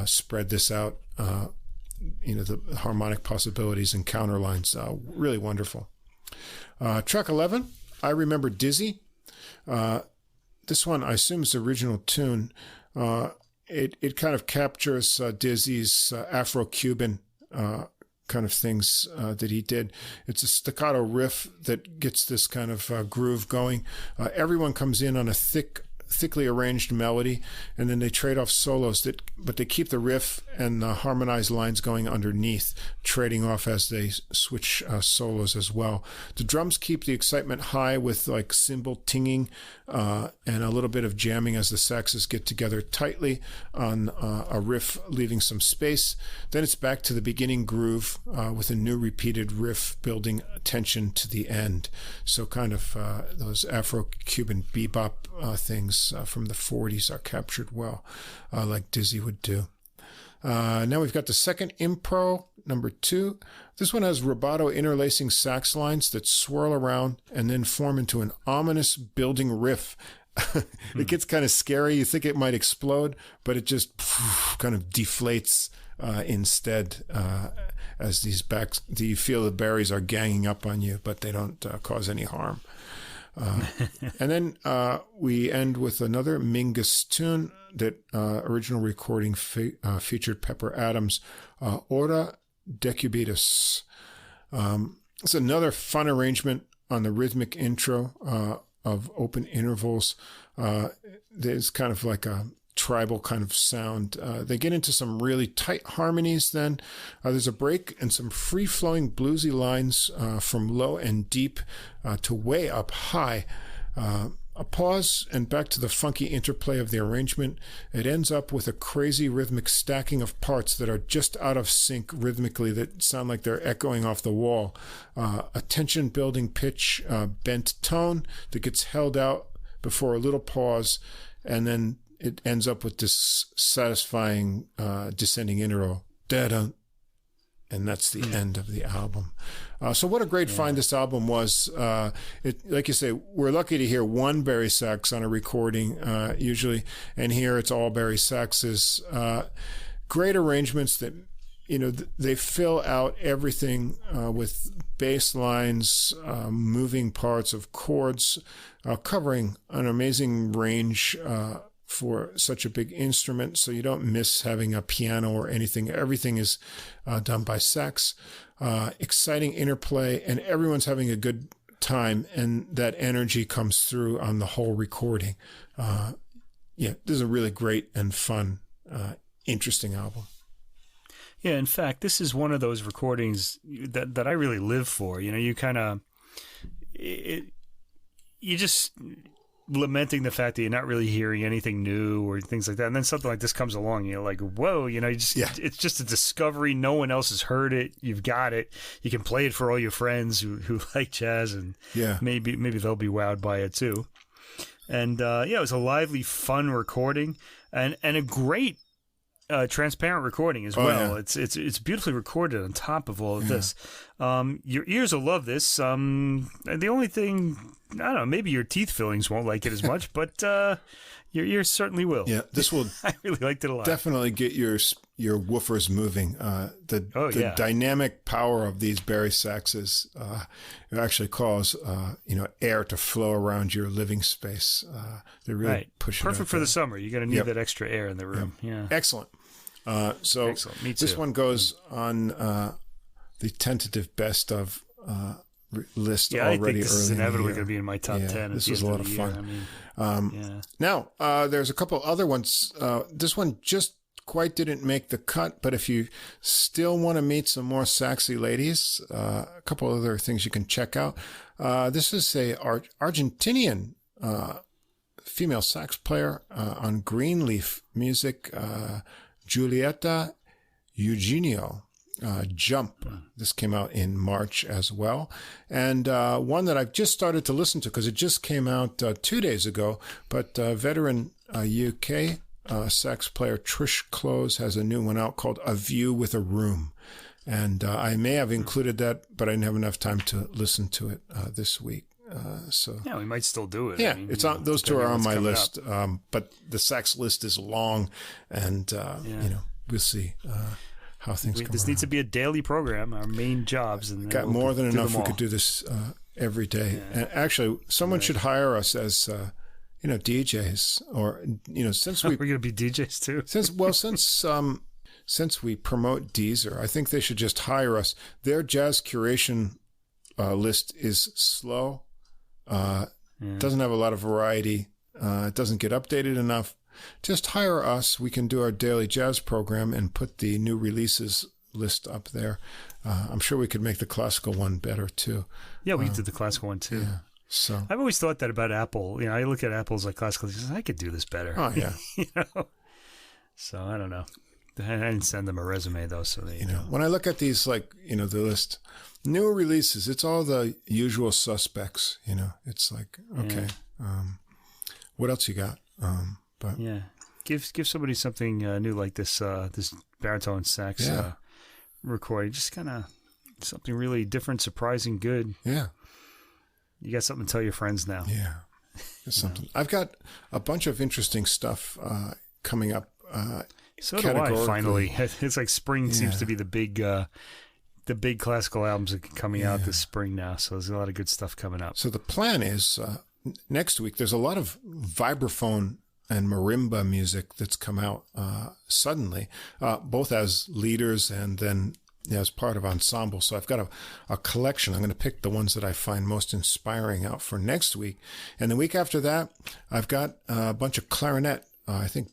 S2: spread this out. The harmonic possibilities and counterlines, really wonderful. Track 11, I Remember Dizzy. This one, I assume, is the original tune. It kind of captures Dizzy's Afro-Cuban kind of things that he did. It's a staccato riff that gets this kind of groove going. Everyone comes in on a thickly arranged melody, and then they trade off solos, but they keep the riff and the harmonized lines going underneath, trading off as they switch solos as well. The drums keep the excitement high with like cymbal tinging and a little bit of jamming as the saxes get together tightly on a riff, leaving some space. Then it's back to the beginning groove with a new repeated riff building tension to the end. So kind of those Afro-Cuban bebop things from the 40s are captured well, like Dizzy would do. Now we've got the second impro, number 2. This one has rubato interlacing sax lines that swirl around and then form into an ominous building riff. It gets kind of scary. You think it might explode, but it just kind of deflates instead as you feel the Barrys are ganging up on you, but they don't cause any harm. And then we end with another Mingus tune that original recording featured Pepper Adams, Ora Decubitus. It's another fun arrangement on the rhythmic intro of open intervals. There's kind of like a tribal kind of sound. They get into some really tight harmonies then. There's a break and some free-flowing bluesy lines from low and deep to way up high. A pause and back to the funky interplay of the arrangement. It ends up with a crazy rhythmic stacking of parts that are just out of sync rhythmically that sound like they're echoing off the wall. A tension-building pitch, bent tone that gets held out before a little pause, and then it ends up with this satisfying descending interval. Da-dun. And that's the end of the album. So what a great find this album was. Like you say, we're lucky to hear one Barry sax on a recording usually, and here it's all Barry saxes. Great arrangements that, they fill out everything with bass lines, moving parts of chords, covering an amazing range for such a big instrument, so you don't miss having a piano or anything. Everything is done by sax. Exciting interplay, and everyone's having a good time, and that energy comes through on the whole recording. This is a really great and fun, interesting album.
S1: Yeah, in fact, this is one of those recordings that I really live for. You kind of... You just... lamenting the fact that you're not really hearing anything new or things like that, and then something like this comes along, you're like, whoa, it's just a discovery. No one else has heard it. You've got it. You can play it for all your friends who like jazz, and maybe they'll be wowed by it too. And it was a lively, fun recording, and a great transparent recording as well. Yeah. It's beautifully recorded on top of all of this. Your ears will love this. The only thing, I don't know, maybe your teeth fillings won't like it as much, but your ears certainly will. Yeah, this will. I really liked it a lot.
S2: Definitely get your woofers moving. The dynamic power of these Barry saxes it actually cause air to flow around your living space. They really push it.
S1: Perfect for the summer. You're going to need that extra air in the room. Yeah.
S2: Excellent. So
S1: excellent. Me too.
S2: this one goes on the tentative best of list already.
S1: I think this is inevitably going to be in my top 10.
S2: This was a lot of fun. Now, there's a couple other ones. This one just quite didn't make the cut, but if you still want to meet some more Saxy ladies, a couple other things you can check out. This is a Argentinian female sax player on Greenleaf Music, Julieta Eugenio. Jump. This came out in March as well. And one that I've just started to listen to because it just came out 2 days ago. But veteran UK sax player Trish Close has a new one out called A View with a Room. And I may have included that, but I didn't have enough time to listen to it this week. So
S1: yeah, we might still do it.
S2: Yeah, it's on. Those two are on my list. But the sax list is long, and we'll see. How things come
S1: this needs to be a daily program, our main jobs. And
S2: got more than enough. We could do this every day. Yeah. And actually, someone should hire us as, DJs or, since
S1: we're going to be DJs too.
S2: Since we promote Deezer, I think they should just hire us. Their jazz curation list is slow, doesn't have a lot of variety, it doesn't get updated enough. Just hire us. We can do our daily jazz program and put the new releases list up there. I'm sure we could make the classical one better too.
S1: Yeah, we did the classical one too.
S2: Yeah. So
S1: I've always thought that about Apple. I look at Apple's like classical. I could do this better.
S2: Oh yeah.
S1: So I don't know. I didn't send them a resume though, so they.
S2: When I look at these, the list, new releases, it's all the usual suspects. It's like okay, what else you got? But
S1: yeah, give somebody something new like this this baritone sax recording. Just kind of something really different, surprising, good.
S2: Yeah,
S1: you got something to tell your friends now.
S2: Yeah, something. I've got a bunch of interesting stuff coming up.
S1: So do I. Finally, it's like spring seems to be the big classical albums are coming out this spring now. So there's a lot of good stuff coming up.
S2: So the plan is next week. There's a lot of vibraphone and marimba music that's come out suddenly, both as leaders and then as part of ensemble. So I've got a collection. I'm going to pick the ones that I find most inspiring out for next week. And the week after that, I've got a bunch of clarinet, I think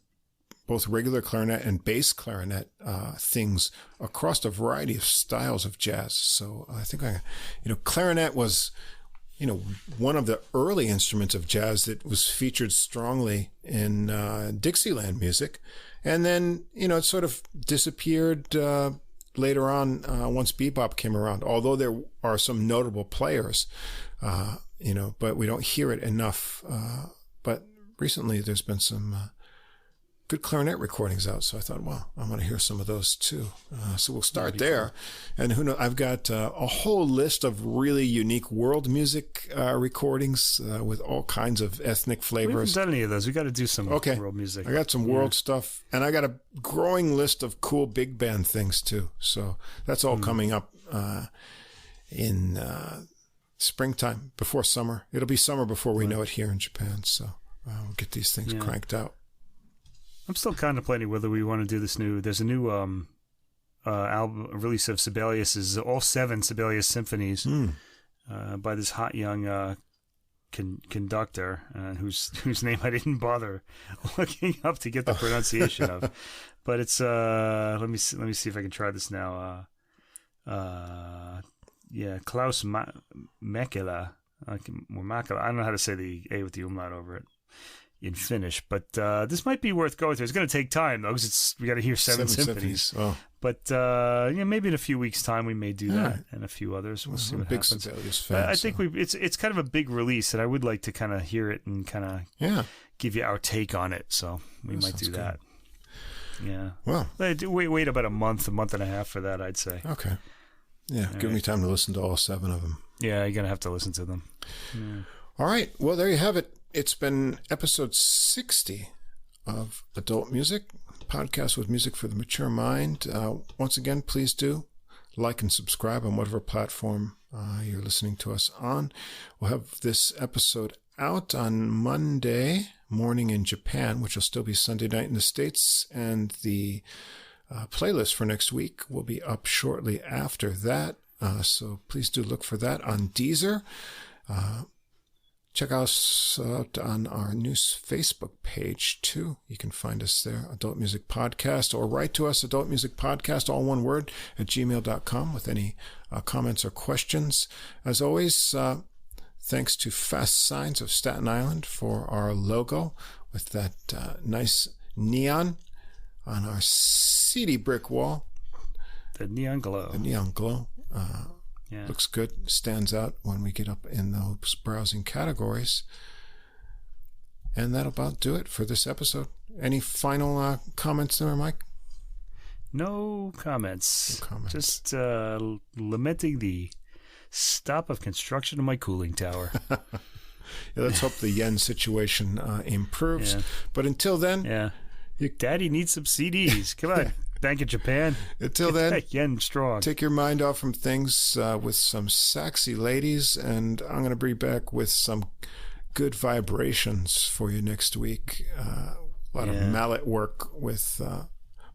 S2: both regular clarinet and bass clarinet things across a variety of styles of jazz. So I think clarinet was one of the early instruments of jazz that was featured strongly in Dixieland music. And then, it sort of disappeared later on once bebop came around, although there are some notable players, but we don't hear it enough. But recently there's been some good clarinet recordings out. So I thought, well, I want to hear some of those too. So we'll start there. Cool. And who knows, I've got a whole list of really unique world music recordings with all kinds of ethnic flavors.
S1: We haven't done any of those. We got to do some world music.
S2: I got some world stuff, and I got a growing list of cool big band things too. So that's all coming up in springtime, before summer. It'll be summer before we know it here in Japan. So we'll get these things cranked out.
S1: I'm still contemplating whether we want to do this new. There's a new album release of Sibelius's all 7 Sibelius symphonies by this hot young conductor whose name I didn't bother looking up to get the pronunciation of. But it's let me see if I can try this now. Klaus Mäkelä. I don't know how to say the A with the umlaut over it in Finnish, but this might be worth going through. It's going to take time though, because we got to hear 7 symphonies. Oh. But maybe in a few weeks' time we may do that, and a few others. We'll see what happens. I think it's kind of a big release, and I would like to kind of hear it and kind of give you our take on it. So we might do that. Good. Yeah. Well, wait about a month and a half for that, I'd say.
S2: Okay. Yeah, give me time to listen to all 7 of them.
S1: Yeah, you're gonna have to listen to them. Yeah.
S2: All right. Well, there you have it. It's been episode 60 of Adult Music, podcast with music for the mature mind. Once again, please do like and subscribe on whatever platform you're listening to us on. We'll have this episode out on Monday morning in Japan, which will still be Sunday night in the States, and the playlist for next week will be up shortly after that. So please do look for that on Deezer. Check us out on our new Facebook page, too. You can find us there, Adult Music Podcast, or write to us, Adult Music Podcast, all one word, at gmail.com with any comments or questions. As always, thanks to Fast Signs of Staten Island for our logo with that nice neon on our seedy brick wall.
S1: The neon glow.
S2: The neon glow.
S1: Yeah.
S2: Looks good, stands out when we get up in those browsing categories. And that'll about do it for this episode. Any final comments there, Mike?
S1: No comments. Just lamenting the stop of construction of my cooling tower.
S2: Let's hope the yen situation improves.
S1: Yeah.
S2: But until then...
S1: Daddy needs some CDs. Come on. Bank of Japan.
S2: Until then,
S1: yen strong.
S2: Take your mind off from things with some Saxy ladies, and I'm going to be back with some good vibrations for you next week. A lot of mallet work with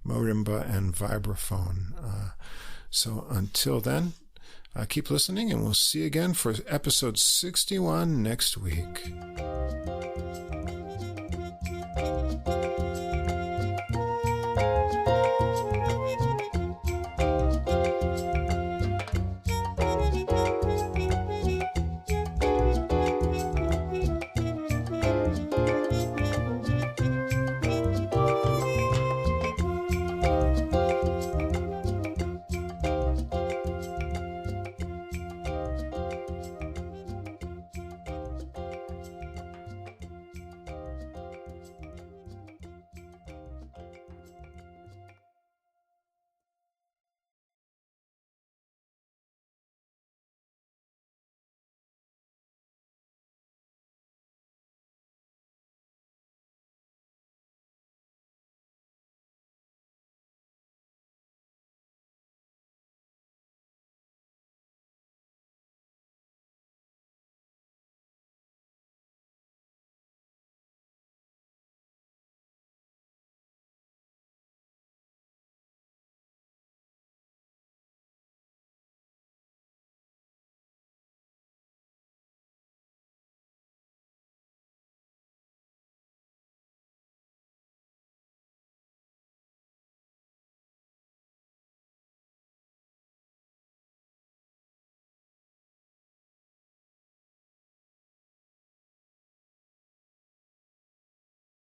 S2: marimba and vibraphone. So until then, keep listening, and we'll see you again for episode 61 next week.